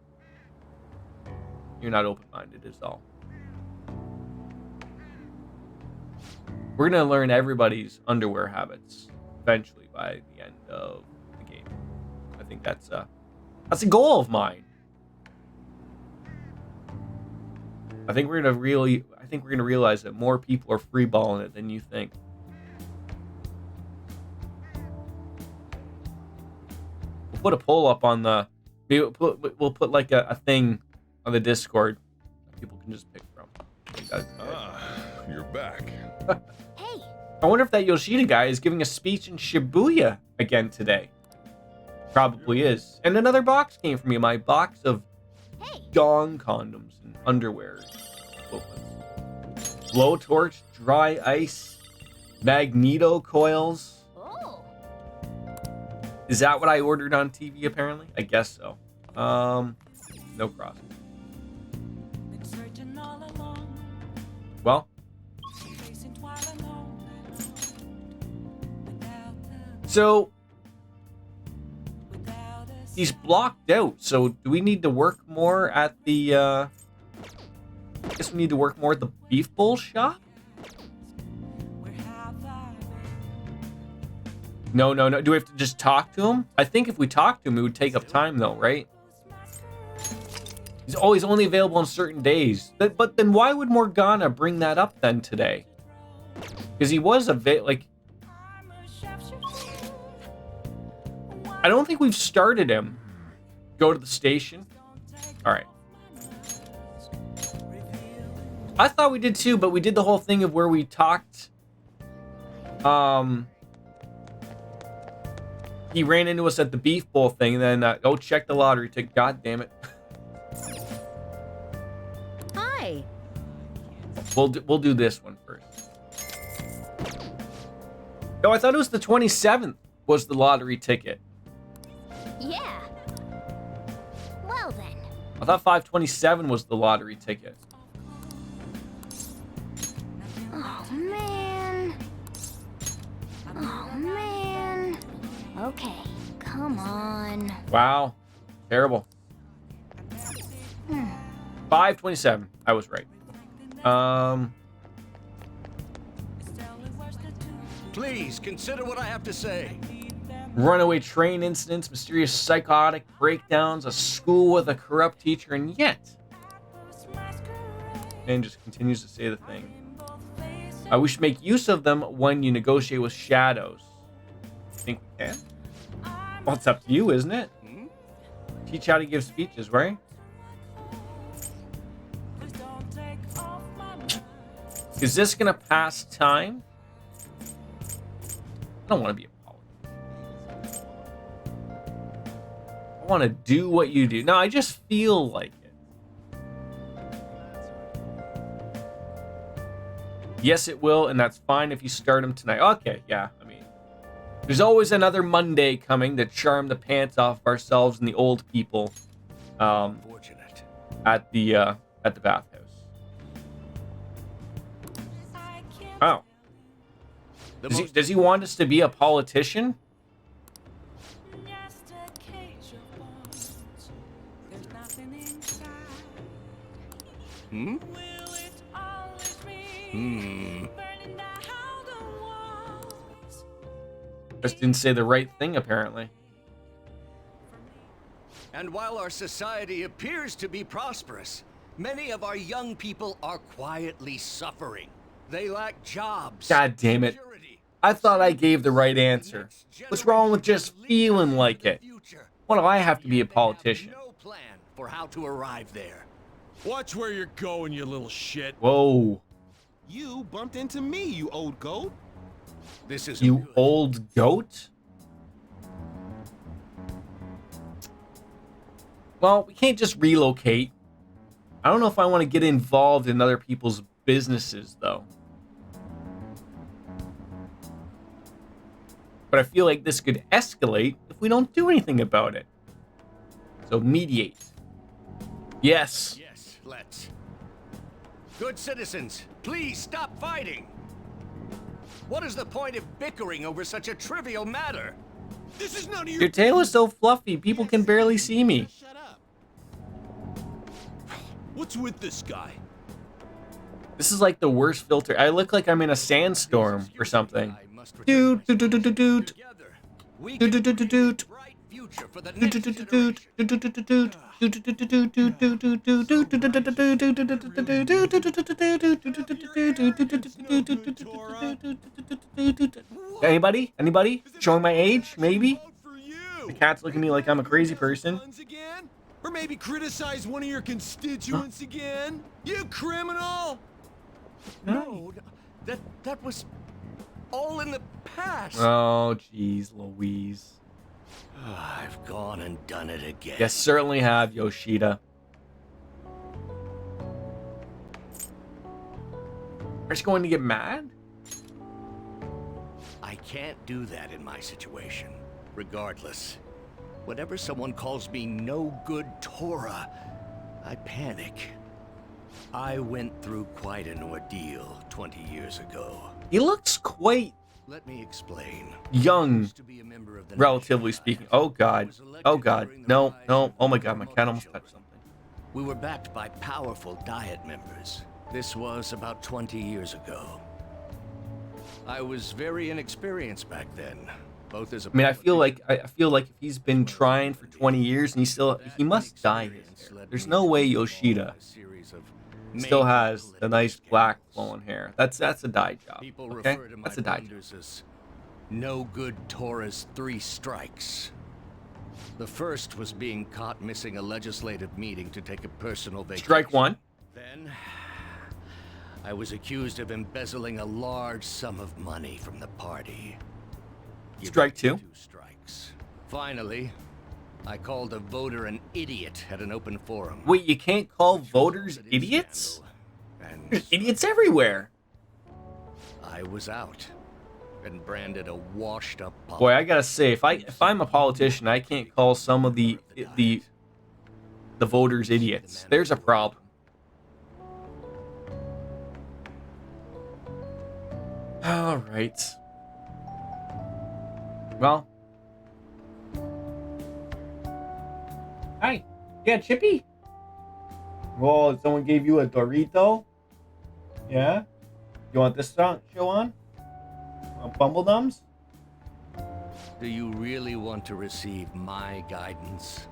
you're not open-minded is all. We're going to learn everybody's underwear habits eventually by the end of the game. I think that's a goal of mine. I think we're going to realize that more people are freeballing it than you think. We'll put a poll up on the we'll put like a thing on the Discord that people can just pick from. You're back. Hey. I wonder if that Yoshida guy is giving a speech in Shibuya again today. Probably is. And another box came from me. My box of gong condoms and underwear. Blowtorch, dry ice, magneto coils. Oh. Is that what I ordered on TV, apparently? I guess so. No cross. Well. So, he's blocked out, so do we need to work more at the, I guess we need to work more at the beef bowl shop? No. Do we have to just talk to him? I think if we talk to him, it would take up time, though, right? He's always only available on certain days. But then why would Morgana bring that up then today? Because he was like... I don't think we've started him. Go to the station. Alright. I thought we did too, but we did the whole thing of where we talked... He ran into us at the beef bowl thing, and then go check the lottery ticket. God damn it. Hi. We'll do this one first. No, I thought it was the 27th was the lottery ticket. Yeah. Well then. I thought 527 was the lottery ticket. Oh man. Oh man. Okay, come on. Wow. Terrible. 527. I was right. Please consider what I have to say. Runaway train incidents, mysterious psychotic breakdowns, a school with a corrupt teacher, and yet... And just continues to say the thing. We should make use of them when you negotiate with shadows. Think we can? Well, it's up to you, isn't it? Teach how to give speeches, right? Is this gonna pass time? I don't want to be a politician. I want to do what you do. No, I just feel like it. Yes, it will, and that's fine if you start them tonight. Okay, yeah, I mean, there's always another Monday coming to charm the pants off of ourselves and the old people. Fortunate. At the bathhouse. Oh. Does he want us to be a politician? Just didn't say the right thing, apparently. And while our society appears to be prosperous, many of our young people are quietly suffering. They lack jobs. God damn it. I thought I gave the right answer. What's wrong with just feeling like it? Why do I have to be a politician? No plan for how to arrive there. Watch where you're going, you little shit. Whoa. You bumped into me, you old goat. This is you old goat? Well, we can't just relocate. I don't know if I want to get involved in other people's businesses, though. But I feel like this could escalate if we don't do anything about it. So mediate. Yes. Yes, let's. Good citizens, please stop fighting. What is the point of bickering over such a trivial matter? This is none of Your tail is so fluffy, people can barely see me. Shut up. What's with this guy? This is like the worst filter. I look like I'm in a sandstorm or something. Dude, dude, dude, dude, dude, dude. Dude, dude, dude, dude, dude. Anybody? Anybody? Showing my age? Maybe? The cat's looking at me like I'm a crazy person. Or maybe criticize one of your constituents again? You criminal! No, that was all in the past. Oh, jeez, Louise. I've gone and done it again. You certainly have, Yoshida. Are you going to get mad? I can't do that in my situation. Regardless, whenever someone calls me no good Torah, I panic. I went through quite an ordeal 20 years ago. He looks quite Let me explain. young, relatively speaking. Oh god. Oh god. No, no. Oh my god, my cat almost touched something. We were backed by powerful Diet members. This was about 20 years ago. I was very inexperienced back then, both as a I mean, I feel like if he's been trying for 20 years and he must dye his hair. There's no way Yoshida still has the nice black flowing hair. That's a dye job. Okay, that's a dye job. As no good Torah's 3 strikes. The first was being caught missing a legislative meeting to take a personal vacation. Strike 1. Then I was accused of embezzling a large sum of money from the party. Strike 2. 2 strikes. Finally, I called a voter an idiot at an open forum. Wait, you can't call voters idiots? There's idiots everywhere. I was out and branded a washed-up Boy, I gotta say, if I'm a politician, I can't call some of the voters idiots. There's a problem. All right. Well. Hi. Yeah, Chippy? Well, someone gave you a Dorito? Yeah? You want this show on? Bumbledums? Do you really want to receive my guidance?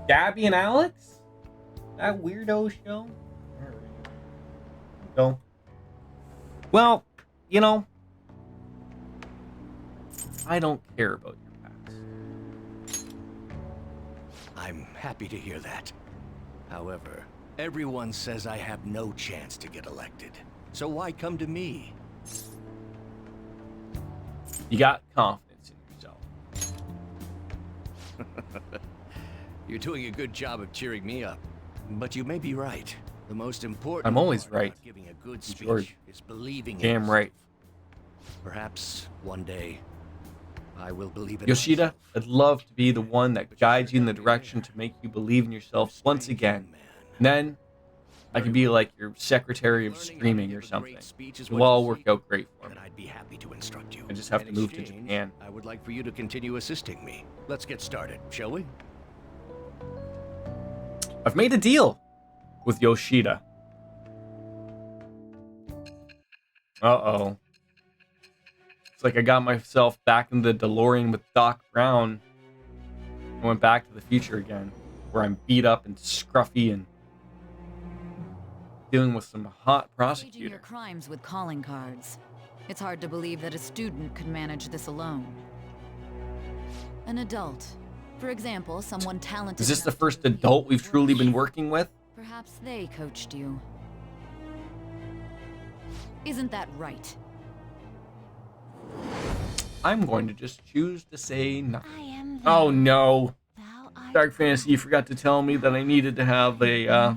Gabby and Alex? That weirdo show? No. Well, you know, I don't care about your past. I'm happy to hear that. However, everyone says I have no chance to get elected. So why come to me? You got confidence in yourself. You're doing a good job of cheering me up. But you may be right. The most important I'm always part right. about giving a good speech George. is believing in Damn yourself. right. Perhaps one day I will believe in Yoshida, I'd love to be the one that guides you in the direction to make you believe in yourself once again. And then I could be like your secretary of streaming or something. It'll all work out great for me. I'd be happy to instruct you. I just have In to move to exchange, Japan. I would like for you to continue assisting me. Let's get started, shall we? I've made a deal with Yoshida. Uh-oh. It's like I got myself back in the DeLorean with Doc Brown. I went back to the future again, where I'm beat up and scruffy and dealing with some hot Staging prosecutor. your crimes with calling cards. It's hard to believe that a student could manage this alone. An adult, for example, someone talented. Is this the enough to first reveal adult we've the truly been truth. working with? Perhaps they coached you. Isn't that right? I'm going to just choose to say nothing. I am Oh no. thou art Dark Fantasy forgot to tell me that I needed to have a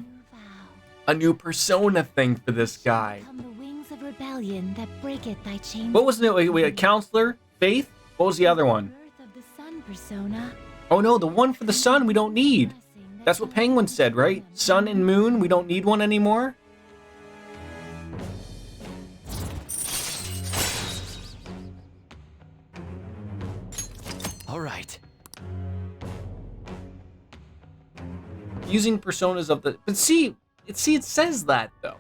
new persona thing for this guy. Come the wings of rebellion that breaketh thy chains. What was it? Wait, a counselor? Faith? What was the other one? Birth of the sun persona. Oh no, the one for the sun we don't need. That's what Penguin said, right? Sun and moon, we don't need one anymore? All right. Using personas of the... But see, it says that, though.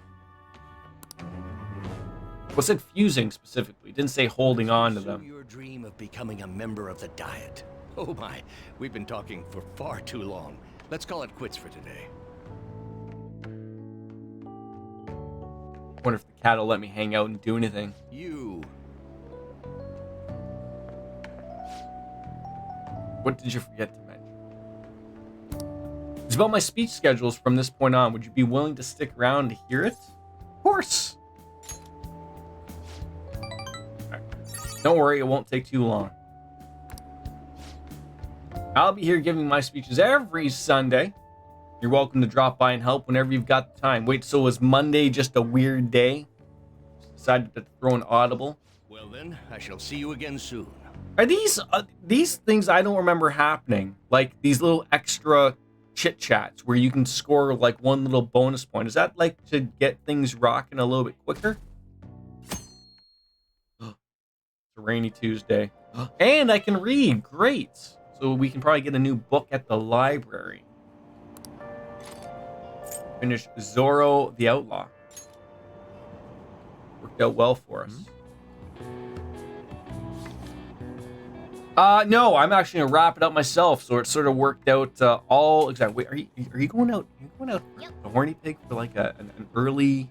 Well, it said fusing, specifically. It didn't say holding on to them. Your dream of becoming a member of the Diet. Oh my, we've been talking for far too long. Let's call it quits for today. Wonder if the cat will let me hang out and do anything. You. What did you forget to mention? It's about my speech schedules from this point on. Would you be willing to stick around to hear it? Of course. Right. Don't worry, it won't take too long. I'll be here giving my speeches every Sunday. You're welcome to drop by and help whenever you've got the time. Wait, so was Monday just a weird day? Just decided to throw an audible? Well then, I shall see you again soon. Are these things I don't remember happening? Like these little extra chit chats where you can score like one little bonus point. Is that like to get things rocking a little bit quicker? It's a rainy Tuesday. And I can read. Great. So we can probably get a new book at the library. Finish Zorro the Outlaw. Worked out well for us. No, I'm actually gonna wrap it up myself. So it sort of worked out all exactly. Wait, are you going out? Are you going out the horny pig for like an early?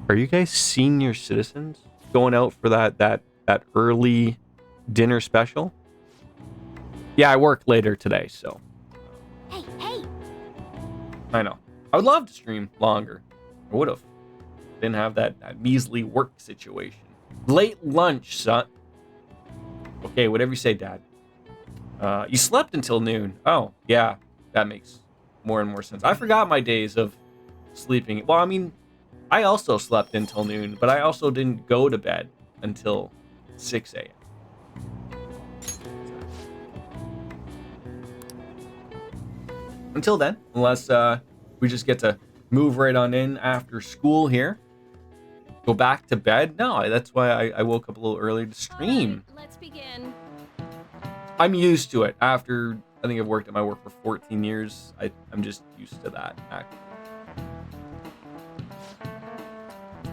Are you guys senior citizens going out for that early dinner special? Yeah, I work later today, so. Hey, hey! I know. I would love to stream longer. I would have. Didn't have that measly work situation. Late lunch, son. Okay, whatever you say, Dad. You slept until noon. Oh, yeah. That makes more and more sense. I forgot my days of sleeping. Well, I mean, I also slept until noon, but I also didn't go to bed until 6 a.m. Until then, unless we just get to move right on in after school here. Go back to bed? No, that's why I woke up a little early to stream. Right, let's begin. I'm used to it. After, I think I've worked at my work for 14 years. I'm just used to that.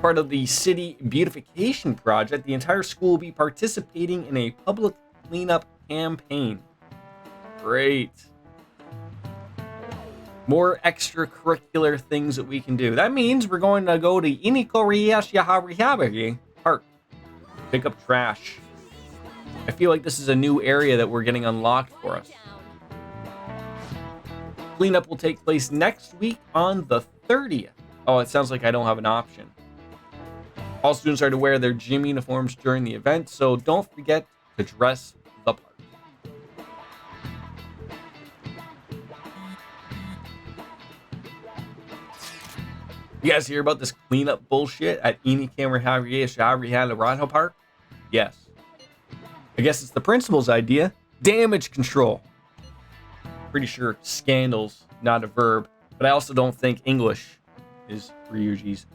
Part of the city beautification project, the entire school will be participating in a public cleanup campaign. Great. More extracurricular things that we can do. That means we're going to go to Inikoriyashi Park. Pick up trash. I feel like this is a new area that we're getting unlocked for us. Cleanup will take place next week on the 30th. Oh, it sounds like I don't have an option. All students are to wear their gym uniforms during the event, so don't forget to dress the part. You guys hear about this cleanup bullshit at Inikoriyashi Park? Yes. I guess it's the principal's idea. Damage control. Pretty sure scandal's not a verb, but I also don't think English is Ryuji's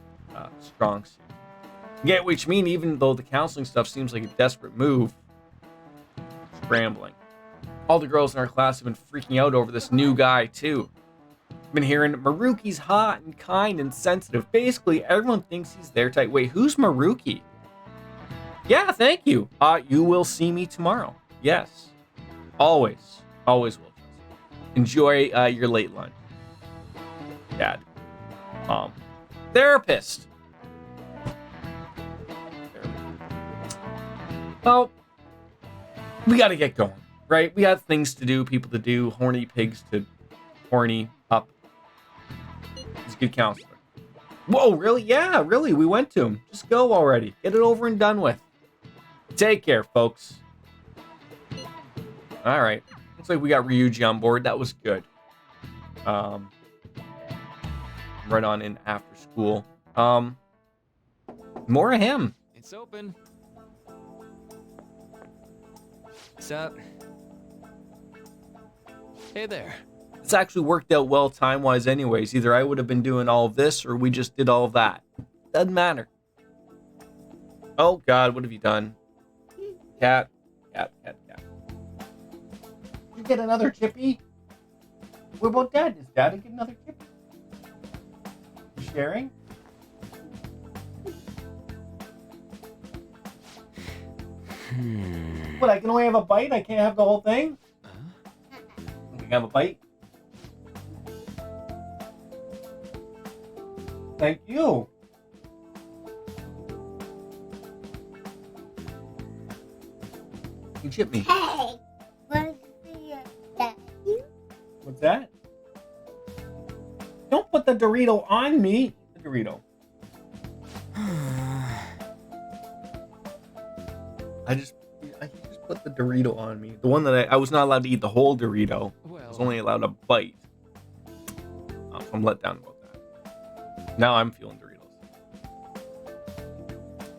strong suit. Get what you mean, even though the counseling stuff seems like a desperate move. Scrambling. All the girls in our class have been freaking out over this new guy, too. Been hearing Maruki's hot and kind and sensitive. Basically, everyone thinks he's their type. Wait, who's Maruki? Yeah, thank you. You will see me tomorrow. Yes. Always. Always will. Enjoy your late lunch. Dad. Mom. Therapist. Well, we gotta get going, right? We got things to do, people to do, horny pigs to horny up. He's a good counselor. Whoa, really? Yeah, really. We went to him. Just go already. Get it over and done with. Take care, folks. All right. Looks like we got Ryuji on board. That was good. Right on in after school. More of him. It's open. What's up? Hey there. It's actually worked out well time-wise anyways. Either I would have been doing all of this or we just did all of that. Doesn't matter. Oh, God, what have you done? Cat. Did you get another chippy? What about Dad? Does Dad get another chippy? You sharing? What, I can only have a bite? I can't have the whole thing? I can have a bite? Thank you. You chip me. Hey, want to see your daddy? What's that? Don't put the Dorito on me. The Dorito. I just put the Dorito on me. The one that I was not allowed to eat the whole Dorito. I was only allowed a bite. So I'm let down about that. Now I'm feeling Doritos.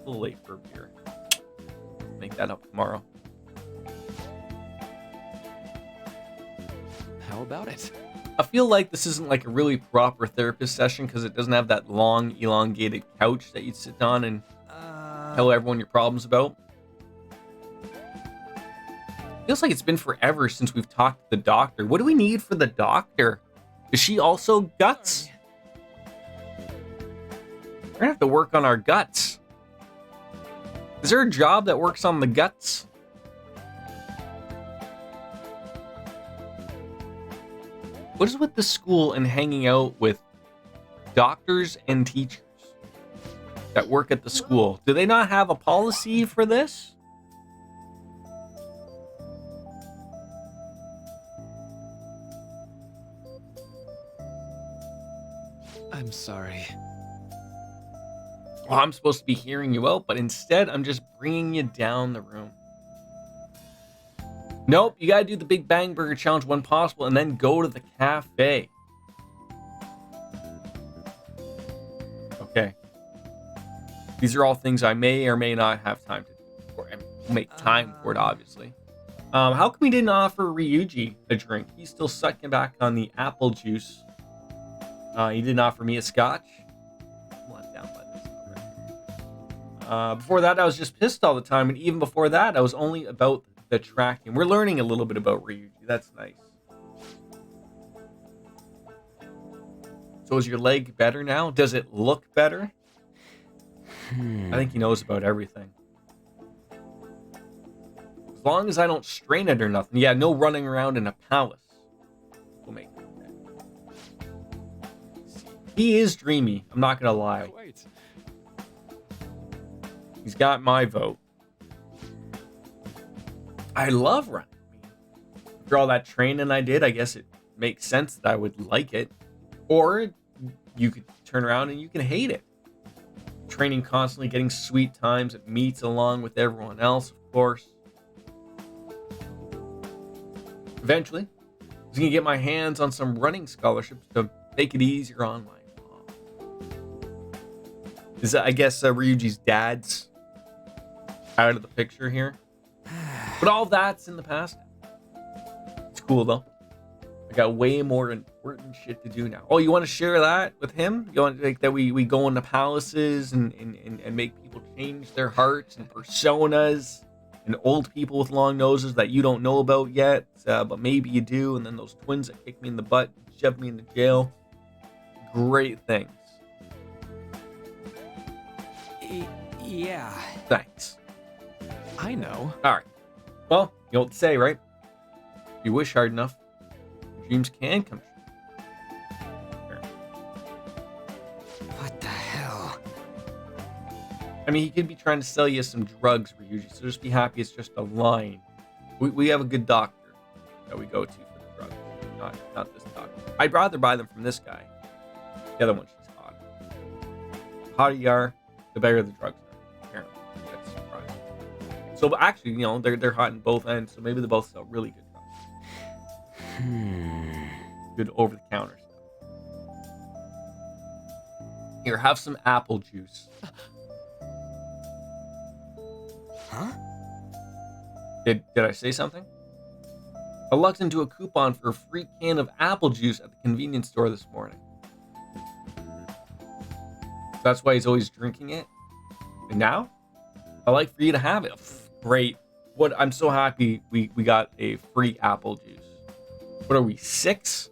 little late for a beer. Make that up tomorrow. How about it? I feel like this isn't like a really proper therapist session because it doesn't have that long, elongated couch that you'd sit on and tell everyone your problems about. Feels like it's been forever since we've talked to the doctor. What do we need for the doctor? Is she also guts? We're gonna have to work on our guts. Is there a job that works on the guts? What is with the school and hanging out with doctors and teachers that work at the school? Do they not have a policy for this? I'm sorry. Well, I'm supposed to be hearing you out, but instead I'm just bringing you down the room. Nope, you gotta do the Big Bang Burger Challenge when possible and then go to the cafe. Okay. These are all things I may or may not have time to do. Or make time for it, obviously. How come we didn't offer Ryuji a drink? He's still sucking back on the apple juice. He didn't offer me a scotch. I'm let down by this. Before that, I was just pissed all the time. And even before that, I was only about the tracking. We're learning a little bit about Ryuji. That's nice. So is your leg better now? Does it look better? I think he knows about everything. As long as I don't strain it or nothing. Yeah, no running around in a palace. We'll make it okay. He is dreamy. I'm not going to lie. Wait. He's got my vote. I love running. After all that training I did, I guess it makes sense that I would like it. Or you could turn around and you can hate it. Training constantly, getting sweet times at meets along with everyone else, of course. Eventually, I was going to get my hands on some running scholarships to make it easier on my mom. Is I guess Ryuji's dad's out of the picture here. But all that's in the past. It's cool though. I got way more important shit to do now. Oh, you want to share that with him? You want like that we go into palaces and make people change their hearts and personas and old people with long noses that you don't know about yet, but maybe you do, and then those twins that kick me in the butt, shove me into jail. Great things. Yeah. Thanks. I know. All right. Well, you know what to say, right? If you wish hard enough, your dreams can come true. What the hell? I mean, he could be trying to sell you some drugs, Ryuji, so just be happy it's just a line. We have a good doctor that we go to for the drugs, not this doctor. I'd rather buy them from this guy. The other one, she's hot. The hotter you are, the better the drugs are, apparently. That's surprising. So actually, you know, they're hot in both ends, so maybe they both sell really good drugs. Good over-the-counter stuff. Here, have some apple juice. Huh? Did I say something? I lucked into a coupon for a free can of apple juice at the convenience store this morning. So that's why he's always drinking it. And now, I'd like for you to have it. Great. I'm so happy we got a free apple juice. What are we, 6?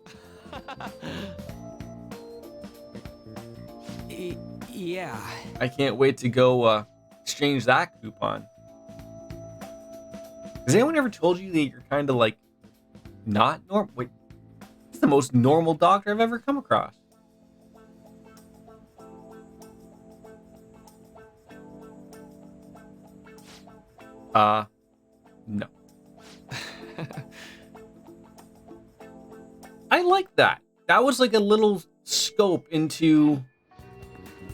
Yeah. I can't wait to go exchange that coupon. Has anyone ever told you that you're kind of like not normal? Wait, it's the most normal doctor I've ever come across. No. I like that. That was like a little scope into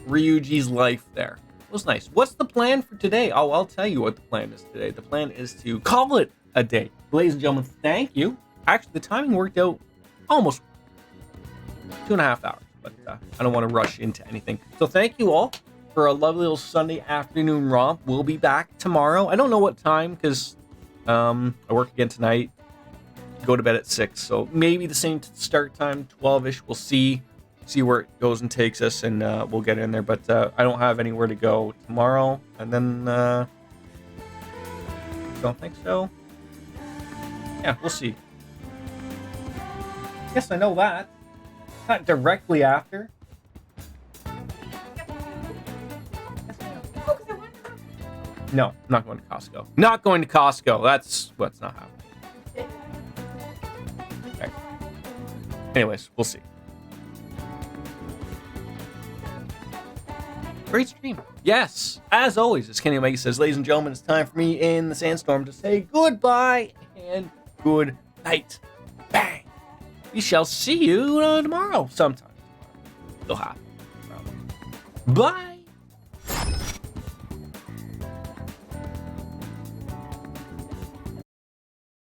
Ryuji's life there. It was nice. What's the plan for today? Oh, I'll tell you what the plan is today. The plan is to call it a day. Ladies and gentlemen, thank you. Actually, the timing worked out almost 2.5 hours, but I don't want to rush into anything. So thank you all for for a lovely little Sunday afternoon romp. We'll be back tomorrow. I don't know what time because I work again tonight. Go to bed at 6, so maybe the same start time, 12ish. We'll see where it goes and takes us, and we'll get in there. But I don't have anywhere to go tomorrow, and then don't think so. Yeah, we'll see. Yes, I know that. Not directly after. No, I'm not going to Costco. Not going to Costco. That's what's not happening. Okay. Anyways, we'll see. Great stream. Yes, as always, as Kenny Omega says, ladies and gentlemen, it's time for me in the sandstorm to say goodbye and good night. Bang. We shall see you tomorrow sometime. It'll happen. Bye.